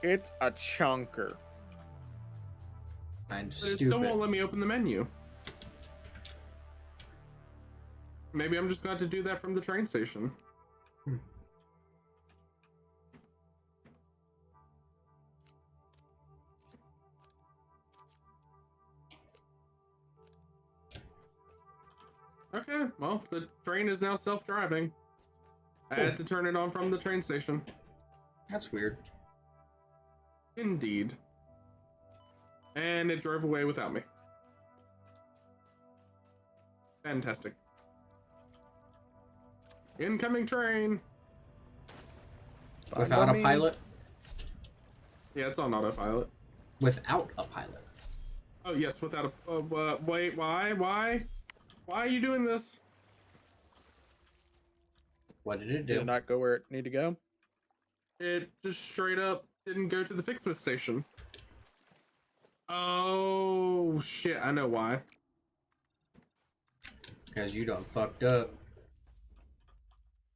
Speaker 3: It's a chunker.
Speaker 1: Kind of
Speaker 2: But it
Speaker 1: stupid.
Speaker 2: still won't let me open the menu. Maybe I'm just going to do that from the train station. Okay, well, the train is now self-driving. I had to turn it on from the train station.
Speaker 1: That's weird.
Speaker 2: Indeed. And it drove away without me. Fantastic. Incoming train.
Speaker 1: Without a pilot?
Speaker 2: Yeah, it's on autopilot.
Speaker 1: Without a pilot.
Speaker 2: Oh yes, without a. Wait, why? Why are you doing this?
Speaker 1: What did it
Speaker 3: Did
Speaker 1: do?
Speaker 3: it not go where it need to go?
Speaker 2: It just straight up didn't go to the Ficsmas station. Oh shit! I know why.
Speaker 1: Because you done fucked up.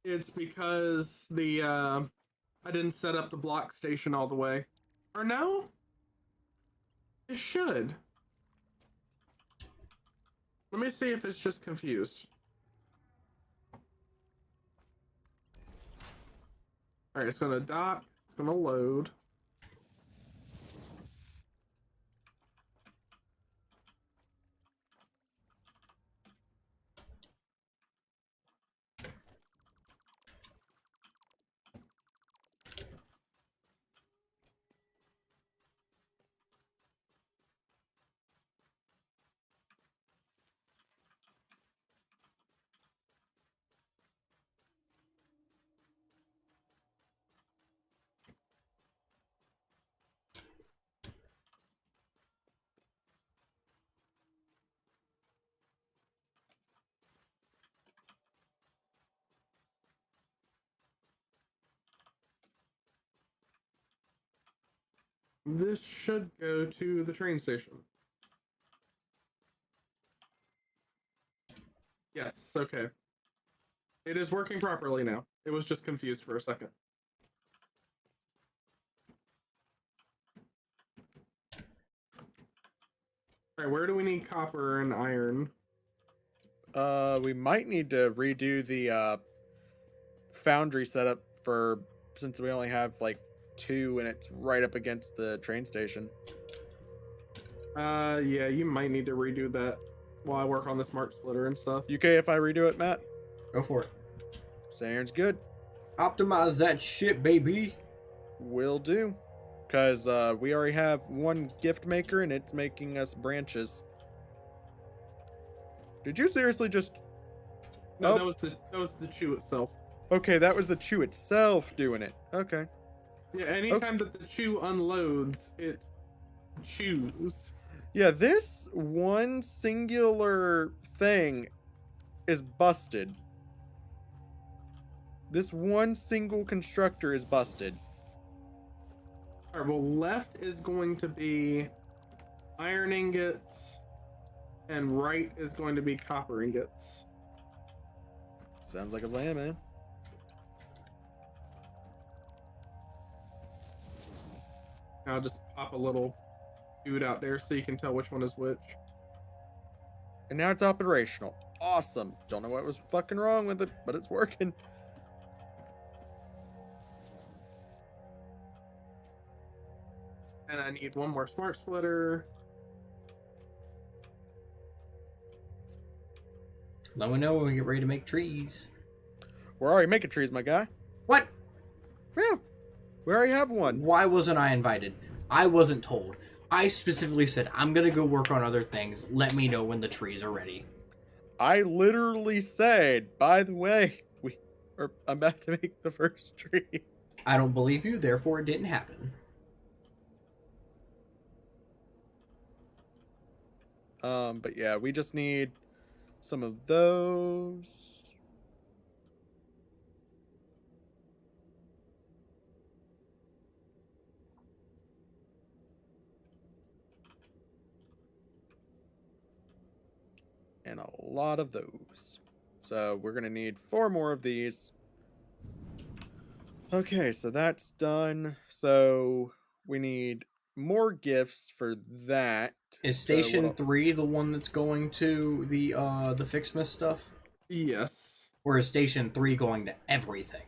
Speaker 2: It's because the I didn't set up the block station all the way. Or no? It should. Let me see if it's just confused. Alright, it's gonna dock, it's gonna load. This should go to the train station. Yes, okay. It is working properly now. It was just confused for a second. Alright, where do we need copper and iron?
Speaker 3: We might need to redo the foundry setup for, since we only have like 2 and it's right up against the train station.
Speaker 2: Yeah, you might need to redo that while I work on the smart splitter and stuff.
Speaker 3: You okay if I redo it, Matt?
Speaker 1: Go for it.
Speaker 3: Sounds good.
Speaker 1: Optimize that shit, baby.
Speaker 3: Will do. Because we already have 1 gift maker and it's making us branches. Did you seriously just...
Speaker 2: No,
Speaker 3: Oh.
Speaker 2: that was the chew itself.
Speaker 3: Okay, that was the chew itself doing it. Okay.
Speaker 2: Yeah, anytime that the chew unloads, it chews.
Speaker 3: Yeah, this one singular thing is busted. This one single constructor is busted.
Speaker 2: Alright, well, left is going to be iron ingots, and right is going to be copper ingots.
Speaker 3: Sounds like a plan, man.
Speaker 2: I'll just pop a little dude out there so you can tell which one is which.
Speaker 3: And now it's operational. Awesome. Don't know what was fucking wrong with it, but it's working.
Speaker 2: And I need 1 more smart splitter.
Speaker 1: Let me know when we get ready to make trees.
Speaker 3: We're already making trees, my guy.
Speaker 1: What?
Speaker 3: Yeah. We already have one.
Speaker 1: Why wasn't I invited? I wasn't told. I specifically said, I'm gonna go work on other things. Let me know when the trees are ready.
Speaker 3: I literally said, by the way, I'm about to make the first tree.
Speaker 1: I don't believe you, therefore it didn't happen.
Speaker 3: But yeah, we just need some of those. And a lot of those. So we're gonna need 4 more of these. Okay, so that's done. So we need more gifts for that.
Speaker 1: Is
Speaker 3: So
Speaker 1: Station
Speaker 3: what'll-
Speaker 1: 3 the one that's going to the Ficsmas stuff?
Speaker 2: Yes.
Speaker 1: Or is Station 3 going to everything?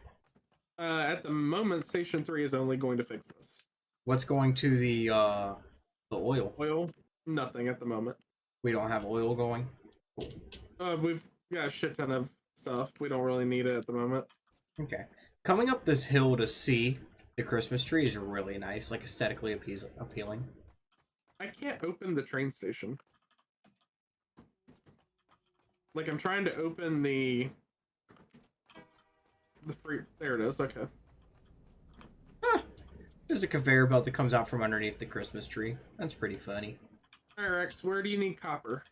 Speaker 2: At the moment, Station 3 is only going to fix this.
Speaker 1: What's going to the oil?
Speaker 2: Oil? Nothing at the moment.
Speaker 1: We don't have oil going?
Speaker 2: We've got a shit ton of stuff. We don't really need it at the moment.
Speaker 1: Okay. Coming up this hill to see the Christmas tree is really nice, like aesthetically appealing.
Speaker 2: I can't open the train station. Like, I'm trying to open the free. There it is. Okay.
Speaker 1: Huh. There's a conveyor belt that comes out from underneath the Christmas tree. That's pretty funny.
Speaker 2: All right, Rex. Where do you need copper?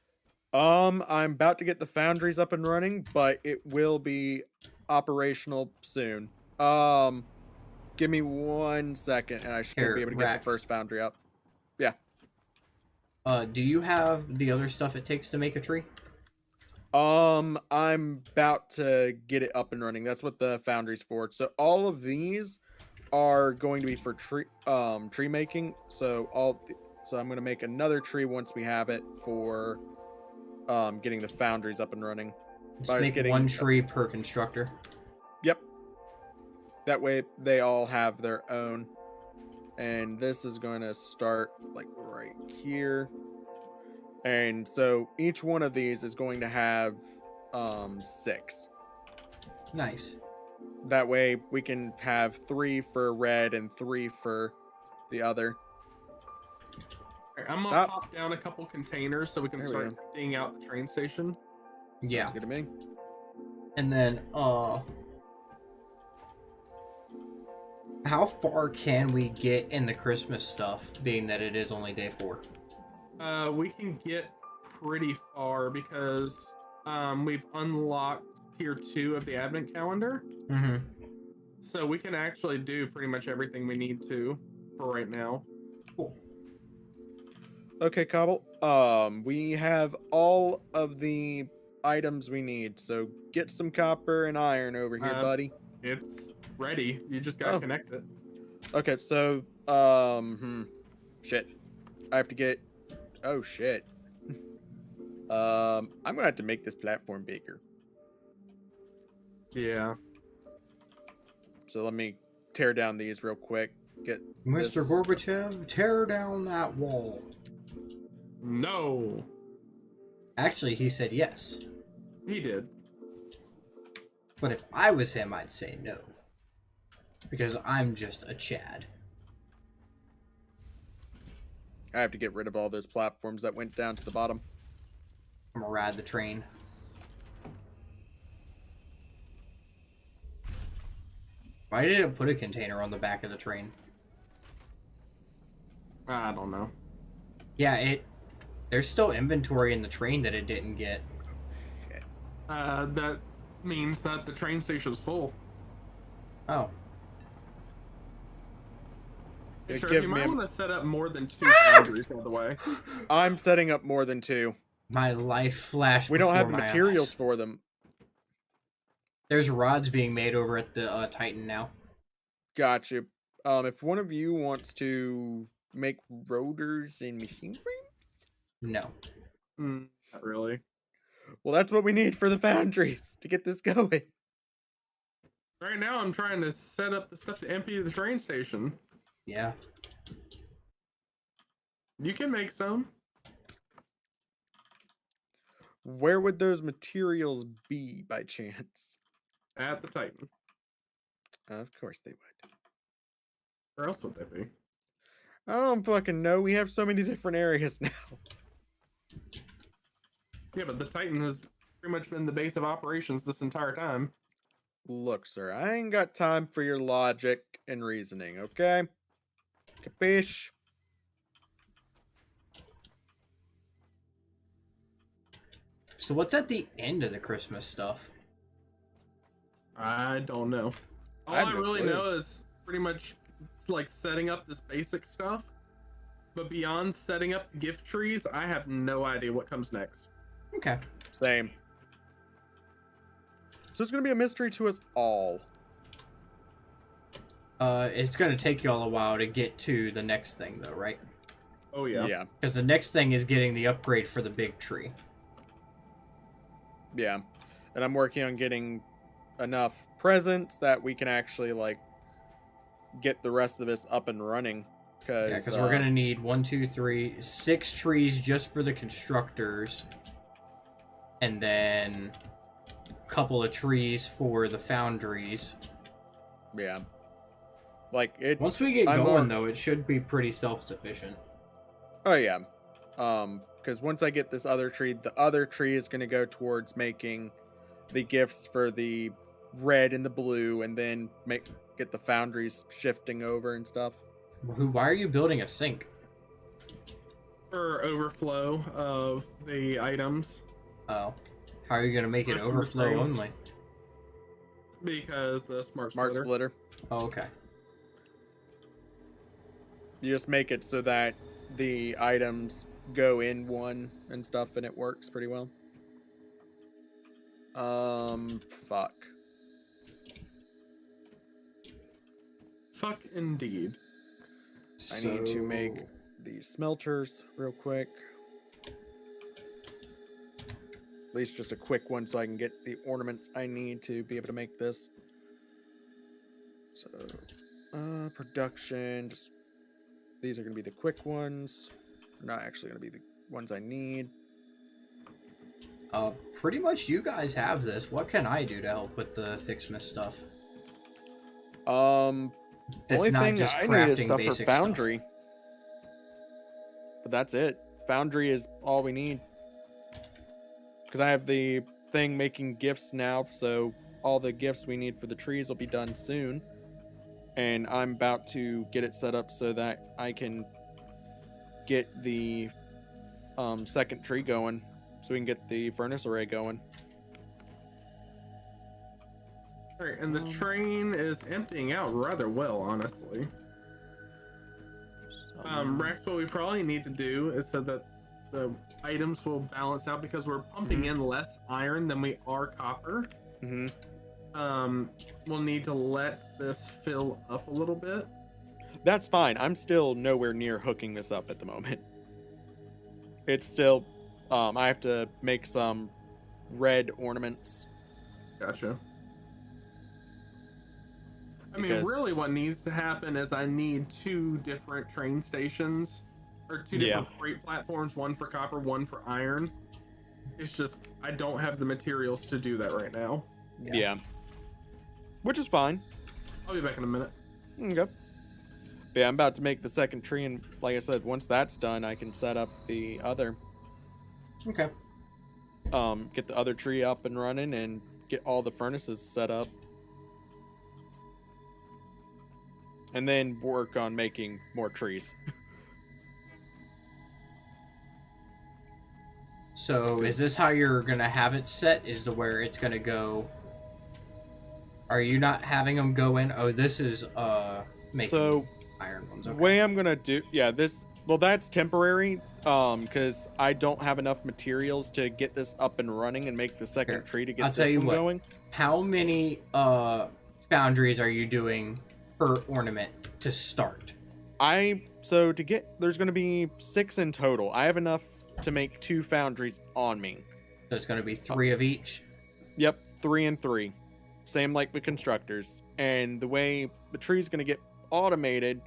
Speaker 3: I'm about to get the foundries up and running, but it will be operational soon. Give me 1 second, and I should
Speaker 1: Here,
Speaker 3: be able to get
Speaker 1: Rax.
Speaker 3: the first foundry up. Yeah.
Speaker 1: Do you have the other stuff it takes to make a tree?
Speaker 3: I'm about to get it up and running. That's what the foundry's for. So all of these are going to be for tree making. So I'm gonna make another tree once we have it for getting the foundries up and running.
Speaker 1: Just make one tree per constructor.
Speaker 3: Yep. That way they all have their own. And this is going to start like right here. And so each one of these is going to have 6.
Speaker 1: Nice.
Speaker 3: That way we can have 3 for red and 3 for the other.
Speaker 2: All right, I'm gonna pop down a couple containers so we can start emptying out the train station.
Speaker 1: Yeah.
Speaker 3: Sounds good to me.
Speaker 1: And then, how far can we get in the Christmas stuff, being that it is only day 4?
Speaker 2: We can get pretty far because we've unlocked tier 2 of the advent calendar.
Speaker 1: Mm-hmm.
Speaker 2: So we can actually do pretty much everything we need to for right now.
Speaker 1: Cool.
Speaker 3: Okay, Cobble. We have all of the items we need. So get some copper and iron over here, buddy.
Speaker 2: It's ready. You just gotta connect it.
Speaker 3: Okay, so shit. I have to get shit. I'm gonna have to make this platform bigger.
Speaker 2: Yeah.
Speaker 3: So let me tear down these real quick. Get
Speaker 1: Mr. Gorbachev, tear down that wall.
Speaker 2: No.
Speaker 1: Actually, he said yes.
Speaker 2: He did.
Speaker 1: But if I was him, I'd say no. Because I'm just a Chad.
Speaker 3: I have to get rid of all those platforms that went down to the bottom.
Speaker 1: I'm gonna ride the train. Why did it put a container on the back of the train?
Speaker 2: I don't know.
Speaker 1: Yeah, there's still inventory in the train that it didn't get.
Speaker 2: That means that the train station's full.
Speaker 1: Oh.
Speaker 3: Yeah,
Speaker 2: Sure, you might want to set up more than 2 foundries, by the way.
Speaker 3: I'm setting up more than 2.
Speaker 1: My life flashed.
Speaker 3: We don't have the
Speaker 1: before my
Speaker 3: materials
Speaker 1: eyes.
Speaker 3: for them.
Speaker 1: There's rods being made over at the Titan now.
Speaker 3: Gotcha. If one of you wants to make rotors and machine frames?
Speaker 1: No.
Speaker 2: Not really.
Speaker 3: Well, that's what we need for the foundries to get this going.
Speaker 2: Right now, I'm trying to set up the stuff to empty the train station.
Speaker 1: Yeah.
Speaker 2: You can make some.
Speaker 3: Where would those materials be by chance?
Speaker 2: At the Titan.
Speaker 3: Of course they would.
Speaker 2: Where else would they be?
Speaker 3: I don't fucking know. We have so many different areas now.
Speaker 2: Yeah, but the Titan has pretty much been the base of operations this entire time.
Speaker 3: Look, sir, I ain't got time for your logic and reasoning, okay? Capiche?
Speaker 1: So what's at the end of the Christmas stuff?
Speaker 2: I don't know. All I really know is pretty much like setting up this basic stuff. But beyond setting up gift trees, I have no idea what comes next.
Speaker 1: Okay.
Speaker 3: Same. So it's going to be a mystery to us all.
Speaker 1: It's gonna take y'all a while to get to the next thing, though, right?
Speaker 2: Oh, yeah.
Speaker 3: Yeah.
Speaker 1: Because the next thing is getting the upgrade for the big tree.
Speaker 3: Yeah. And I'm working on getting enough presents that we can actually, like, get the rest of this up and running.
Speaker 1: Yeah, because we're gonna need 6 trees just for the constructors. And then a couple of trees for the foundries.
Speaker 3: Yeah. Like, it's...
Speaker 1: Once we get going, though, it should be pretty self-sufficient.
Speaker 3: Oh, yeah. Because once I get this other tree, the other tree is going to go towards making the gifts for the red and the blue, and then get the foundries shifting over and stuff.
Speaker 1: Why are you building a sink?
Speaker 2: For overflow of the items.
Speaker 1: Oh. How are you going to make it overflow only?
Speaker 2: Because the smart
Speaker 3: splitter.
Speaker 2: splitter.
Speaker 1: Oh, okay.
Speaker 3: You just make it so that the items go in one and stuff, and it works pretty well. Fuck.
Speaker 2: Fuck indeed.
Speaker 3: I need to make the smelters real quick. At least just a quick one so I can get the ornaments I need to be able to make this. So, production, just these are going to be the quick ones. They're not actually going to be the ones I need.
Speaker 1: Pretty much you guys have this. What can I do to help with the Ficsmas stuff?
Speaker 3: The
Speaker 1: That's
Speaker 3: only
Speaker 1: not
Speaker 3: thing
Speaker 1: just
Speaker 3: I need
Speaker 1: crafting
Speaker 3: is stuff for
Speaker 1: basic
Speaker 3: Foundry. But that's it. Foundry is all we need. Because I have the thing making gifts now, so all the gifts we need for the trees will be done soon. And I'm about to get it set up so that I can get the second tree going, so we can get the furnace array going.
Speaker 2: Alright, and the train is emptying out rather well, honestly. Rex, what we probably need to do is so that the items will balance out, because we're pumping in less iron than we are copper. We'll need to let this fill up a little bit.
Speaker 3: That's fine. I'm still nowhere near hooking this up at the moment. It's still, I have to make some red ornaments.
Speaker 2: Gotcha. I mean, really what needs to happen is I need 2 different train stations, or 2 different freight platforms, one for copper, one for iron. It's just, I don't have the materials to do that right now.
Speaker 3: Yeah. Which is fine.
Speaker 2: I'll be back in a minute.
Speaker 3: Okay. But yeah, I'm about to make the second tree, and like I said, once that's done, I can set up the other.
Speaker 1: Okay.
Speaker 3: Get the other tree up and running and get all the furnaces set up. And then work on making more trees.
Speaker 1: So is this how you're gonna have it set? Is to where it's gonna go? Are you not having them go in? Oh, this is making iron ones. Okay.
Speaker 3: Way I'm gonna do, well, that's temporary, because I don't have enough materials to get this up and running and make the second tree to get this one going.
Speaker 1: How many foundries are you doing per ornament to start?
Speaker 3: There's gonna be 6 in total. I have enough to make 2 foundries on me.
Speaker 1: So it's gonna be 3 of each?
Speaker 3: Yep, 3 and 3. Same like with constructors. And the way the tree's gonna get automated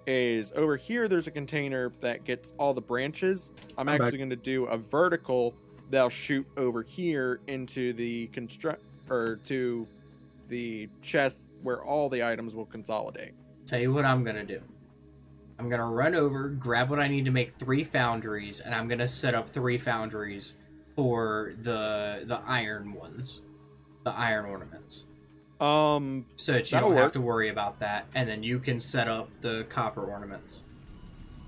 Speaker 3: is over here there's a container that gets all the branches. I'm actually going to do a vertical that'll shoot over here into the to the chest where all the items will consolidate.
Speaker 1: Tell you what I'm going to do. I'm going to run over, grab what I need to make 3 foundries, and I'm going to set up 3 foundries for the iron ones. The iron ornaments. So that you don't have to worry about that, and then you can set up the copper ornaments.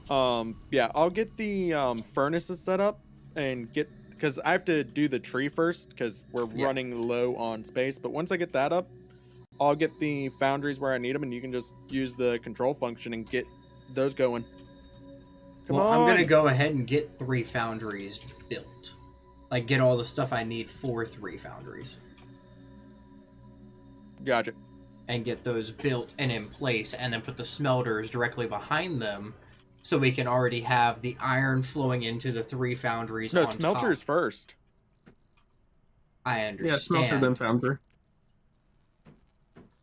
Speaker 3: Yeah, I'll get the furnaces set up and because I have to do the tree first because we're running low on space. But once I get that up, I'll get the foundries where I need them, and you can just use the control function and get those going.
Speaker 1: I'm gonna go ahead and get 3 foundries built. Like, get all the stuff I need for 3 foundries.
Speaker 3: Gotcha.
Speaker 1: And get those built and in place, and then put the smelters directly behind them, so we can already have the iron flowing into the 3 foundries.
Speaker 3: No, smelters first.
Speaker 1: I understand.
Speaker 2: Yeah, smelter then foundry.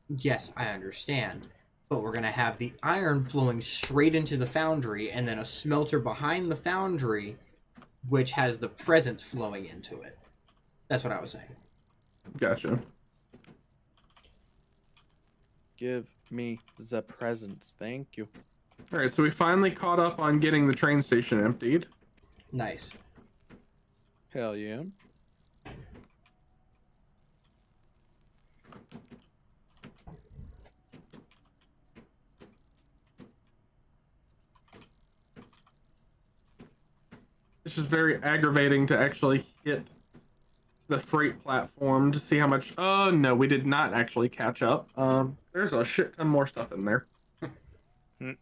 Speaker 1: Yes, I understand. But we're gonna have the iron flowing straight into the foundry, and then a smelter behind the foundry, which has the presents flowing into it. That's what I was saying.
Speaker 2: Gotcha.
Speaker 3: Give me the presents. Thank you.
Speaker 2: Alright, so we finally caught up on getting the train station emptied.
Speaker 1: Nice.
Speaker 3: Hell yeah.
Speaker 2: It's just very aggravating to actually hit the freight platform to see how much. Oh no, we did not actually catch up. There's a shit ton more stuff in there.
Speaker 3: Hmm.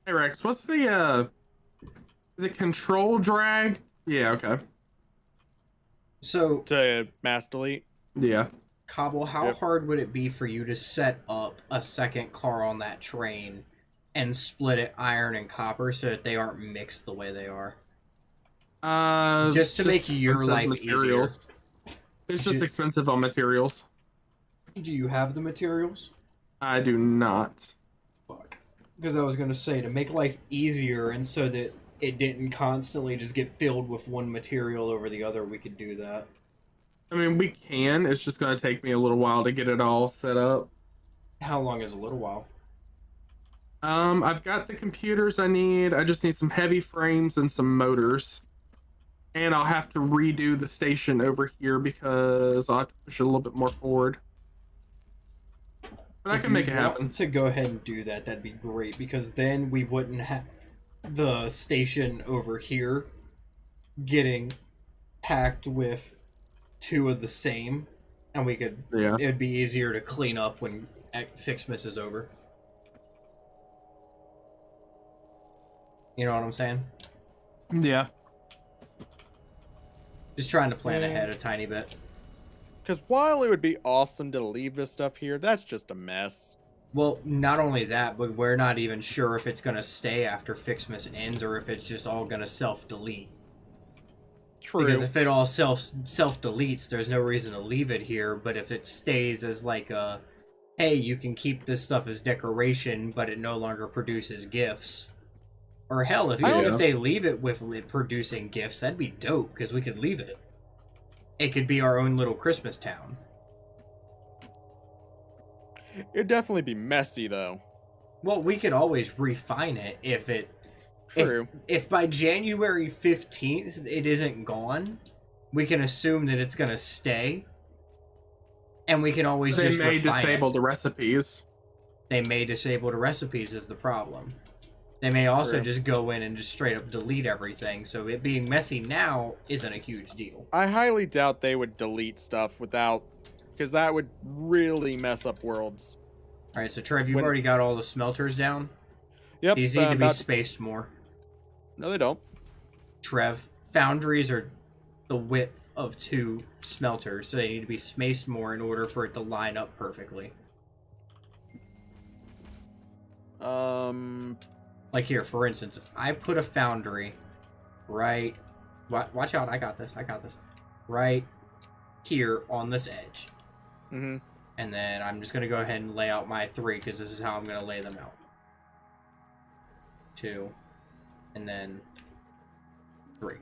Speaker 2: Hey Rex, what's the is it control drag? Yeah, okay.
Speaker 1: So,
Speaker 3: To mass delete.
Speaker 2: Yeah.
Speaker 1: Cobble, how
Speaker 3: Yep.
Speaker 1: hard would it be for you to set up a second car on that train and split it iron and copper so that they aren't mixed the way they are? Just to make your
Speaker 2: expensive
Speaker 1: life
Speaker 2: materials. It's just
Speaker 1: Ju-
Speaker 2: expensive on materials.
Speaker 1: Do you have the materials?
Speaker 2: I do not.
Speaker 1: Fuck. Because I was going to say, to make life easier and so that it didn't constantly just get filled with one material over the other, we could do that.
Speaker 2: I mean, we can. It's just going to take me a little while to get it all set up.
Speaker 1: How long is a little while?
Speaker 2: I've got the computers I need. I just need some heavy frames and some motors. And I'll have to redo the station over here because I'll have to push it a little bit more forward. But I can make it happen.
Speaker 1: To go ahead and do that, that'd be great, because then we wouldn't have the station over here getting packed with two of the same, and we could.
Speaker 2: Yeah.
Speaker 1: It'd be easier to clean up when Ficsmas is over. You know what I'm saying?
Speaker 2: Yeah.
Speaker 1: Just trying to plan ahead a tiny bit.
Speaker 3: Because while it would be awesome to leave this stuff here, that's just a mess.
Speaker 1: Well, not only that, but we're not even sure if it's gonna stay after Ficsmas ends or if it's just all gonna self-delete.
Speaker 3: True.
Speaker 1: Because if it all self-deletes, there's no reason to leave it here. But if it stays as like a, hey, you can keep this stuff as decoration, but it no longer produces gifts. Or hell, if they leave it with it producing gifts, that'd be dope, because we could leave it. It could be our own little Christmas town.
Speaker 3: It'd definitely be messy, though.
Speaker 1: Well, we could always refine it if it...
Speaker 3: True.
Speaker 1: If by January 15th it isn't gone, we can assume that it's going to stay. And we can always just refine it.
Speaker 2: They may disable the recipes.
Speaker 1: They may disable the recipes is the problem. They may also just go in and just straight up delete everything, so it being messy now isn't a huge deal.
Speaker 3: I highly doubt they would delete stuff without... Because that would really mess up worlds.
Speaker 1: Alright, so Trev, you've already got all the smelters down?
Speaker 3: Yep.
Speaker 1: These need to be spaced more.
Speaker 3: No, they don't.
Speaker 1: Trev, foundries are the width of 2 smelters, so they need to be spaced more in order for it to line up perfectly. Like here, for instance, if I put a foundry right... Watch out, I got this. Right here on this edge.
Speaker 3: Mm-hmm.
Speaker 1: And then I'm just going to go ahead and lay out my 3, because this is how I'm going to lay them out. 2. And then 3.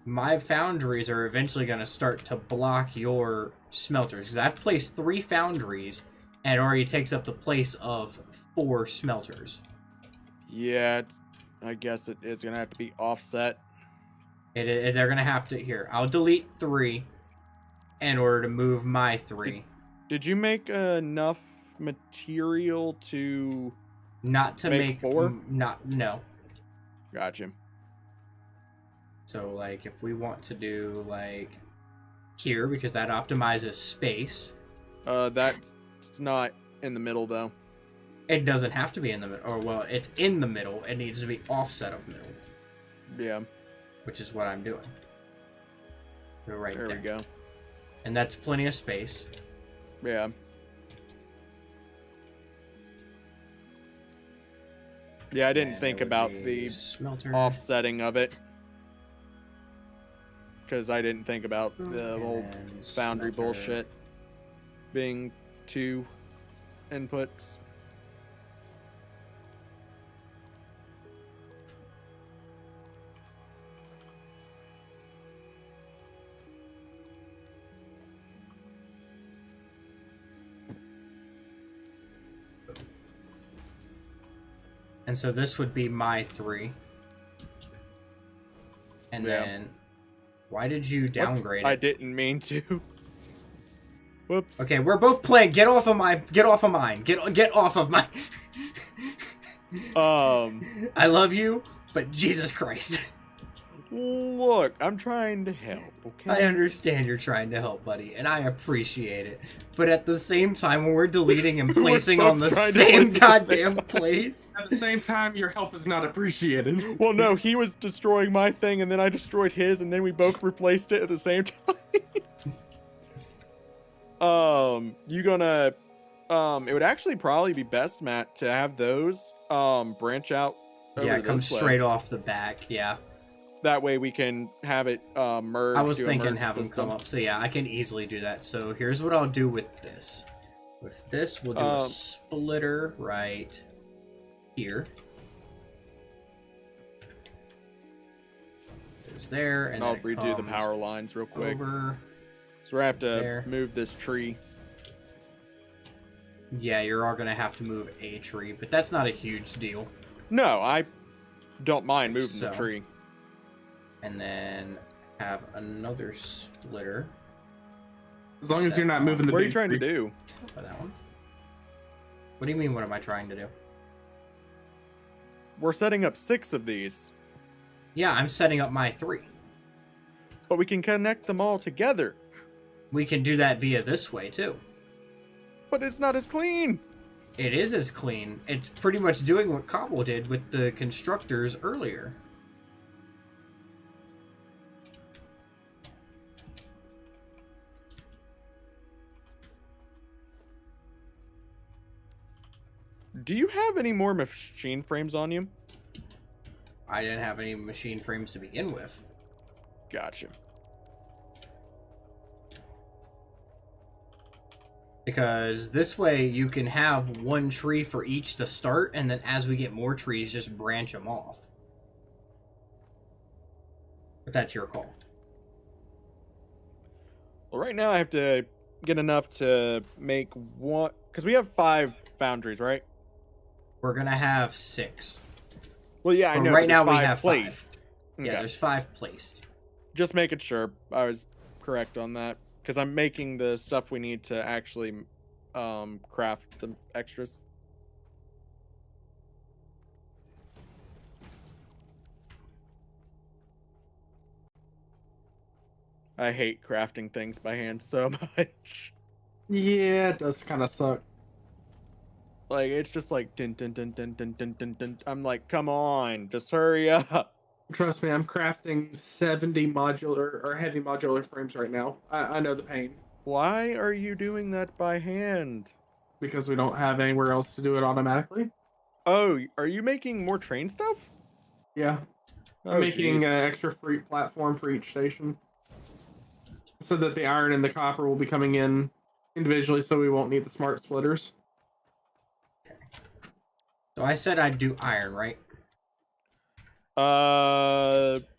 Speaker 1: My foundries are eventually going to start to block your smelters, because I've placed 3 foundries, and it already takes up the place of 4 smelters.
Speaker 3: Yeah, I guess it is going to have to be offset.
Speaker 1: They're going to have to... Here, I'll delete 3 in order to move my 3.
Speaker 3: Did you make enough material to...
Speaker 1: Not to make
Speaker 3: 4?
Speaker 1: No.
Speaker 3: Gotcha.
Speaker 1: So, like, if we want to do, like, here, because that optimizes space.
Speaker 3: That's not in the middle, though.
Speaker 1: It doesn't have to be in the middle. Or, well, it's in the middle. It needs to be offset of middle.
Speaker 3: Yeah.
Speaker 1: Which is what I'm doing. So right there.
Speaker 3: There we go.
Speaker 1: And that's plenty of space.
Speaker 3: Yeah. Yeah, I didn't
Speaker 1: And
Speaker 3: think
Speaker 1: there would
Speaker 3: about
Speaker 1: be
Speaker 3: the
Speaker 1: smelter.
Speaker 3: offsetting of it. Because I didn't think about the whole
Speaker 1: And
Speaker 3: foundry
Speaker 1: smelter.
Speaker 3: bullshit being 2 inputs.
Speaker 1: And so this would be my 3. And
Speaker 3: Yeah.
Speaker 1: then, why did you downgrade
Speaker 3: I
Speaker 1: it?
Speaker 3: didn't mean to. Whoops.
Speaker 1: Okay, we're both playing. Get off of mine. Get off of mine. I love you, but Jesus Christ.
Speaker 3: Look, I'm trying to help, okay?
Speaker 1: I understand you're trying to help, buddy, and I appreciate it. But at the same time, when we're deleting and
Speaker 3: We're
Speaker 1: placing
Speaker 3: both
Speaker 1: on the
Speaker 3: trying to
Speaker 1: same
Speaker 3: place at the same
Speaker 1: goddamn
Speaker 3: time.
Speaker 1: place.
Speaker 2: At the same time, your help is not appreciated.
Speaker 3: Well, no, he was destroying my thing, and then I destroyed his, and then we both replaced it at the same time. You gonna, it would actually probably be best, Matt, to have those, branch out over
Speaker 1: Yeah, it comes
Speaker 3: this way.
Speaker 1: straight off the back, yeah.
Speaker 3: That way we can have it, merge.
Speaker 1: I was
Speaker 3: do a
Speaker 1: thinking
Speaker 3: merge
Speaker 1: have them
Speaker 3: system.
Speaker 1: come up, so yeah, I can easily do that. So here's what I'll do with this. With this, we'll do a splitter right here. There's there, and
Speaker 3: I'll
Speaker 1: then it
Speaker 3: redo the
Speaker 1: comes
Speaker 3: power lines real quick.
Speaker 1: over.
Speaker 3: So we have to
Speaker 1: there.
Speaker 3: move this tree.
Speaker 1: Yeah, you're all gonna have to move a tree, but that's not a huge deal.
Speaker 3: No, I don't mind moving
Speaker 1: So.
Speaker 3: the tree.
Speaker 1: And then have another splitter.
Speaker 2: As long as you're not moving the
Speaker 3: What are you
Speaker 2: big
Speaker 3: trying to
Speaker 2: tree.
Speaker 3: do?
Speaker 1: For that one. What do you mean? What am I trying to do?
Speaker 3: We're setting up 6 of these,
Speaker 1: Yeah, I'm setting up my 3.
Speaker 3: but we can connect them all together.
Speaker 1: We can do that via this way too.
Speaker 3: But it's not as clean.
Speaker 1: It is as clean. It's pretty much doing what Cobble did with the constructors earlier.
Speaker 3: Do you have any more machine frames on you?
Speaker 1: I didn't have any machine frames to begin with.
Speaker 3: Gotcha.
Speaker 1: Because this way you can have one tree for each to start, and then as we get more trees, just branch them off. But that's your call.
Speaker 3: Well, right now I have to get enough to make one, because we have 5 foundries, right?
Speaker 1: We're gonna have 6.
Speaker 3: Well, yeah, I
Speaker 1: But
Speaker 3: know.
Speaker 1: right
Speaker 3: but
Speaker 1: now
Speaker 3: there's
Speaker 1: we
Speaker 3: 5
Speaker 1: have 5.
Speaker 3: placed.
Speaker 1: Yeah,
Speaker 3: Okay.
Speaker 1: there's 5 placed.
Speaker 3: Just making sure I was correct on that, because I'm making the stuff we need to actually craft the extras. I hate crafting things by hand so much.
Speaker 2: Yeah, it does kind of suck.
Speaker 3: Like, it's just like dun dun dun dun dun dun dun dun. I'm like, come on, just hurry up.
Speaker 2: Trust me, I'm crafting 70 modular or heavy modular frames right now. I know the pain
Speaker 3: Why are you doing that by hand?
Speaker 2: because we don't have anywhere else to do it automatically.
Speaker 3: Oh, are you making more train stuff?
Speaker 2: Yeah,
Speaker 3: Oh,
Speaker 2: I'm making
Speaker 3: jeez.
Speaker 2: an extra free platform for each station, so that the iron and the copper will be coming in individually, so we won't need the smart splitters.
Speaker 1: So I said I'd do iron, right?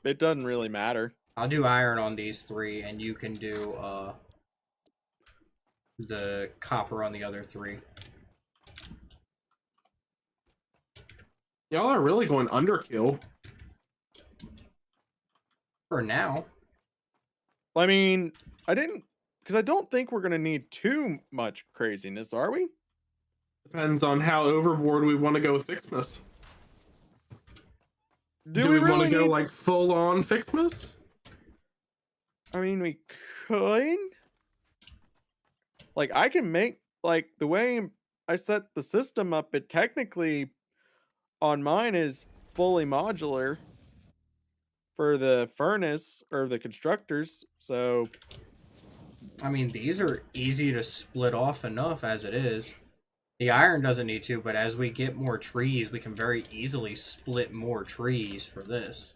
Speaker 3: It doesn't really matter.
Speaker 1: I'll do iron on these 3, and you can do the copper on the other 3.
Speaker 2: Y'all are really going underkill.
Speaker 1: For now.
Speaker 3: I mean, because I don't think we're gonna need too much craziness, are we?
Speaker 2: Depends on how overboard we want to go with Ficsmas.
Speaker 3: Do
Speaker 2: we want
Speaker 3: really
Speaker 2: to go
Speaker 3: need-
Speaker 2: like full on Ficsmas?
Speaker 3: I mean, we could. Like, I can make, like, the way I set the system up, it technically on mine is fully modular for the furnace or the constructors. So
Speaker 1: I mean, these are easy to split off enough as it is. The iron doesn't need to, but as we get more trees, we can very easily split more trees for this.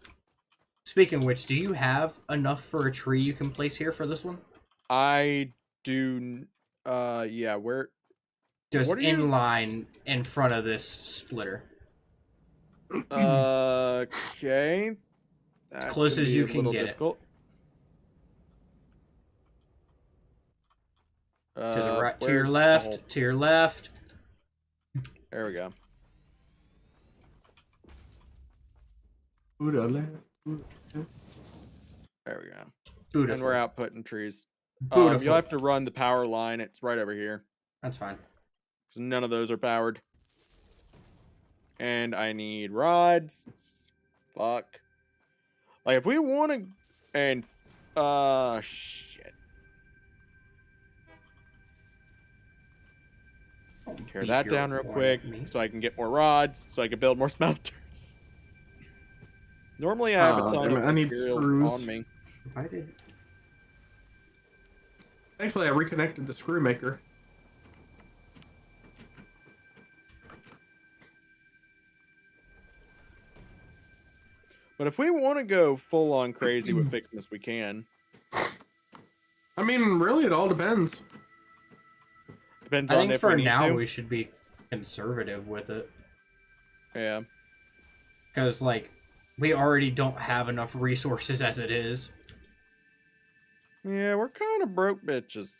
Speaker 1: Speaking of which, do you have enough for a tree you can place here for this one?
Speaker 3: I do. Yeah, where?
Speaker 1: Just
Speaker 3: What are
Speaker 1: in
Speaker 3: you-
Speaker 1: line in front of this splitter.
Speaker 3: Okay. That's
Speaker 1: close
Speaker 3: gonna
Speaker 1: as
Speaker 3: be
Speaker 1: you
Speaker 3: a
Speaker 1: can
Speaker 3: little
Speaker 1: get it.
Speaker 3: difficult.
Speaker 1: To the right, to your
Speaker 3: where's the
Speaker 1: left,
Speaker 3: hole?
Speaker 1: to your left.
Speaker 3: There we go. There we go.
Speaker 1: Beautiful.
Speaker 3: And we're outputting trees.
Speaker 1: Beautiful.
Speaker 3: You'll have to run the power line. It's right over here.
Speaker 1: That's fine.
Speaker 3: Because none of those are powered. And I need rods. Fuck. Like, if we want to... And... shit. Tear that down real quick so I can get more rods, so I can build more smelters. Normally I have a ton of materials on me.
Speaker 1: I did.
Speaker 2: Thankfully, I reconnected the screw maker.
Speaker 3: But if we want to go full on crazy with Ficsmas, we can.
Speaker 2: I mean, really, it all depends.
Speaker 3: Depends
Speaker 1: I
Speaker 3: on
Speaker 1: think
Speaker 3: if
Speaker 1: for
Speaker 3: we need
Speaker 1: now
Speaker 3: to.
Speaker 1: we should be conservative with it.
Speaker 3: Yeah.
Speaker 1: Because, like, we already don't have enough resources as it is.
Speaker 3: Yeah, we're kind of broke bitches.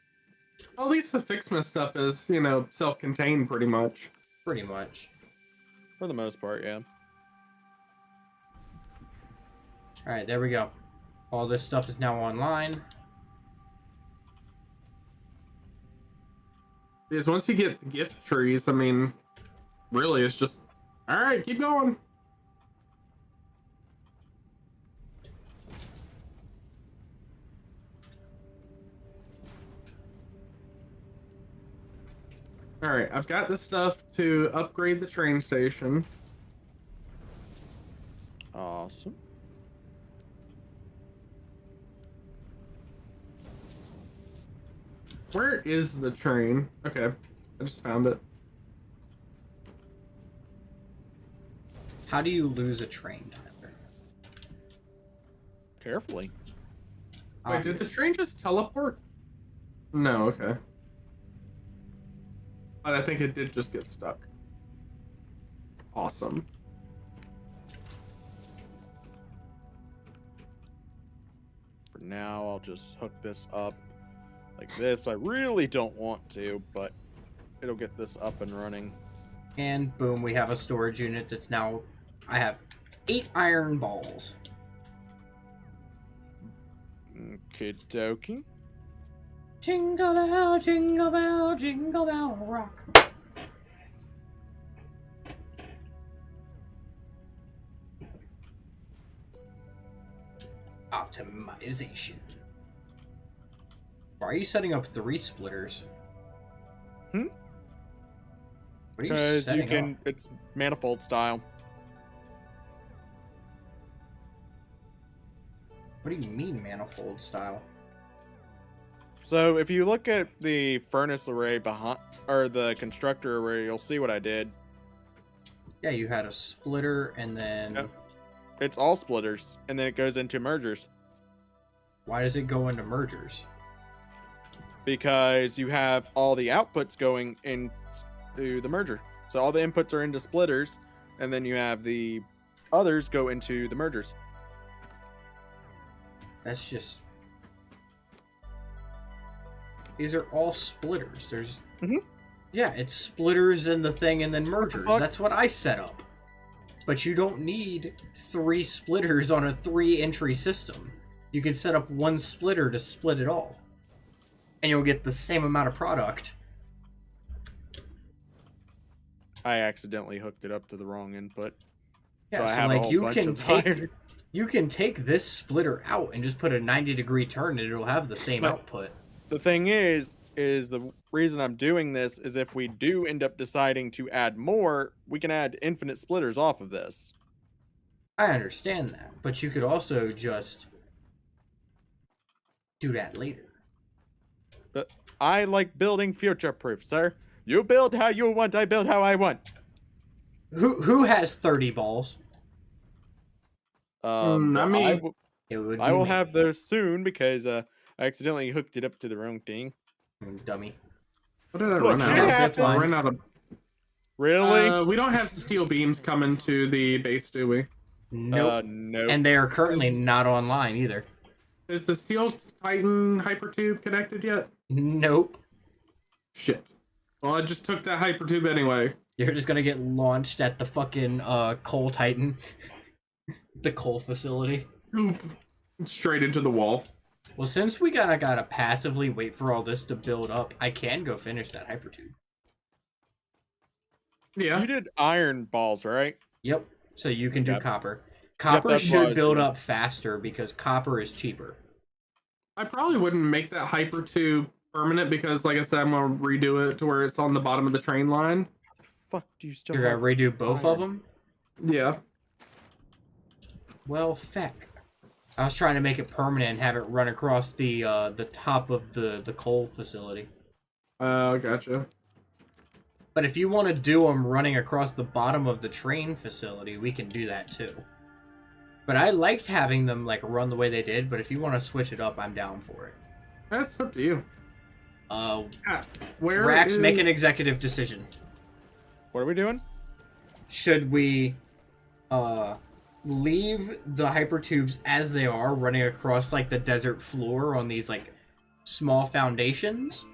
Speaker 2: At least the Ficsmas stuff is, you know, self-contained pretty much.
Speaker 1: Pretty much.
Speaker 3: For the most part, yeah.
Speaker 1: Alright, there we go. All this stuff is now online.
Speaker 2: Because once you get the gift trees, I mean, really, it's just, alright, keep going. Alright, I've got the stuff to upgrade the train station.
Speaker 3: Awesome.
Speaker 2: Where is the train? Okay, I just found it.
Speaker 1: How do you lose a train, Tyler?
Speaker 3: Carefully.
Speaker 2: Wait, did the train just teleport? No, okay. But I think it did just get stuck. Awesome.
Speaker 3: For now, I'll just hook this up like this. I really don't want to, but it'll get this up and running.
Speaker 1: And boom, we have a storage unit that's now... I have 8 iron balls.
Speaker 3: Okie dokie.
Speaker 1: Jingle bell, rock. Optimization. Why are you setting up 3 splitters? What are you
Speaker 3: Because
Speaker 1: setting
Speaker 3: you can,
Speaker 1: up?
Speaker 3: it's manifold style.
Speaker 1: What do you mean manifold style?
Speaker 3: So if you look at the furnace array behind, or the constructor array, you'll see what I did.
Speaker 1: Yeah, you had a splitter and then...
Speaker 3: Yep. It's all splitters, and then it goes into mergers.
Speaker 1: Why does it go into mergers?
Speaker 3: Because you have all the outputs going into the merger. So all the inputs are into splitters, and then you have the others go into the mergers.
Speaker 1: That's just... These are all splitters. There's... Yeah, it's splitters and the thing and then mergers. That's what I set up. But you don't need 3 splitters on a 3-entry system. You can set up 1 splitter to split it all. And you'll get the same amount of product.
Speaker 3: I accidentally hooked it up to the wrong input.
Speaker 1: Yeah,
Speaker 3: so I
Speaker 1: so
Speaker 3: have a
Speaker 1: like
Speaker 3: whole
Speaker 1: you
Speaker 3: bunch
Speaker 1: can
Speaker 3: of
Speaker 1: take
Speaker 3: iron.
Speaker 1: you can take this splitter out and just put a 90-degree turn and it'll have the same output.
Speaker 3: The thing is the reason I'm doing this is if we do end up deciding to add more, we can add infinite splitters off of this.
Speaker 1: I understand that, but you could also just do that later.
Speaker 3: But I like building future-proof, sir. You build how you want, I build how I want.
Speaker 1: Who has 30 balls?
Speaker 2: Not me.
Speaker 3: I will have those soon because I accidentally hooked it up to the wrong thing.
Speaker 1: Dummy.
Speaker 2: What did I
Speaker 3: Look,
Speaker 2: run
Speaker 3: shit
Speaker 2: out of?
Speaker 3: happens.
Speaker 2: I ran out of...
Speaker 3: Really?
Speaker 2: We don't have steel beams coming to the base, do we?
Speaker 1: Nope.
Speaker 3: Nope.
Speaker 1: And they are currently not online either.
Speaker 2: Is the Steel Titan hypertube connected yet?
Speaker 1: Nope.
Speaker 2: Shit. Well, I just took that hypertube anyway.
Speaker 1: You're just gonna get launched at the fucking coal titan. The coal facility.
Speaker 2: Oop. straight into the wall.
Speaker 1: Well, since we gotta passively wait for all this to build up, I can go finish that hypertube.
Speaker 2: Yeah.
Speaker 3: You did iron balls, right?
Speaker 1: Yep. So you can do
Speaker 3: Yep.
Speaker 1: copper. Copper
Speaker 3: that's what I
Speaker 1: should
Speaker 3: was
Speaker 1: build
Speaker 3: doing.
Speaker 1: up faster because copper is cheaper.
Speaker 2: I probably wouldn't make that hypertube permanent because, like I said, I'm gonna redo it to where it's on the bottom of the train line.
Speaker 3: Fuck, do you still
Speaker 1: You're
Speaker 3: have
Speaker 1: gonna redo both of
Speaker 3: iron?
Speaker 1: them?
Speaker 2: Yeah.
Speaker 1: Well, feck. I was trying to make it permanent and have it run across the top of the coal facility.
Speaker 2: Gotcha.
Speaker 1: But if you want to do them running across the bottom of the train facility, we can do that too. But I liked having them like run the way they did, but if you want to switch it up, I'm down for it.
Speaker 2: That's up to you. Where
Speaker 1: Rax,
Speaker 2: is...
Speaker 1: make an executive decision.
Speaker 3: What are we doing?
Speaker 1: Should we leave the hypertubes as they are running across like the desert floor on these like small foundations,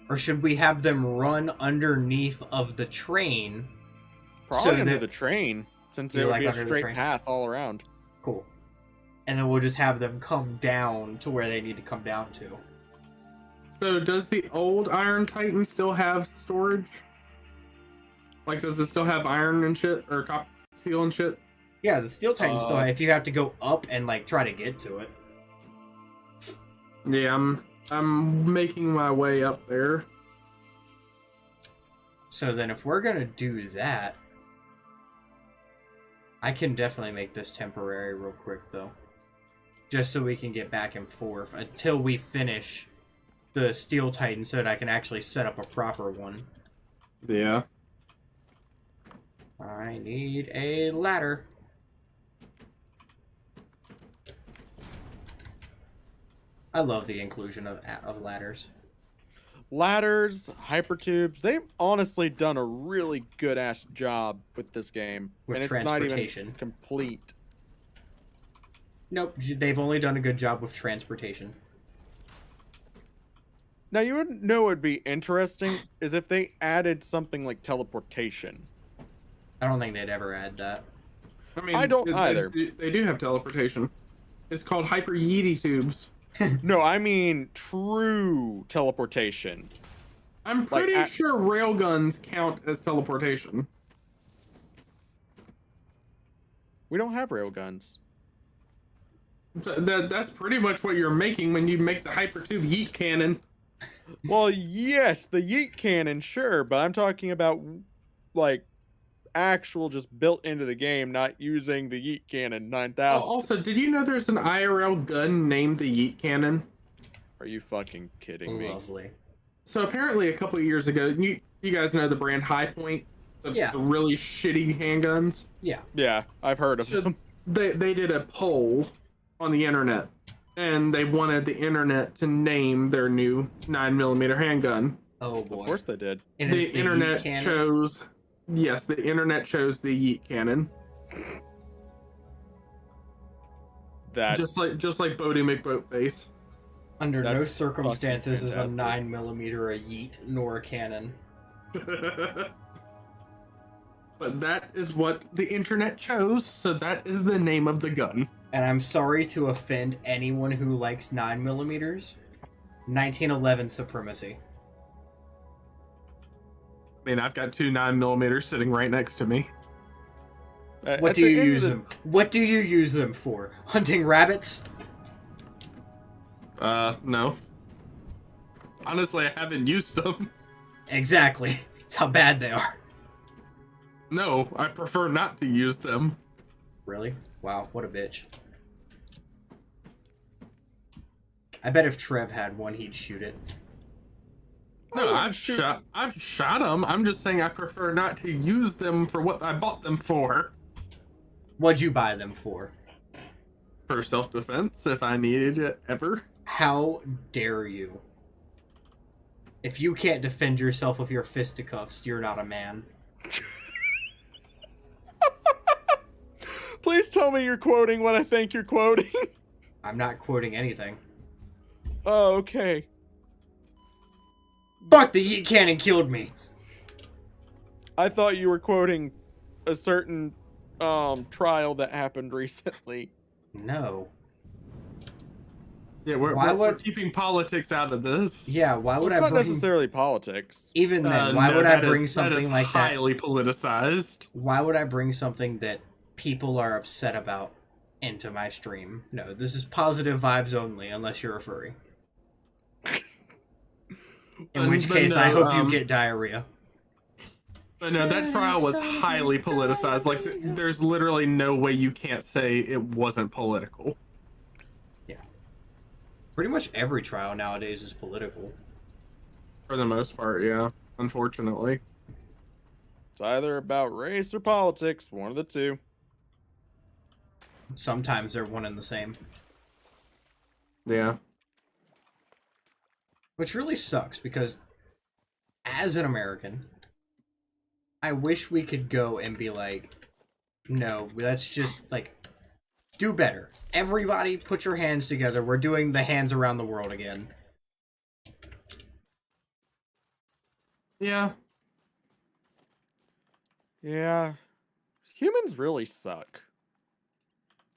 Speaker 1: or should we have them run underneath of the train?
Speaker 3: Probably
Speaker 1: So
Speaker 3: under
Speaker 1: that-
Speaker 3: the train, since
Speaker 1: You
Speaker 3: there would
Speaker 1: like
Speaker 3: be a
Speaker 1: under the
Speaker 3: straight
Speaker 1: train?
Speaker 3: path all around.
Speaker 1: Cool. And then we'll just have them come down to where they need to come down to.
Speaker 2: So does the old Iron Titan still have storage? Like, does it still have iron and shit, or copper, steel and shit?
Speaker 1: Yeah, the Steel Titan still.
Speaker 3: Uh,
Speaker 1: If you have to go up and like try to get to it.
Speaker 2: Yeah, I'm making my way up there.
Speaker 1: So then, if we're gonna do that, I can definitely make this temporary real quick though, just so we can get back and forth until we finish the Steel Titan, so that I can actually set up a proper one.
Speaker 2: Yeah.
Speaker 1: I need a ladder. I love the inclusion of ladders.
Speaker 3: Ladders, hypertubes, they've honestly done a really good ass job with this game.
Speaker 1: With
Speaker 3: and it's not even
Speaker 1: transportation.
Speaker 3: complete.
Speaker 1: Nope, they've only done a good job with transportation.
Speaker 3: Now you would know what would be interesting is if they added something like teleportation.
Speaker 1: I don't think they'd ever add that.
Speaker 2: I mean,
Speaker 3: I don't either.
Speaker 2: They do have teleportation. It's called Hyper Yeety Tubes.
Speaker 3: No, I mean true teleportation.
Speaker 2: I'm pretty sure railguns count as teleportation.
Speaker 3: We don't have railguns.
Speaker 2: That's pretty much what you're making when you make the hypertube yeet cannon.
Speaker 3: Well, yes, the yeet cannon, sure, but I'm talking about like actual just built into the game, not using the yeet cannon 9000.
Speaker 2: Also, did you know there's an IRL gun named the yeet cannon?
Speaker 3: Are you fucking kidding me?
Speaker 1: Lovely.
Speaker 2: So apparently a couple of years ago, you guys know the brand High Point,
Speaker 1: Yeah.
Speaker 2: the really shitty handguns.
Speaker 1: Yeah.
Speaker 3: Yeah, I've heard of
Speaker 2: So
Speaker 3: them.
Speaker 2: they did a poll on the internet, and they wanted the internet to name their new 9mm handgun.
Speaker 1: Oh boy.
Speaker 3: Of course they did.
Speaker 1: And it's
Speaker 2: The internet
Speaker 1: yeet cannon?
Speaker 2: chose, yes, the internet chose the yeet cannon,
Speaker 3: That
Speaker 2: just like Bodie McBoatface.
Speaker 1: Under no
Speaker 3: That's
Speaker 1: circumstances is a
Speaker 3: fucking
Speaker 1: 9mm a yeet nor a cannon.
Speaker 2: But that is what the internet chose, so that is the name of the gun.
Speaker 1: And I'm sorry to offend anyone who likes 9mm. 1911 supremacy.
Speaker 2: I mean, I've got two 9mm sitting right next to me.
Speaker 1: What
Speaker 3: at
Speaker 1: do
Speaker 3: the
Speaker 1: you
Speaker 3: end of
Speaker 1: use
Speaker 3: the-
Speaker 1: them? What do you use them for? Hunting rabbits?
Speaker 2: No. Honestly, I haven't used them.
Speaker 1: Exactly. It's how bad they are.
Speaker 2: No, I prefer not to use them.
Speaker 1: Really? Wow, what a bitch. I bet if Trev had one, he'd shoot it.
Speaker 2: No,
Speaker 3: Oh,
Speaker 2: I've
Speaker 3: shoot.
Speaker 2: shot them. I'm just saying I prefer not to use them for what I bought them for.
Speaker 1: What'd you buy them for?
Speaker 2: For self-defense, if I needed it ever.
Speaker 1: How dare you? If you can't defend yourself with your fisticuffs, you're not a man.
Speaker 3: Please tell me you're quoting what I think you're quoting.
Speaker 1: I'm not quoting anything.
Speaker 3: Oh, okay.
Speaker 1: Fuck, the yeet cannon killed me.
Speaker 3: I thought you were quoting a certain trial that happened recently.
Speaker 1: No.
Speaker 2: Yeah, we're keeping politics out of this.
Speaker 1: Yeah, why would
Speaker 3: It's
Speaker 1: I
Speaker 3: not
Speaker 1: bring...
Speaker 3: necessarily politics.
Speaker 1: Even then, why would I bring something like that?
Speaker 2: Highly politicized.
Speaker 1: Why would I bring something that people are upset about into my stream? No, this is positive vibes only, unless you're a furry. In which case, I hope you get diarrhea.
Speaker 2: But no, that trial was highly politicized. Like, there's literally no way you can't say it wasn't political.
Speaker 1: Yeah. Pretty much every trial nowadays is political.
Speaker 2: For the most part, yeah. Unfortunately.
Speaker 3: It's either about race or politics, one of the two.
Speaker 1: Sometimes they're one and the same.
Speaker 2: Yeah.
Speaker 1: Which really sucks, because as an American, I wish we could go and be like, no, let's just, like, do better. Everybody put your hands together. We're doing the hands around the world again.
Speaker 2: Yeah.
Speaker 3: Yeah. Humans really suck.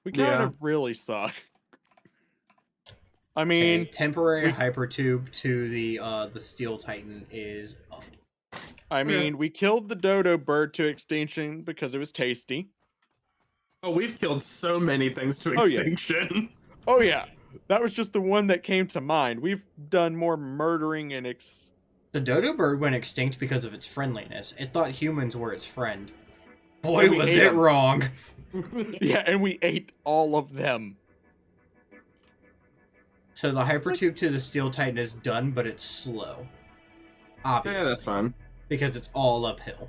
Speaker 3: We kind of really suck. I mean,
Speaker 1: a temporary hypertube to the Steel Titan is up.
Speaker 3: I mean, we killed the dodo bird to extinction because it was tasty.
Speaker 2: Oh, we've killed so many things to extinction.
Speaker 3: Oh yeah. That was just the one that came to mind. We've done more murdering and
Speaker 1: The dodo bird went extinct because of its friendliness. It thought humans were its friend. Boy, was it wrong.
Speaker 3: Yeah, and we ate all of them.
Speaker 1: So the hypertube to the Steel Titan is done, but it's slow. Obviously.
Speaker 2: Yeah, that's fine.
Speaker 1: Because it's all uphill.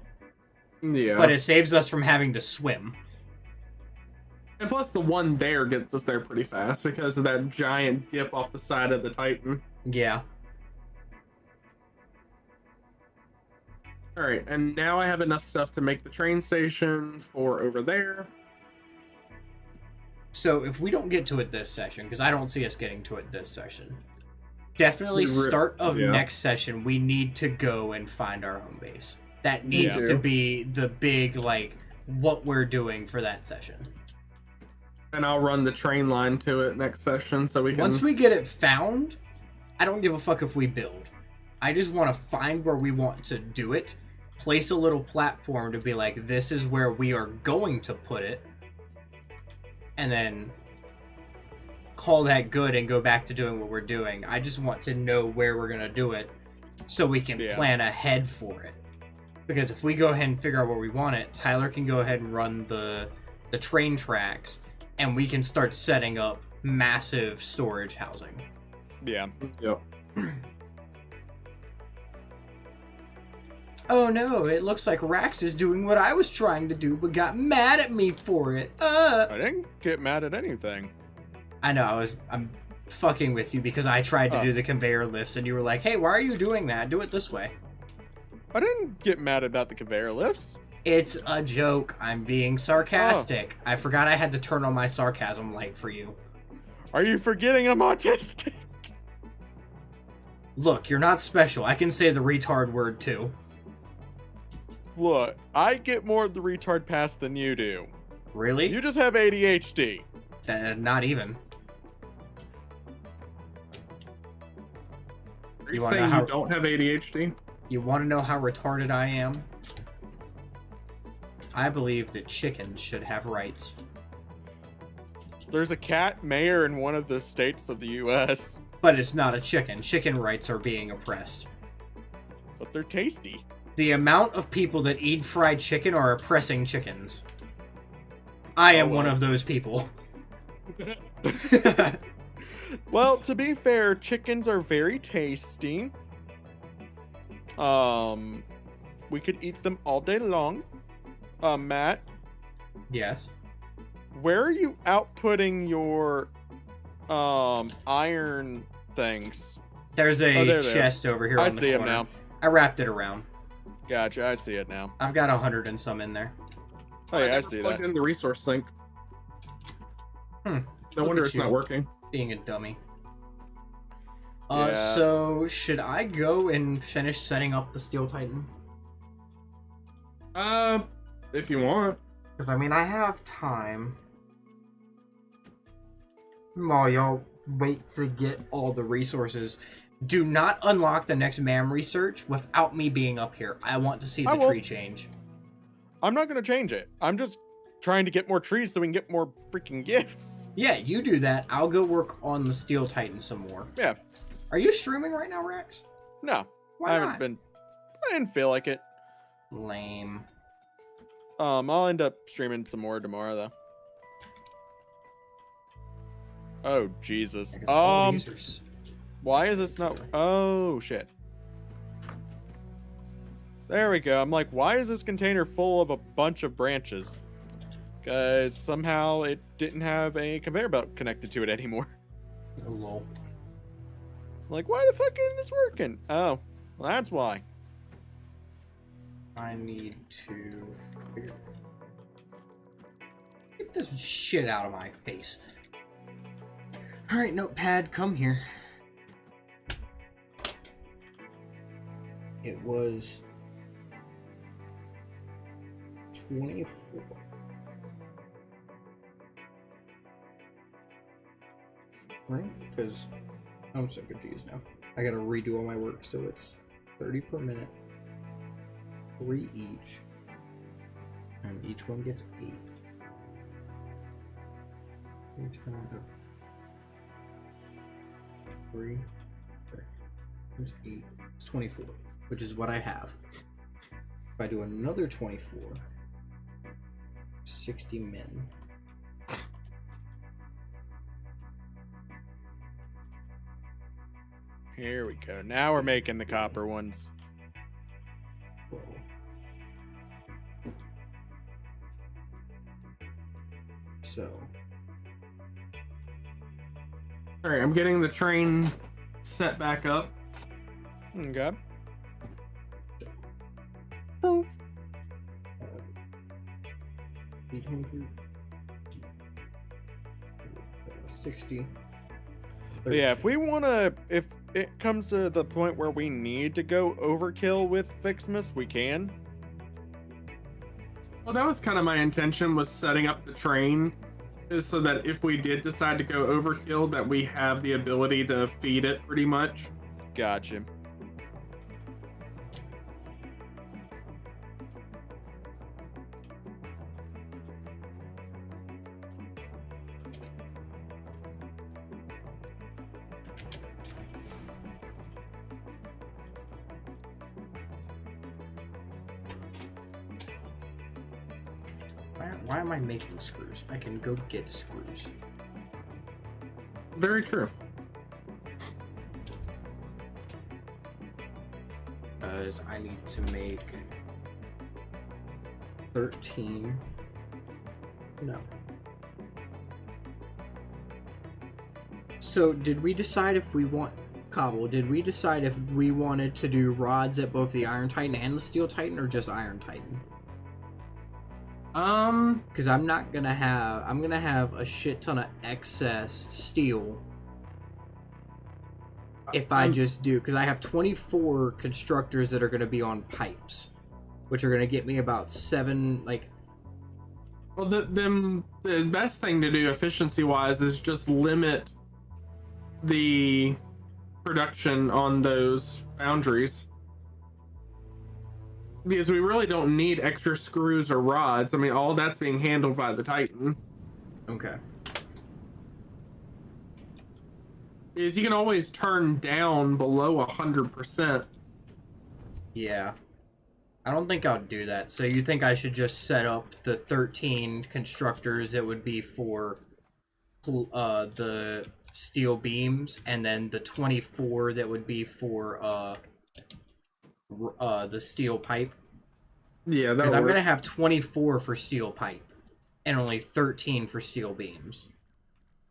Speaker 2: Yeah.
Speaker 1: But it saves us from having to swim.
Speaker 2: And plus the one there gets us there pretty fast because of that giant dip off the side of the Titan.
Speaker 1: Yeah.
Speaker 2: Alright, and now I have enough stuff to make the train station for over there.
Speaker 1: So if we don't get to it this session, because I don't see us getting to it this session, definitely start of next session, we need to go and find our home base. That needs to be the big, like, what we're doing for that session.
Speaker 2: And I'll run the train line to it next session so we can...
Speaker 1: Once we get it found, I don't give a fuck if we build. I just want to find where we want to do it, place a little platform to be like, this is where we are going to put it, and then call that good and go back to doing what we're doing. I just want to know where we're going to do it so we can plan ahead for it. Because if we go ahead and figure out where we want it, Tyler can go ahead and run the train tracks, and we can start setting up massive storage housing.
Speaker 3: Yeah.
Speaker 2: Yep.
Speaker 1: Oh no, it looks like Rax is doing what I was trying to do, but got mad at me for it.
Speaker 3: I didn't get mad at anything.
Speaker 1: I know, I'm fucking with you because I tried to do the conveyor lifts and you were like, hey, why are you doing that? Do it this way.
Speaker 3: I didn't get mad about the conveyor lifts.
Speaker 1: It's a joke. I'm being sarcastic. I forgot I had to turn on my sarcasm light for you.
Speaker 3: Are you forgetting I'm autistic?
Speaker 1: Look, you're not special. I can say the retard word too.
Speaker 3: Look, I get more of the retard pass than you do.
Speaker 1: Really?
Speaker 3: You just have ADHD.
Speaker 1: Not even.
Speaker 2: Are you saying you don't have ADHD?
Speaker 1: You want to know how retarded I am? I believe that chickens should have rights.
Speaker 3: There's a cat mayor in one of the states of the U.S.
Speaker 1: But it's not a chicken. Chicken rights are being oppressed.
Speaker 3: But they're tasty.
Speaker 1: The amount of people that eat fried chicken are oppressing chickens. I am one of those people.
Speaker 3: Well, to be fair, chickens are very tasty. We could eat them all day long. Matt?
Speaker 1: Yes?
Speaker 3: Where are you outputting your, iron things?
Speaker 1: There's a chest over here on the corner.
Speaker 3: I see them now.
Speaker 1: I wrapped it around.
Speaker 3: Gotcha, I see it now.
Speaker 1: I've got 100 and some in there.
Speaker 3: Oh yeah, I see that.
Speaker 2: Plugged in the resource sink.
Speaker 1: No
Speaker 2: wonder it's not working.
Speaker 1: Being a dummy.
Speaker 3: Yeah.
Speaker 1: So, should I go and finish setting up the Steel Titan?
Speaker 2: If you want. Because,
Speaker 1: I mean, I have time. While y'all wait to get all the resources. Do not unlock the next MAM research without me being up here. I want to see the tree change.
Speaker 3: I'm not going to change it. I'm just trying to get more trees so we can get more freaking gifts.
Speaker 1: Yeah, you do that. I'll go work on the Steel Titan some more.
Speaker 3: Yeah.
Speaker 1: Are you streaming right now, Rex?
Speaker 3: No.
Speaker 1: Why
Speaker 3: I
Speaker 1: not?
Speaker 3: haven't been. I didn't feel like it.
Speaker 1: Lame.
Speaker 3: I'll end up streaming some more tomorrow, though. Oh, Jesus. Why is this not... Oh, shit. There we go. I'm like, why is this container full of a bunch of branches? Because somehow it didn't have a conveyor belt connected to it anymore.
Speaker 1: Oh, lol.
Speaker 3: I'm like, why the fuck isn't this working? Oh, well, that's why.
Speaker 1: I need to figure... Get this shit out of my face. Alright, notepad, come here. It was 24. Right? Because I'm so confused now. I gotta redo all my work, so it's 30 per minute, 3 each, and each one gets 8. Three. Okay. There's 8. It's 24, which is what I have. If I do another 24, 60 men.
Speaker 3: Here we go. Now we're making the copper ones.
Speaker 1: 12. So.
Speaker 2: Alright, I'm getting the train set back up.
Speaker 3: Okay.
Speaker 1: 800. 60.
Speaker 3: But yeah, if we want to, if it comes to the point where we need to go overkill with Ficsmas, we can.
Speaker 2: Well, that was kind of my intention, was setting up the train, is so that if we did decide to go overkill, that we have the ability to feed it pretty much.
Speaker 3: Gotcha.
Speaker 1: Why am I making screws? I can go get screws.
Speaker 2: Very true.
Speaker 1: Because I need to make 13. No. So, did we decide if we want... Cobble, did we decide if we wanted to do rods at both the Iron Titan and the Steel Titan, or just Iron Titan? Because I'm gonna have a shit ton of excess steel if I just do, because I have 24 constructors that are gonna be on pipes, which are gonna get me about 7, like...
Speaker 2: Well, the best thing to do efficiency-wise is just limit the production on those foundries. Because we really don't need extra screws or rods. I mean, all that's being handled by the Titan.
Speaker 1: Okay.
Speaker 2: Because you can always turn down below 100%.
Speaker 1: Yeah. I don't think I'll do that. So you think I should just set up the 13 constructors that would be for the steel beams, and then the 24 that would be for the steel pipe?
Speaker 2: Yeah,
Speaker 1: because I'm gonna have 24 for steel pipe and only 13 for steel beams.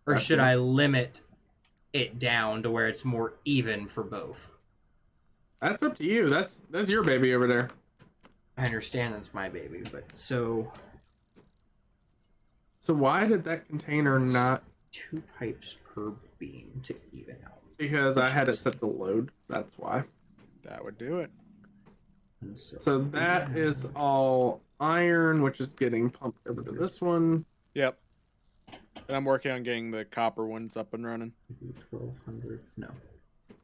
Speaker 1: Or should I limit it down to where it's more even for both?
Speaker 2: That's up to you. That's your baby over there.
Speaker 1: I understand that's my baby, but so
Speaker 2: why did that container not...
Speaker 1: 2 pipes per beam to even out?
Speaker 2: Because I had it set to load. That's why.
Speaker 3: That would do it.
Speaker 2: So that is all iron, which is getting pumped over to this one.
Speaker 3: Yep. And I'm working on getting the copper ones up and running.
Speaker 1: 1200. No.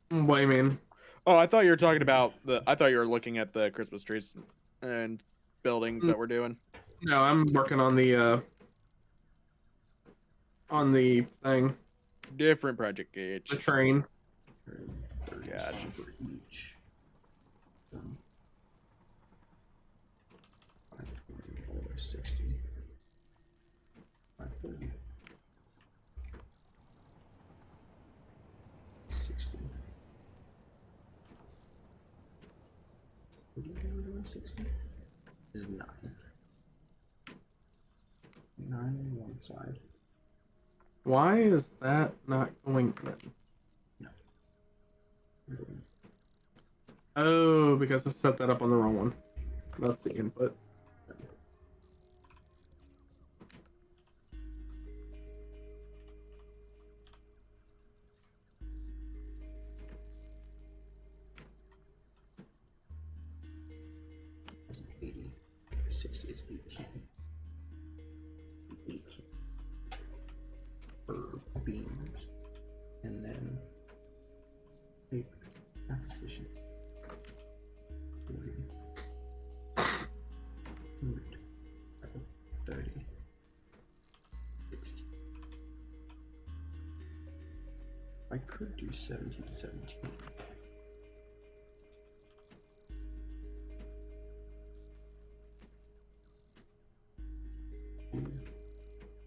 Speaker 2: What do you mean?
Speaker 3: Oh, I thought you were talking about I thought you were looking at the Christmas trees and building that we're doing.
Speaker 2: No, I'm working on the thing,
Speaker 3: Different project gauge.
Speaker 2: the train.
Speaker 3: Gotcha.
Speaker 1: For each. 520 or 60. 530. 60. 60 is 9. 9 on one side.
Speaker 2: Why is that not going in?
Speaker 1: No.
Speaker 2: Oh, because I set that up on the wrong one. That's the input.
Speaker 1: It's 80. 60 is 18. 18 for beams. And then paper. Half efficient. 40. 100. 30. 60. I could do 17. 17.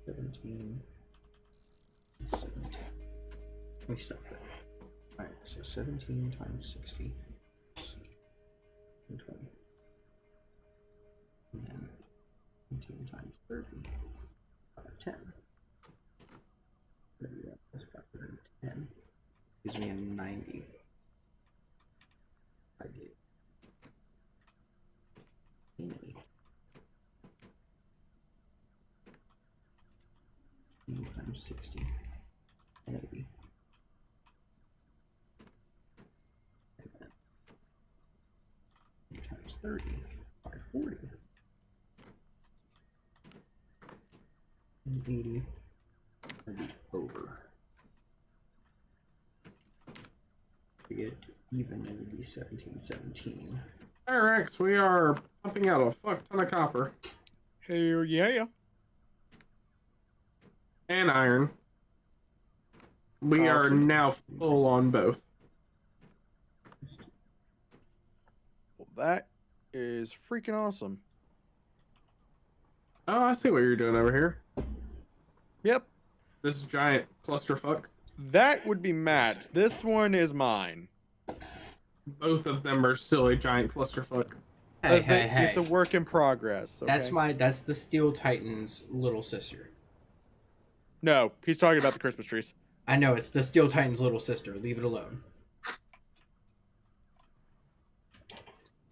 Speaker 1: 17. Let me stop there. Alright, so 17 times 60 and 20. And then 17 times 30. 10. 30, that's 510. Gives me a 90. I get 80. Times 60 and 80. And then times 30 by 40. And 80 and be over. To get even, it would be 1717.
Speaker 2: RX, we are pumping out a fuck ton of copper.
Speaker 3: Hell yeah.
Speaker 2: And iron. We are now full on both.
Speaker 3: Well, that is freaking awesome.
Speaker 2: Oh, I see what you're doing over here.
Speaker 3: Yep.
Speaker 2: This giant clusterfuck.
Speaker 3: That would be Matt's. This one is mine.
Speaker 2: Both of them are still a giant clusterfuck.
Speaker 1: Hey.
Speaker 3: It's a work in progress. Okay?
Speaker 1: That's the Steel Titan's little sister.
Speaker 3: No, he's talking about the Christmas trees.
Speaker 1: I know, it's the Steel Titan's little sister. Leave it alone.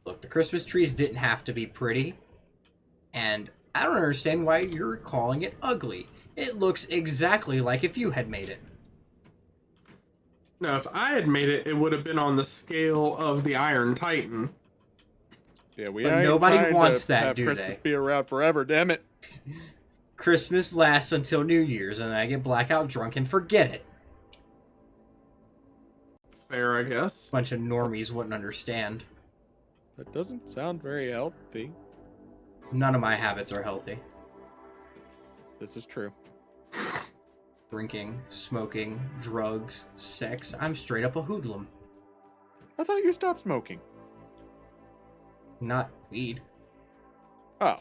Speaker 1: Look, the Christmas trees didn't have to be pretty. And I don't understand why you're calling it ugly. It looks exactly like if you had made it.
Speaker 2: No, if I had made it, it would have been on the scale of the Iron Titan.
Speaker 3: Yeah, we
Speaker 1: But
Speaker 3: ain't
Speaker 1: nobody
Speaker 3: trying
Speaker 1: wants
Speaker 3: to
Speaker 1: that,
Speaker 3: have
Speaker 1: do
Speaker 3: Christmas
Speaker 1: they?
Speaker 3: be around forever, damn it.
Speaker 1: Christmas lasts until New Year's, and I get blackout drunk and forget it.
Speaker 2: Fair, I guess.
Speaker 1: Bunch of normies wouldn't understand.
Speaker 3: That doesn't sound very healthy.
Speaker 1: None of my habits are healthy.
Speaker 3: This is true.
Speaker 1: Drinking, smoking, drugs, sex. I'm straight up a hoodlum.
Speaker 3: I thought you stopped smoking.
Speaker 1: Not weed.
Speaker 3: Oh.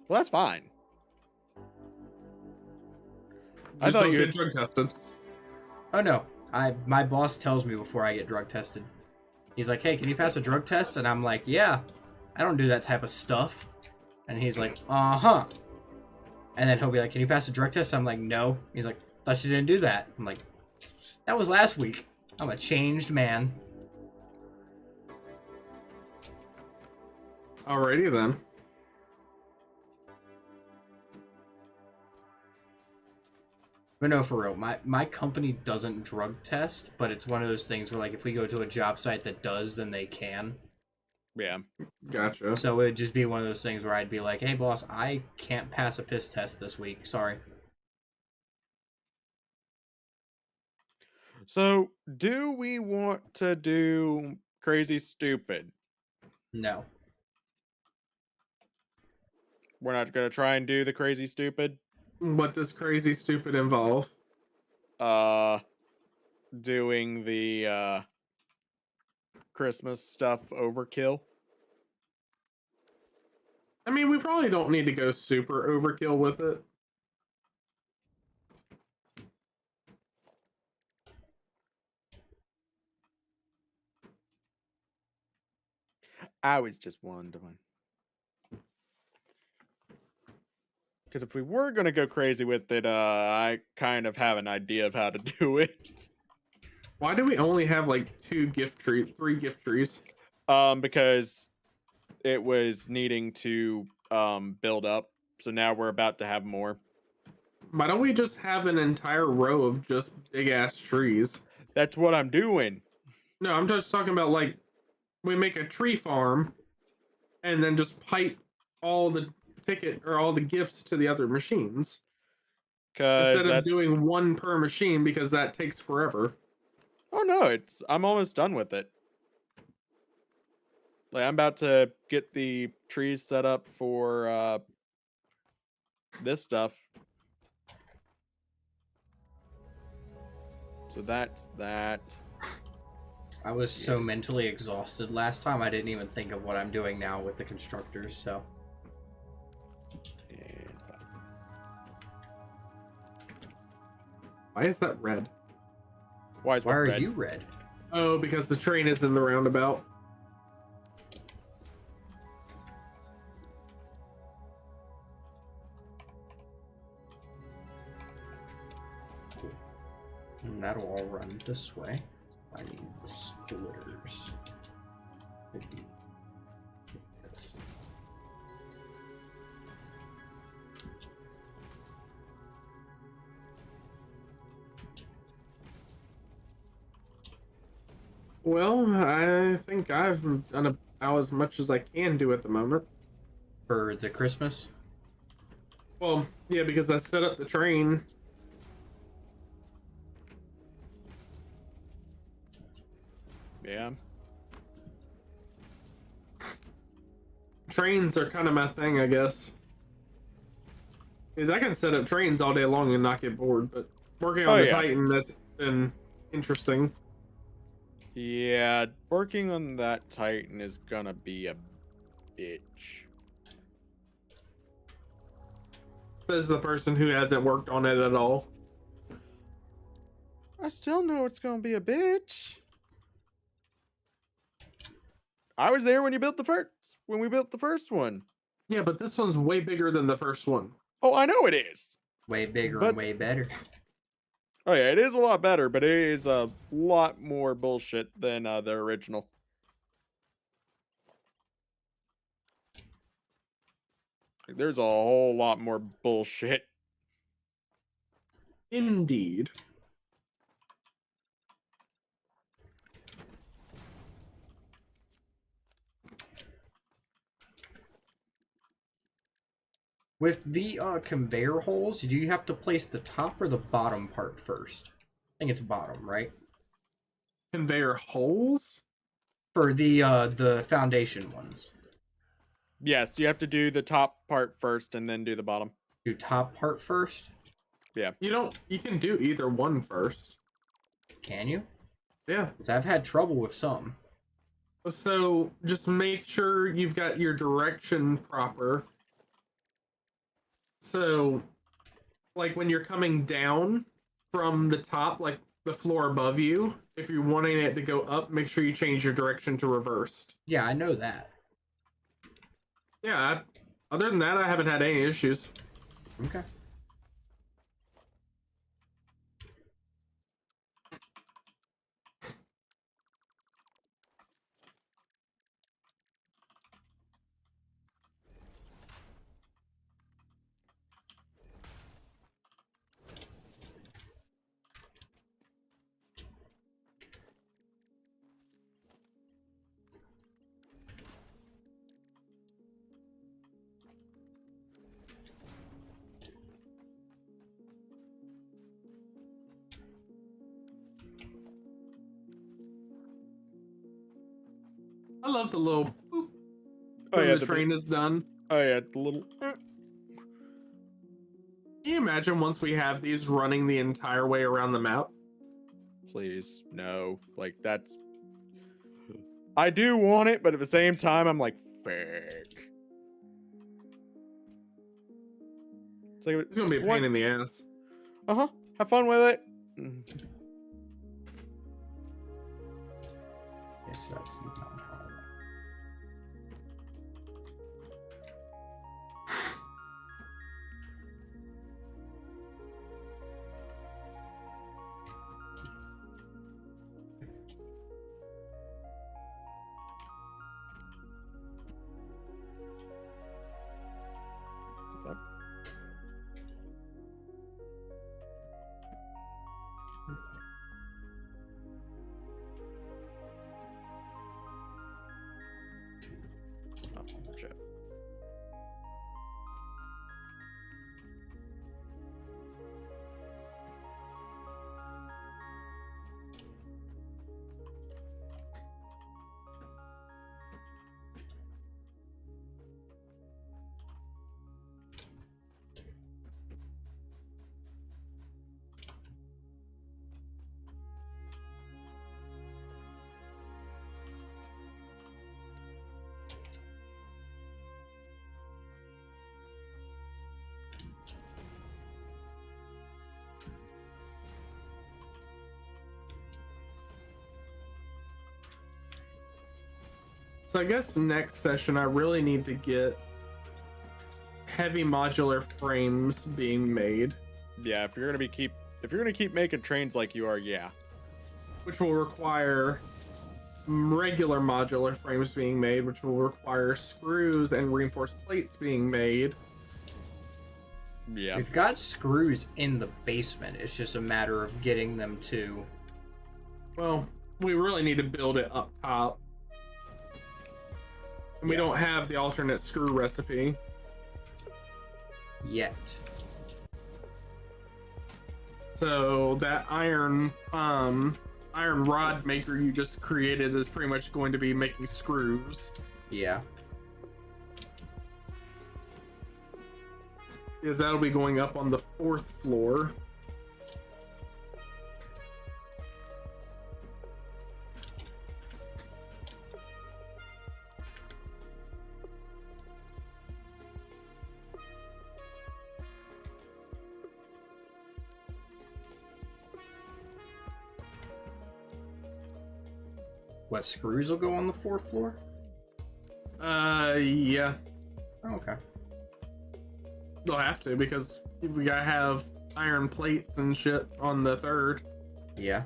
Speaker 3: Well, that's fine. I
Speaker 2: Just
Speaker 3: thought
Speaker 2: don't
Speaker 3: you
Speaker 2: get drug tested.
Speaker 1: Oh no. My boss tells me before I get drug tested. He's like, hey, can you pass a drug test? And I'm like, yeah. I don't do that type of stuff. And he's like, uh-huh. And then he'll be like, can you pass a drug test? I'm like, no. He's like, thought you didn't do that. I'm like, that was last week. I'm a changed man.
Speaker 2: Alrighty then.
Speaker 1: But no, for real, my company doesn't drug test, but it's one of those things where, like, if we go to a job site that does, then they can.
Speaker 3: Yeah.
Speaker 2: Gotcha.
Speaker 1: So it'd just be one of those things where I'd be like, hey, boss, I can't pass a piss test this week. Sorry.
Speaker 3: So, do we want to do crazy stupid?
Speaker 1: No.
Speaker 3: We're not gonna try and do the crazy stupid.
Speaker 2: What does crazy stupid involve?
Speaker 3: Uh, doing the Christmas stuff overkill.
Speaker 2: I mean, we probably don't need to go super overkill with it.
Speaker 3: I was just wondering. Because if we were gonna go crazy with it, I kind of have an idea of how to do it.
Speaker 2: Why do we only have like 3 gift trees?
Speaker 3: Because it was needing to build up, so now we're about to have more.
Speaker 2: Why don't we just have an entire row of just big ass trees?
Speaker 3: That's what I'm doing.
Speaker 2: No, I'm just talking about like we make a tree farm and then just pipe all the ticket or all the gifts to the other machines
Speaker 3: Because
Speaker 2: instead of
Speaker 3: that's
Speaker 2: doing one per machine because that takes forever.
Speaker 3: oh no, I'm almost done with it. Like I'm about to get the trees set up for this stuff. So that's that.
Speaker 1: I was so mentally exhausted last time, I didn't even think of what I'm doing now with the constructors, so.
Speaker 3: And
Speaker 2: Why is that red?
Speaker 3: why is
Speaker 1: Why
Speaker 3: what
Speaker 1: are
Speaker 3: red?
Speaker 1: you red?
Speaker 2: Oh, because the train is in the roundabout.
Speaker 1: And that'll all run this way. I need the splitters. 50. Yes.
Speaker 2: Well, I think I've done about as much as I can do at the moment.
Speaker 1: For the Christmas?
Speaker 2: Well, yeah, because I set up the train.
Speaker 3: Yeah.
Speaker 2: Trains are kind of my thing, I guess. Because I can set up trains all day long and not get bored, but working on
Speaker 3: Oh,
Speaker 2: the
Speaker 3: yeah.
Speaker 2: Titan, that's been interesting.
Speaker 3: Yeah, working on that Titan is gonna be a bitch.
Speaker 2: Says the person who hasn't worked on it at all.
Speaker 3: I still know it's gonna be a bitch. I was there when we built the first one.
Speaker 2: Yeah, but this one's way bigger than the first one.
Speaker 3: Oh, I know it is.
Speaker 1: Way bigger
Speaker 3: But-
Speaker 1: and way better.
Speaker 3: Oh yeah, it is a lot better, but it is a lot more bullshit than the original. Like, there's a whole lot more bullshit.
Speaker 2: Indeed.
Speaker 1: With the conveyor holes, do you have to place the top or the bottom part first? I think it's bottom, right?
Speaker 2: Conveyor holes?
Speaker 1: For the foundation ones.
Speaker 3: Yes, you have to do the top part first and then do the bottom.
Speaker 1: Do top part first?
Speaker 2: You can do either one first.
Speaker 1: Can you?
Speaker 2: Yeah.
Speaker 1: Because I've had trouble with some.
Speaker 2: So just make sure you've got your direction proper. So, like when you're coming down from the top, like the floor above you, if you're wanting it to go up, make sure you change your direction to reversed.
Speaker 1: Yeah, I know that.
Speaker 2: Yeah, other than that, I haven't had any issues.
Speaker 1: Okay.
Speaker 2: I love the little boop
Speaker 3: Oh
Speaker 2: when
Speaker 3: yeah,
Speaker 2: the train is done.
Speaker 3: Oh yeah, the little.
Speaker 2: Can you imagine once we have these running the entire way around the map?
Speaker 3: Please, no. Like that's. I do want it, but at the same time, I'm like, frick.
Speaker 2: It's gonna be a pain in the ass.
Speaker 3: Have fun with it.
Speaker 1: Yes, that's not hard.
Speaker 3: Fuck. Oh, shit.
Speaker 2: So I guess next session I really need to get heavy modular frames being made,
Speaker 3: Yeah, if you're gonna keep making trains like you are, yeah.
Speaker 2: which will require regular modular frames being made, which will require screws and reinforced plates being made.
Speaker 3: Yeah.
Speaker 1: We've got screws in the basement. It's just a matter of getting them to.
Speaker 2: Well, we really need to build it up top. And we don't have the alternate screw recipe
Speaker 1: Yet.
Speaker 2: So that iron rod maker you just created is pretty much going to be making screws.
Speaker 1: Yeah.
Speaker 2: Because that'll be going up on the 4th floor.
Speaker 1: What, screws will go on the 4th floor?
Speaker 2: Yeah.
Speaker 1: Oh, okay.
Speaker 2: They'll have to, because we gotta have iron plates and shit on the 3rd.
Speaker 1: Yeah.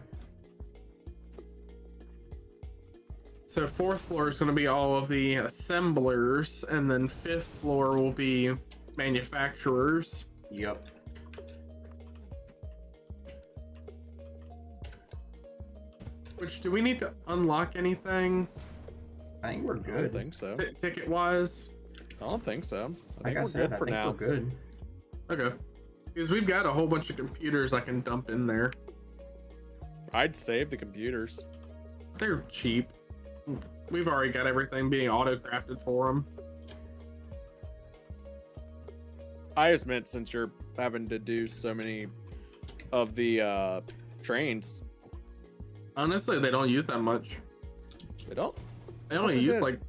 Speaker 2: So 4th floor is going to be all of the assemblers, and then 5th floor will be manufacturers.
Speaker 1: Yep.
Speaker 2: Which, do we need to unlock anything
Speaker 1: I think we're
Speaker 3: I don't
Speaker 1: good.
Speaker 3: think so.
Speaker 2: ticket wise?
Speaker 3: I don't think so. I
Speaker 1: Like
Speaker 3: think
Speaker 1: I
Speaker 3: we're
Speaker 1: said,
Speaker 3: good
Speaker 1: I
Speaker 3: for
Speaker 1: think
Speaker 3: now.
Speaker 1: we're good.
Speaker 2: Okay. Because we've got a whole bunch of computers I can dump in there.
Speaker 3: I'd save the computers.
Speaker 2: They're cheap. We've already got everything being auto-crafted for them.
Speaker 3: I just meant since you're having to do so many of the trains.
Speaker 2: Honestly, they don't use that much.
Speaker 3: They don't.
Speaker 2: They only
Speaker 3: they
Speaker 2: use
Speaker 3: did.
Speaker 2: like...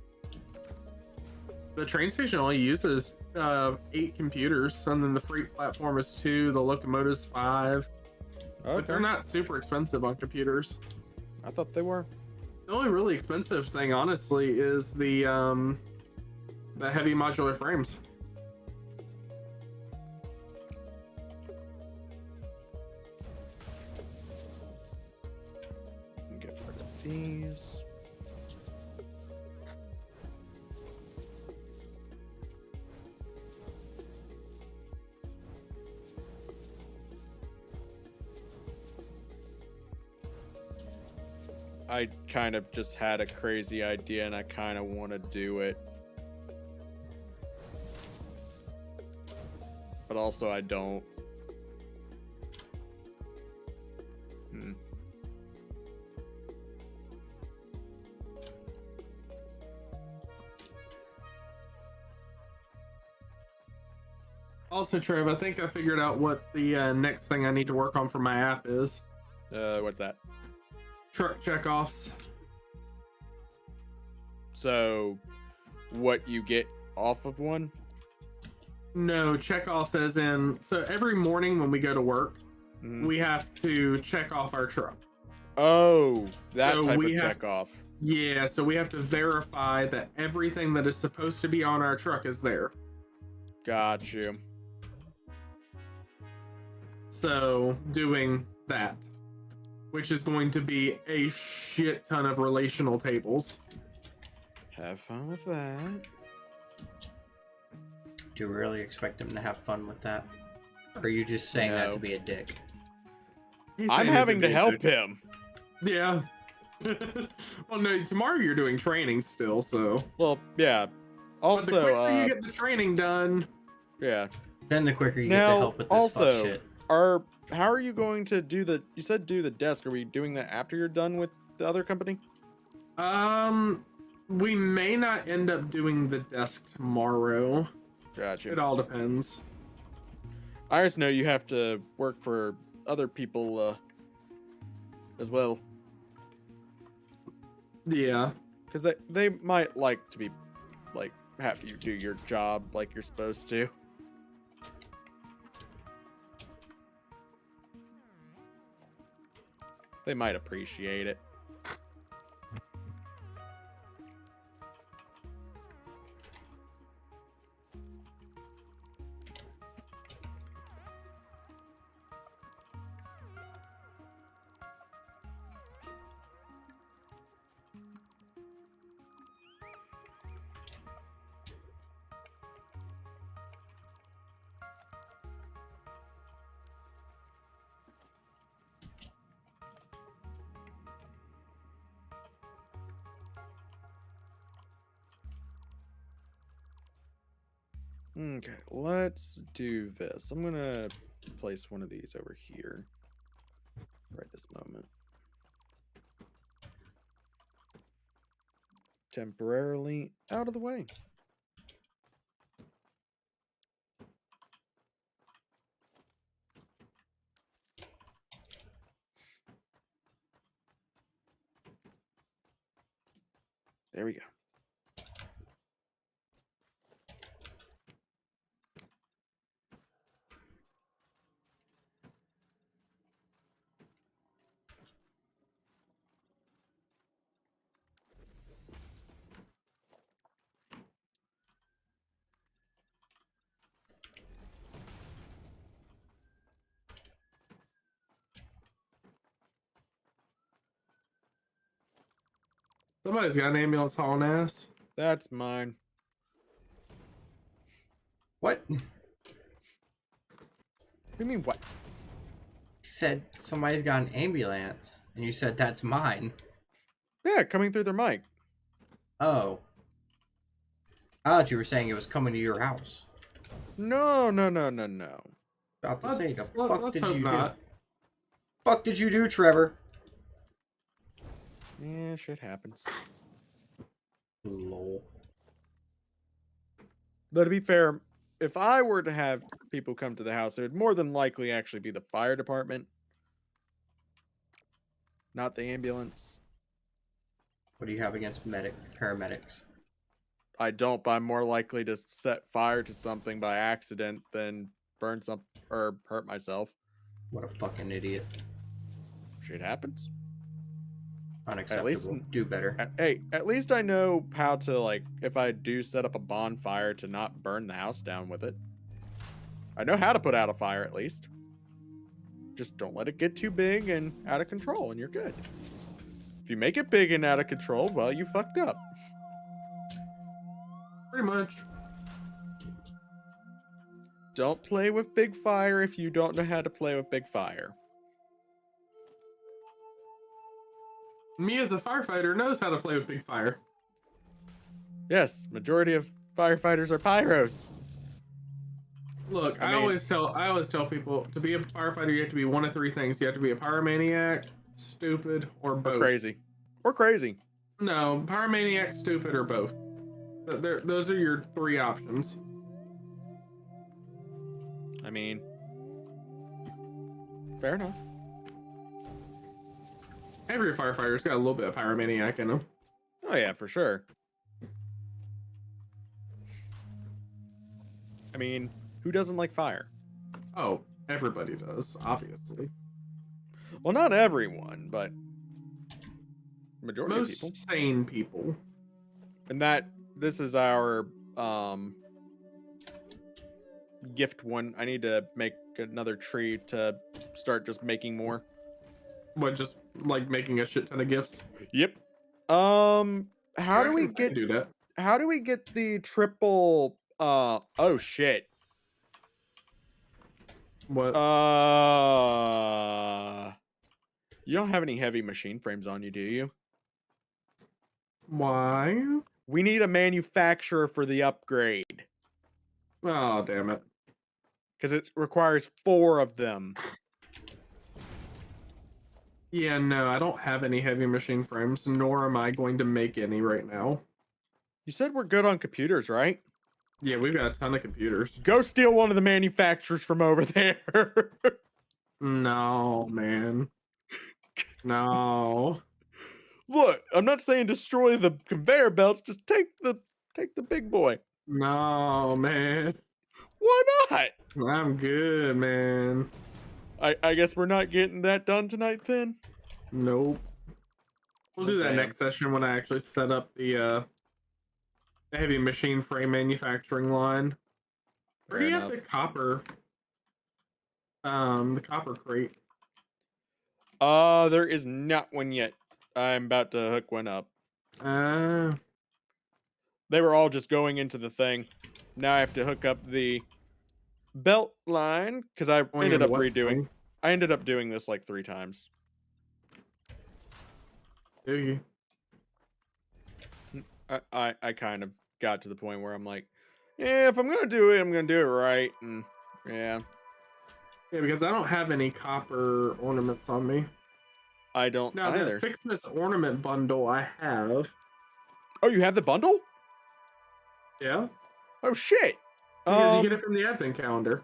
Speaker 2: The train station only uses 8 computers, and then the freight platform is 2, the locomotive's 5. But they're
Speaker 3: Okay.
Speaker 2: not super expensive on computers.
Speaker 3: I thought they were.
Speaker 2: The only really expensive thing, honestly, is the heavy modular frames.
Speaker 3: Get rid of these. I kind of just had a crazy idea and I kind of want to do it. But also I don't.
Speaker 2: Also, Trev, I think I figured out what the next thing I need to work on for my app is.
Speaker 3: What's that?
Speaker 2: Truck checkoffs.
Speaker 3: So, what you get off of one?
Speaker 2: No, checkoffs as in, so every morning when we go to work, we have to check off our truck.
Speaker 3: Oh, that
Speaker 2: So
Speaker 3: type of
Speaker 2: we have-
Speaker 3: check off.
Speaker 2: Yeah, so we have to verify that everything that is supposed to be on our truck is there.
Speaker 3: Got you.
Speaker 2: So doing that, which is going to be a shit ton of relational tables.
Speaker 3: Have fun with that.
Speaker 1: Do you really expect him to have fun with that? Or are you just saying that
Speaker 3: No.
Speaker 1: to be a dick?
Speaker 2: He's
Speaker 3: I'm
Speaker 2: saying it
Speaker 3: having to
Speaker 2: be
Speaker 3: help
Speaker 2: good.
Speaker 3: him.
Speaker 2: Yeah. Well, no, tomorrow you're doing training still, so.
Speaker 3: Well, yeah.
Speaker 2: But the quicker
Speaker 3: Also,
Speaker 2: you get the training done.
Speaker 3: yeah.
Speaker 1: Then the quicker you get
Speaker 3: Now,
Speaker 1: to help with this fuck
Speaker 3: also,
Speaker 1: shit.
Speaker 3: how are you going to do the? You said do the desk. Are we doing that after you're done with the other company?
Speaker 2: We may not end up doing the desk tomorrow.
Speaker 3: Gotcha.
Speaker 2: It all depends.
Speaker 3: I just know you have to work for other people as well,
Speaker 2: Yeah.
Speaker 3: because they might like to be like have you do your job like you're supposed to. They might appreciate it. Okay, let's do this. I'm gonna place one of these over here right this moment. Temporarily out of the way. There we go.
Speaker 2: Somebody's got an ambulance hauling ass.
Speaker 3: That's mine.
Speaker 1: What?
Speaker 3: What do you mean what?
Speaker 1: Said somebody's got an ambulance, and you said that's mine.
Speaker 3: Yeah, coming through their mic.
Speaker 1: Oh. I thought you were saying it was coming to your house.
Speaker 3: No.
Speaker 1: About to say, the
Speaker 2: Let's
Speaker 1: fuck did
Speaker 2: hope
Speaker 1: you
Speaker 2: not.
Speaker 1: do? Fuck did you do, Trevor?
Speaker 3: Yeah, shit happens.
Speaker 1: Lol.
Speaker 3: Though to be fair, if I were to have people come to the house, it would more than likely actually be the fire department, not the ambulance.
Speaker 1: What do you have against paramedics?
Speaker 3: I don't, but I'm more likely to set fire to something by accident than burn some or hurt myself.
Speaker 1: What a fucking idiot.
Speaker 3: Shit happens.
Speaker 1: Unacceptable. Do better.
Speaker 3: Hey, at least I know how to, like, if I do set up a bonfire, to not burn the house down with it. I know how to put out a fire, at least. Just don't let it get too big and out of control, and you're good. If you make it big and out of control, well, you fucked up.
Speaker 2: Pretty much.
Speaker 3: Don't play with big fire if you don't know how to play with big fire.
Speaker 2: Me as a firefighter knows how to play with big fire.
Speaker 3: Yes, majority of firefighters are pyros.
Speaker 2: Look,
Speaker 3: I
Speaker 2: I
Speaker 3: mean-
Speaker 2: always tell people to be a firefighter you have to be one of three things. You have to be a pyromaniac, stupid, or both.
Speaker 3: Or crazy. Or crazy.
Speaker 2: No, pyromaniac, stupid, or both. Those are your three options.
Speaker 3: I mean, fair enough.
Speaker 2: Every firefighter's got a little bit of pyromaniac in them.
Speaker 3: Oh yeah, for sure. I mean, who doesn't like fire?
Speaker 2: Oh, everybody does, obviously.
Speaker 3: Well, not everyone, but majority of
Speaker 2: Most
Speaker 3: people.
Speaker 2: sane people.
Speaker 3: And this is our gift one. I need to make another tree to start just making more.
Speaker 2: What, just like making a shit ton of gifts?
Speaker 3: Yep. How do we
Speaker 2: I can do that?
Speaker 3: how do we get the triple oh shit.
Speaker 2: What?
Speaker 3: You don't have any heavy machine frames on you, do you?
Speaker 2: Why?
Speaker 3: We need a manufacturer for the upgrade.
Speaker 2: Oh, damn it.
Speaker 3: Because it requires 4 of them.
Speaker 2: Yeah, no, I don't have any heavy machine frames, nor am I going to make any right now.
Speaker 3: You said we're good on computers, right?
Speaker 2: Yeah, we've got a ton of computers.
Speaker 3: Go steal one of the manufacturers from over there.
Speaker 2: No, man. No.
Speaker 3: Look, I'm not saying destroy the conveyor belts, just take the big boy.
Speaker 2: No, man.
Speaker 3: Why not?
Speaker 2: I'm good, man.
Speaker 3: I guess we're not getting that done tonight then?
Speaker 2: Nope. We'll do that
Speaker 3: Damn.
Speaker 2: next session when I actually set up the heavy machine frame manufacturing line. Where do you have the copper crate?
Speaker 3: There is not one yet. I'm about to hook one up. They were all just going into the thing. Now I have to hook up the belt line because I ended up redoing.
Speaker 2: Thing?
Speaker 3: I ended up doing this like 3 times.
Speaker 2: Do you?
Speaker 3: I kind of got to the point where I'm like, yeah, if I'm gonna do it, I'm gonna do it right. And yeah.
Speaker 2: Yeah, because I don't have any copper ornaments on me.
Speaker 3: I don't
Speaker 2: Now,
Speaker 3: either.
Speaker 2: the Ficsmas ornament bundle I have.
Speaker 3: Oh, you have the bundle?
Speaker 2: Yeah.
Speaker 3: Oh shit.
Speaker 2: Because you get it from the advent calendar.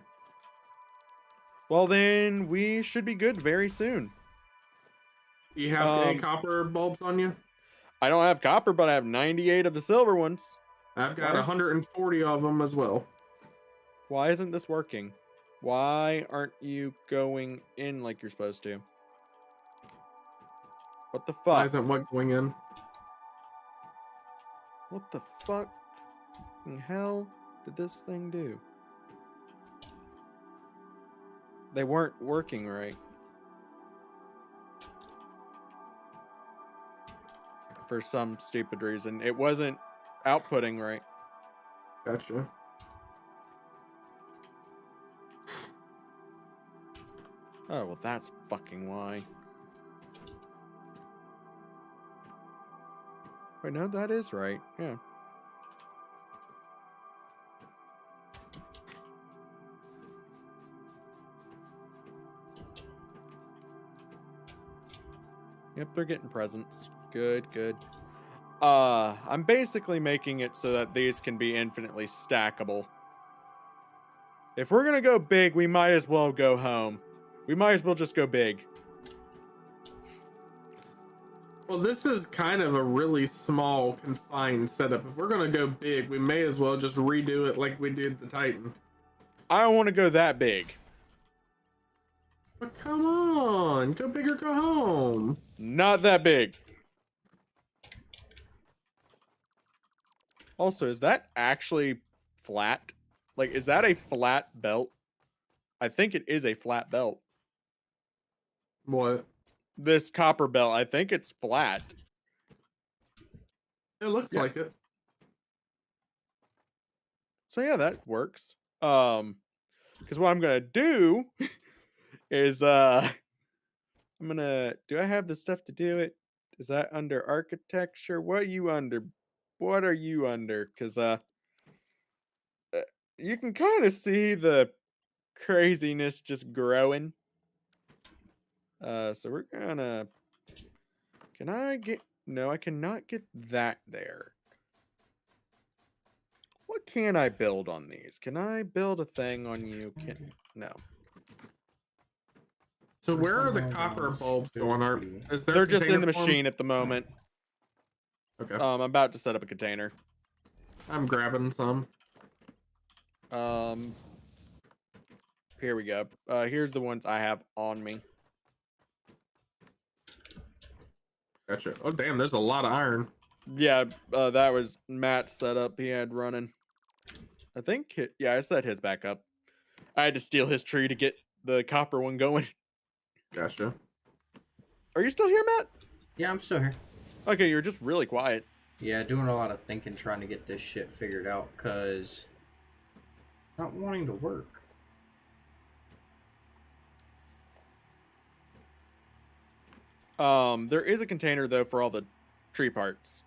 Speaker 3: Well, then we should be good very soon.
Speaker 2: Do you have any copper bulbs on you?
Speaker 3: I don't have copper, but I have 98 of the silver ones.
Speaker 2: I've got 140 of them as well.
Speaker 3: Why isn't this working? Why aren't you going in like you're supposed to? What the fuck?
Speaker 2: Why isn't what going in?
Speaker 3: What the fuck in hell did this thing do? They weren't working right. For some stupid reason. It wasn't outputting right.
Speaker 2: Gotcha.
Speaker 3: Oh, well, that's fucking why. Wait, no, that is right. Yeah. Yep, they're getting presents. Good, good. I'm basically making it so that these can be infinitely stackable. If we're gonna go big, we might as well go home. We might as well just go big.
Speaker 2: Well, this is kind of a really small, confined setup. If we're gonna go big, we may as well just redo it like we did the Titan.
Speaker 3: I don't want to go that big.
Speaker 2: But come on, go big or go home.
Speaker 3: Not that big. Also, is that actually flat? Like, is that a flat belt? I think it is a flat belt.
Speaker 2: What?
Speaker 3: This copper belt, I think it's flat.
Speaker 2: It looks like it.
Speaker 3: So yeah, that works. Because what I'm gonna do is I'm gonna. Do I have the stuff to do it? Is that under architecture? What are you under? What are you under? Because you can kind of see the craziness just growing. So we're gonna. Can I get? No, I cannot get that there. What What can I build on these? Can I build a thing on you? No.
Speaker 2: So
Speaker 1: First
Speaker 2: where are
Speaker 1: one
Speaker 2: the
Speaker 1: down
Speaker 2: copper
Speaker 1: is
Speaker 2: bulbs going? Is there
Speaker 3: They're
Speaker 2: a
Speaker 3: just in the
Speaker 2: container for 'em?
Speaker 3: machine at the moment.
Speaker 2: Okay.
Speaker 3: I'm about to set up a container.
Speaker 2: I'm grabbing some.
Speaker 3: Here we go. Here's the ones I have on me.
Speaker 2: Gotcha. Oh, damn, there's a lot of iron.
Speaker 3: Yeah, that was Matt's setup he had running. I think, I set his back up. I had to steal his tree to get the copper one going.
Speaker 2: Gotcha.
Speaker 3: Are you still here, Matt?
Speaker 1: Yeah, I'm still here.
Speaker 3: Okay, you're just really quiet.
Speaker 1: Yeah, doing a lot of thinking, trying to get this shit figured out, because not wanting to work.
Speaker 3: There is a container though for all the tree parts.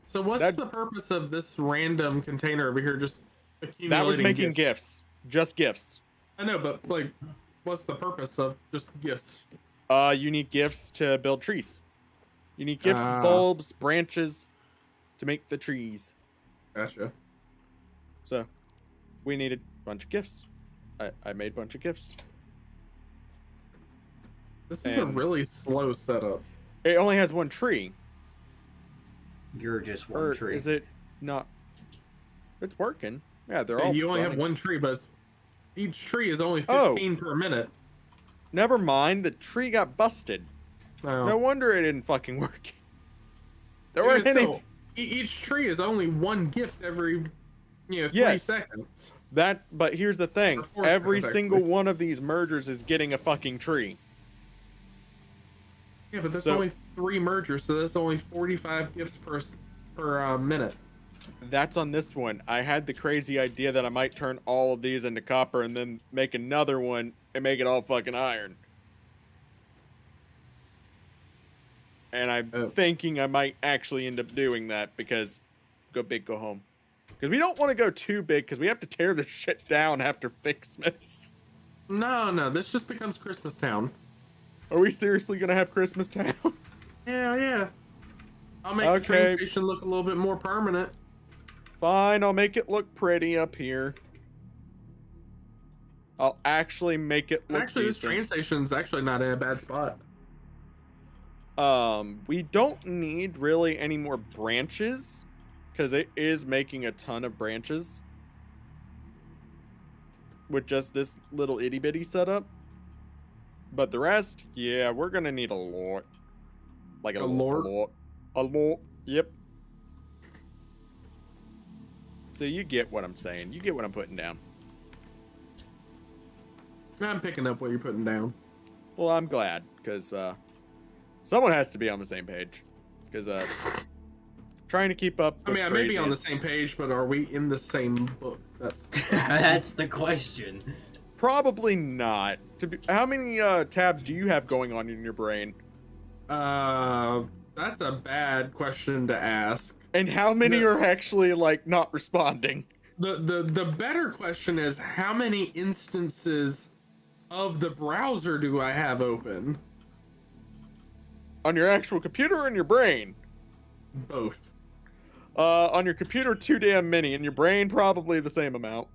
Speaker 2: So what's the purpose of this random container over here just accumulating
Speaker 3: That was making gifts. Just gifts.
Speaker 2: I know, but like, what's the purpose of just gifts?
Speaker 3: You need gifts to build trees. You need gifts, bulbs, branches to make the trees.
Speaker 2: Gotcha.
Speaker 3: So, we needed a bunch of gifts. I made a bunch of gifts.
Speaker 2: This is a really slow setup.
Speaker 3: It only has one tree.
Speaker 1: You're just one
Speaker 3: Or
Speaker 1: tree.
Speaker 3: is it not? It's working. Yeah, they're all.
Speaker 2: You only have
Speaker 3: running.
Speaker 2: one tree, but each tree is only 15 per minute.
Speaker 3: Never mind. The tree got busted.
Speaker 2: Oh.
Speaker 3: No wonder it didn't fucking work. There
Speaker 2: Yeah,
Speaker 3: weren't any.
Speaker 2: so each tree is only one gift every, 3
Speaker 3: Yes.
Speaker 2: seconds.
Speaker 3: But here's the thing.
Speaker 2: Or 4
Speaker 3: Every
Speaker 2: seconds,
Speaker 3: single
Speaker 2: actually.
Speaker 3: one of these mergers is getting a fucking tree.
Speaker 2: Yeah, but that's
Speaker 3: So-
Speaker 2: only 3 mergers, so that's only 45 gifts per minute.
Speaker 3: That's on this one. I had the crazy idea that I might turn all of these into copper and then make another one and make it all fucking iron. And I'm thinking I might actually end up doing that because go big, go home. Because we don't want to go too big because we have to tear the shit down after Ficsmas.
Speaker 2: No, this just becomes Christmas Town.
Speaker 3: Are we seriously going to have Christmas Town?
Speaker 2: Yeah. I'll make the train station look a little bit more permanent.
Speaker 3: Fine, I'll make it look pretty up here. I'll actually make it look
Speaker 2: Actually, this
Speaker 3: decent.
Speaker 2: train station's actually not in a bad spot.
Speaker 3: We don't need really any more branches because it is making a ton of branches with just this little itty bitty setup. But the rest, yeah, we're gonna need a lot. Like a lot. Yep. So you get what I'm saying. You get what I'm putting down.
Speaker 2: I'm picking up what you're putting down.
Speaker 3: Well, I'm glad because someone has to be on the same page because trying to keep up.
Speaker 2: I mean, I may be on the same page, but are we in the same book? That's
Speaker 1: That's the question.
Speaker 3: Probably not. How many tabs do you have going on in your brain?
Speaker 2: That's a bad question to ask.
Speaker 3: And how many are actually like not responding?
Speaker 2: The better question is how many instances of the browser do I have open?
Speaker 3: On your actual computer or in your brain?
Speaker 2: Both.
Speaker 3: On your computer, too damn many. In your brain, probably the same amount.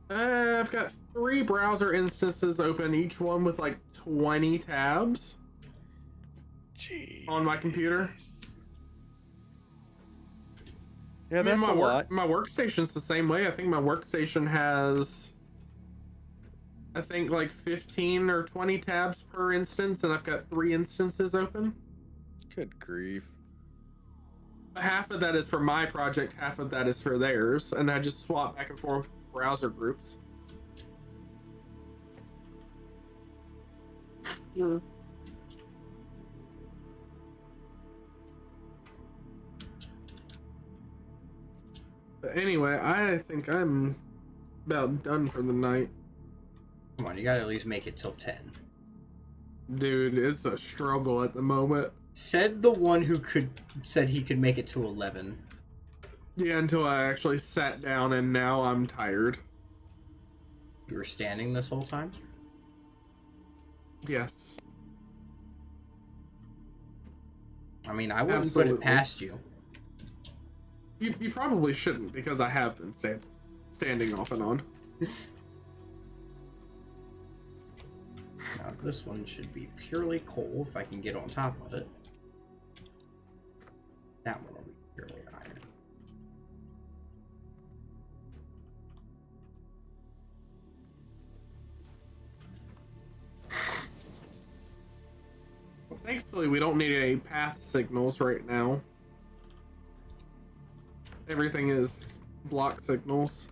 Speaker 2: I've got 3 browser instances open, each one with like 20 tabs.
Speaker 3: Jeez.
Speaker 2: On my computer.
Speaker 3: Yeah, that's a lot.
Speaker 2: My workstation's the same way. I think my workstation has, I think, like 15 or 20 tabs per instance, and I've got 3 instances open.
Speaker 3: Good grief.
Speaker 2: Half of that is for my project, half of that is for theirs, and I just swap back and forth browser groups. But anyway, I think I'm about done for the night.
Speaker 1: Come on, you gotta at least make it till 10.
Speaker 2: Dude, it's a struggle at the moment.
Speaker 1: Said the one who said he could make it to 11.
Speaker 2: Yeah, until I actually sat down, and now I'm tired.
Speaker 1: You were standing this whole time?
Speaker 2: Yes.
Speaker 1: I mean, I wouldn't put
Speaker 2: Absolutely.
Speaker 1: it past you.
Speaker 2: You probably shouldn't, because I have been standing off and on.
Speaker 1: Now, this one should be purely coal if I can get on top of it. That one will be purely iron.
Speaker 2: Well, thankfully, we don't need any path signals right now. Everything is block signals.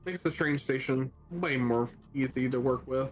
Speaker 2: Makes the train station way more easy to work with.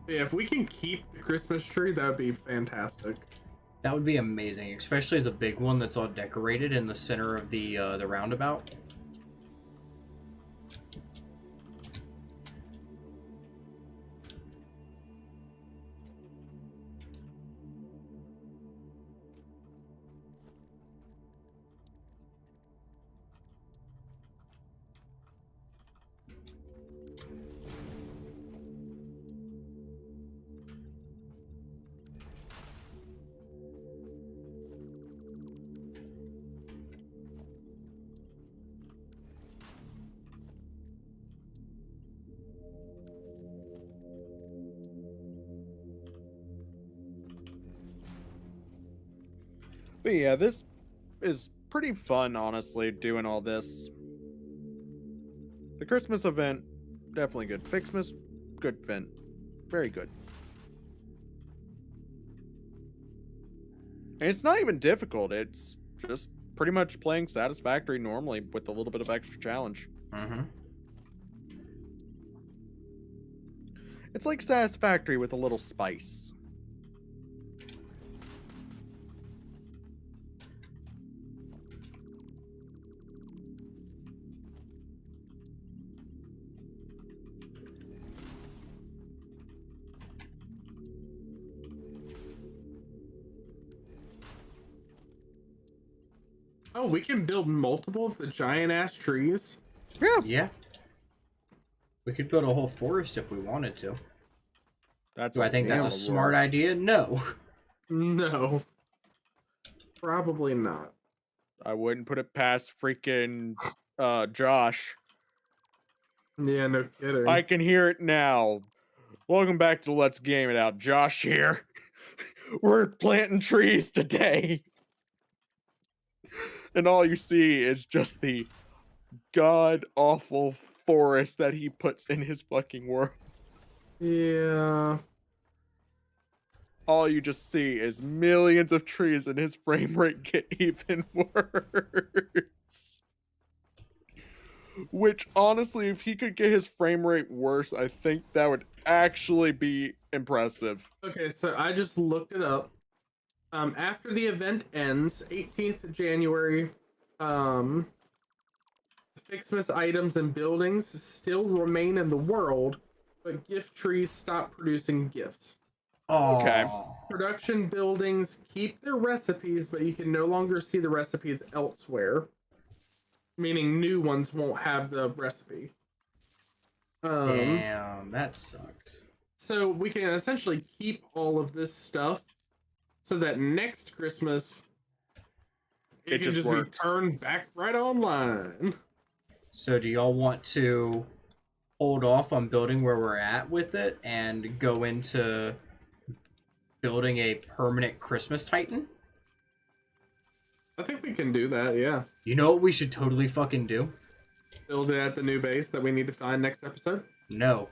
Speaker 2: Yeah, if we can keep the Christmas tree, that would be fantastic.
Speaker 1: That would be amazing, especially the big one that's all decorated in the center of the roundabout.
Speaker 3: But yeah, this is pretty fun, honestly, doing all this. The Christmas event, definitely good. Ficsmas, good event. Very good. And it's not even difficult. It's just pretty much playing Satisfactory normally with a little bit of extra challenge.
Speaker 1: Mm-hmm.
Speaker 3: It's like Satisfactory with a little spice.
Speaker 2: Oh, we can build multiple of the giant ass trees.
Speaker 3: Yeah.
Speaker 1: Yeah. We could build a whole forest if we wanted to. Do I think that's a smart idea? No.
Speaker 2: No. Probably not.
Speaker 3: I wouldn't put it past freaking Josh.
Speaker 2: Yeah, no kidding.
Speaker 3: I can hear it now. Welcome back to Let's Game It Out. Josh here. We're planting trees today. And all you see is just the god-awful forest that he puts in his fucking world.
Speaker 2: Yeah.
Speaker 3: All you just see is millions of trees and his frame rate get even worse. Which, honestly, if he could get his frame rate worse, I think that would actually be impressive.
Speaker 2: Okay, so I just looked it up. After the event ends, 18th January, Ficsmas items and buildings still remain in the world, but gift trees stop producing gifts.
Speaker 1: Oh.
Speaker 3: Okay.
Speaker 2: Production buildings keep their recipes, but you can no longer see the recipes elsewhere. Meaning new ones won't have the recipe.
Speaker 1: Damn, that sucks.
Speaker 2: So we can essentially keep all of this stuff so that next Christmas it can just
Speaker 3: works.
Speaker 2: be turned back right online.
Speaker 1: So do y'all want to hold off on building where we're at with it and go into building a permanent Christmas Titan?
Speaker 2: I think we can do that, yeah.
Speaker 1: You know what we should totally fucking do?
Speaker 2: Build it at the new base that we need to find next episode?
Speaker 1: No.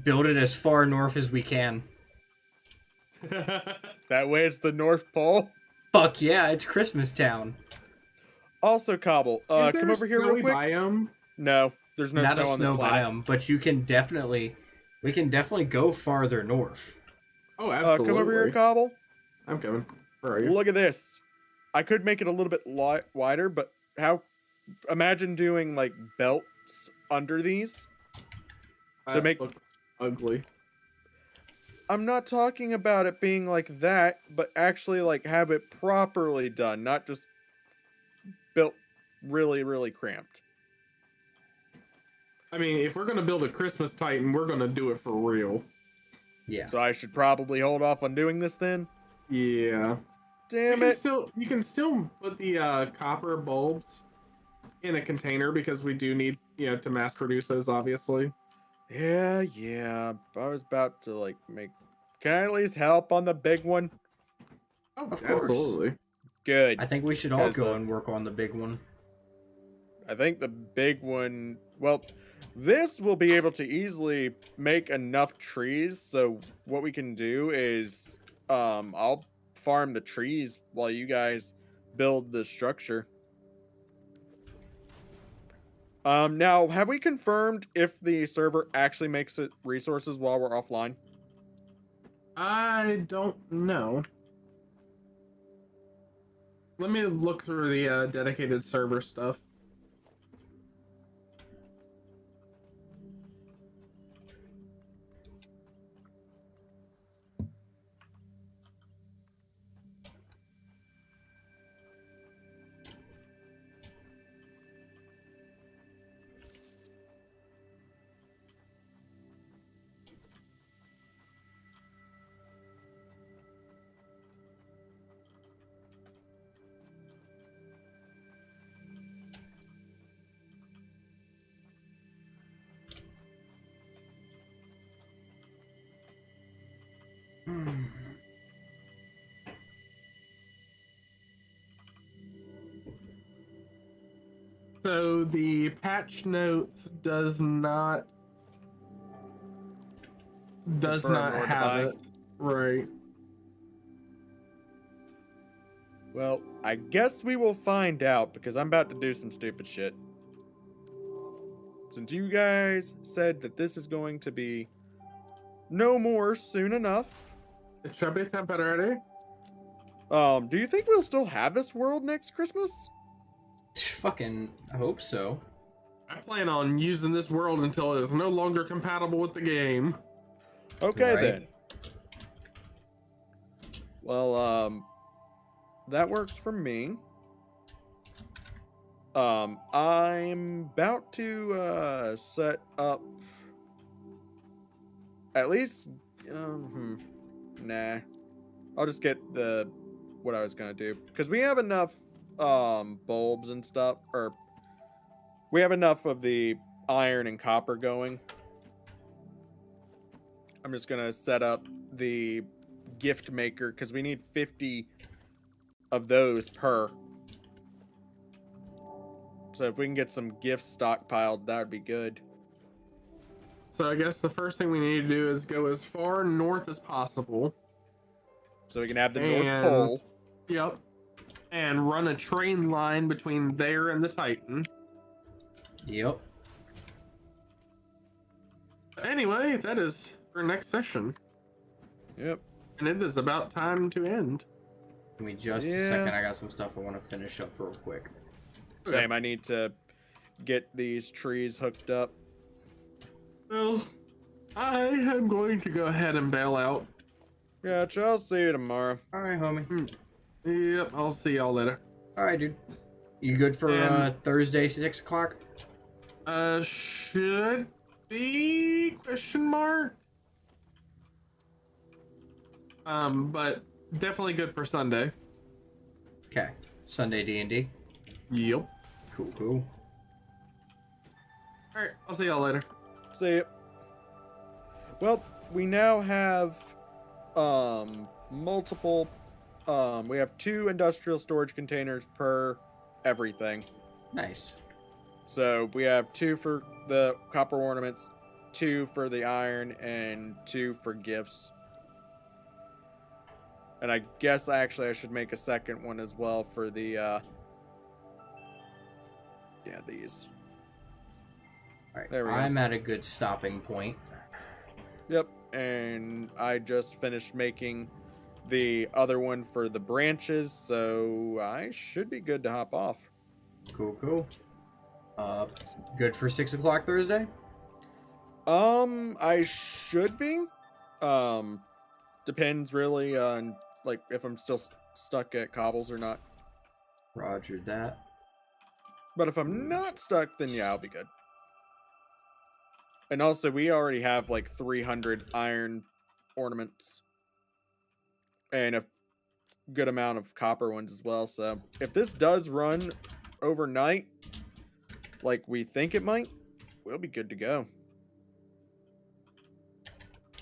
Speaker 1: Build it as far north as we can.
Speaker 3: That way it's the North Pole.
Speaker 1: Fuck yeah, it's Christmas Town.
Speaker 3: Also, Cobble,
Speaker 2: Is there
Speaker 3: come over here real quick.
Speaker 2: Biome?
Speaker 3: No. There's no
Speaker 1: not a
Speaker 3: snow on this
Speaker 1: snow
Speaker 3: planet.
Speaker 1: biome, but we can definitely go farther north.
Speaker 2: Oh, absolutely.
Speaker 3: Come over here, Cobble.
Speaker 2: I'm coming. Where are you?
Speaker 3: Look at this. I could make it a little bit wider, but imagine doing like belts under these. So
Speaker 2: That looks ugly.
Speaker 3: I'm not talking about it being like that, but actually like have it properly done, not just built really, really cramped.
Speaker 2: I mean, if we're gonna build a Christmas Titan, we're gonna do it for real.
Speaker 1: Yeah.
Speaker 3: So I should probably hold off on doing this then?
Speaker 2: Yeah.
Speaker 3: Damn it.
Speaker 2: You can still put the copper bulbs in a container because we do need, to mass produce those, obviously.
Speaker 3: Yeah. I was about to like can I at least help on the big one?
Speaker 2: Oh,
Speaker 1: Of course.
Speaker 2: absolutely.
Speaker 3: Good.
Speaker 1: I think we should all
Speaker 3: 'Cause,
Speaker 1: go and work on the big one.
Speaker 3: I think the big one, well, this will be able to easily make enough trees. So what we can do is, I'll farm the trees while you guys build the structure. Now, have we confirmed if the server actually makes it resources while we're offline?
Speaker 2: I don't know. Let me look through the dedicated server stuff. So the patch notes does not
Speaker 3: Confirm nor
Speaker 2: have
Speaker 3: deny.
Speaker 2: it. Right.
Speaker 3: Well, I guess we will find out because I'm about to do some stupid shit. Since you guys said that this is going to be no more soon enough,
Speaker 2: It should be temporary.
Speaker 3: do you think we'll still have this world next Christmas?
Speaker 1: Fucking hope so.
Speaker 2: I plan on using this world until it is no longer compatible with the game.
Speaker 3: Okay
Speaker 1: Right.
Speaker 3: then. Well, that works for me. I'm about to set up at least nah. I'll just get what I was gonna do. Because we have enough bulbs and stuff, or we have enough of the iron and copper going. I'm just gonna set up the gift maker because we need 50 of those per. So if we can get some gifts stockpiled, that would be good.
Speaker 2: So I guess the first thing we need to do is go as far north as possible.
Speaker 3: So we can have the North Pole.
Speaker 2: Yep. And run a train line between there and the Titan.
Speaker 1: Yep.
Speaker 2: Anyway, that is for next session.
Speaker 3: Yep.
Speaker 2: And it is about time to end.
Speaker 1: Give me just a second. I got some stuff I want to finish up real quick.
Speaker 3: Same, I need to get these trees hooked up.
Speaker 2: Well, I am going to go ahead and bail out.
Speaker 3: Gotcha, I'll see you tomorrow.
Speaker 1: All right, homie.
Speaker 2: Yep, I'll see y'all later.
Speaker 1: All right, dude. You good for Thursday, 6 o'clock?
Speaker 2: Should be question mark. But definitely good for Sunday.
Speaker 1: Okay. Sunday D&D.
Speaker 2: Yep.
Speaker 1: Cool.
Speaker 2: All right, I'll see y'all later.
Speaker 3: See ya. Well, we now have multiple we have 2 industrial storage containers per everything.
Speaker 1: Nice.
Speaker 3: So we have 2 for the copper ornaments, 2 for the iron, and 2 for gifts. And I guess actually I should make a second one as well for the these.
Speaker 1: Alright,
Speaker 3: There we go.
Speaker 1: I'm at a good stopping point.
Speaker 3: Yep, and I just finished making the other one for the branches, so I should be good to hop off.
Speaker 1: Cool, cool. Good for 6 o'clock Thursday?
Speaker 3: I should be. Depends really on like if I'm still stuck at cobbles or not.
Speaker 1: Roger that.
Speaker 3: But if I'm not stuck, then yeah, I'll be good. And also, we already have like 300 iron ornaments and a good amount of copper ones as well. So if this does run overnight, like we think it might, we'll be good to go.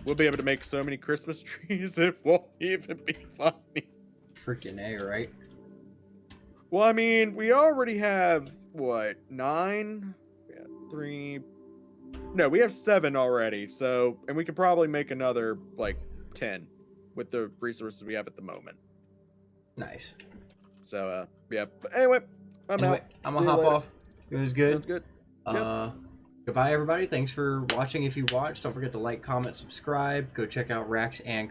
Speaker 3: We'll be able to make so many Christmas trees, it won't even be funny.
Speaker 1: Freaking A, right?
Speaker 3: Well, I mean, we already have, what, 9? Yeah, 3. No, we have 7 already, so, and we could probably make another, like, 10 with the resources we have at the moment.
Speaker 1: Nice.
Speaker 3: So, yeah. But anyway, I'm out.
Speaker 1: I'm gonna hop off. It was good.
Speaker 3: Sounds good. Yep.
Speaker 1: Goodbye, everybody. Thanks for watching. If you watched, don't forget to like, comment, subscribe. Go check out Rax and